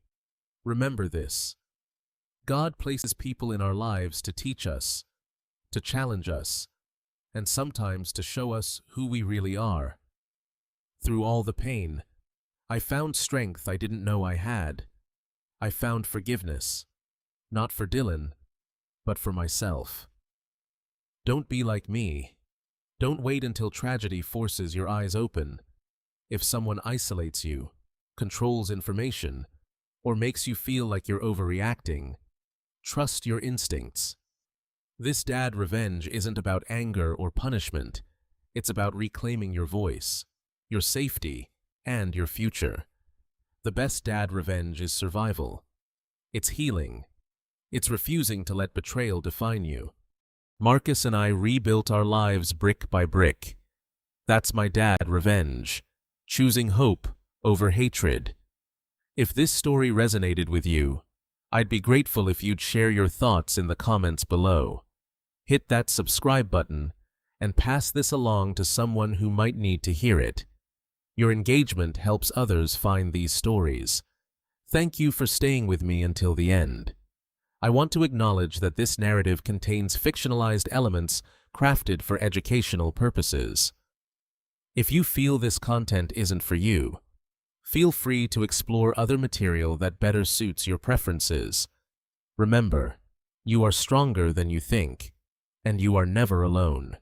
remember this. God places people in our lives to teach us, to challenge us, and sometimes to show us who we really are. Through all the pain, I found strength I didn't know I had. I found forgiveness, not for Dylan, but for myself. Don't be like me. Don't wait until tragedy forces your eyes open. If someone isolates you, controls information, or makes you feel like you're overreacting, trust your instincts. This dad revenge isn't about anger or punishment. It's about reclaiming your voice, your safety, and your future. The best dad revenge is survival. It's healing. It's refusing to let betrayal define you. Marcus and I rebuilt our lives brick by brick. That's my dad revenge, choosing hope over hatred. If this story resonated with you, I'd be grateful if you'd share your thoughts in the comments below. Hit that subscribe button and pass this along to someone who might need to hear it. Your engagement helps others find these stories. Thank you for staying with me until the end. I want to acknowledge that this narrative contains fictionalized elements crafted for educational purposes. If you feel this content isn't for you, feel free to explore other material that better suits your preferences. Remember, you are stronger than you think, and you are never alone.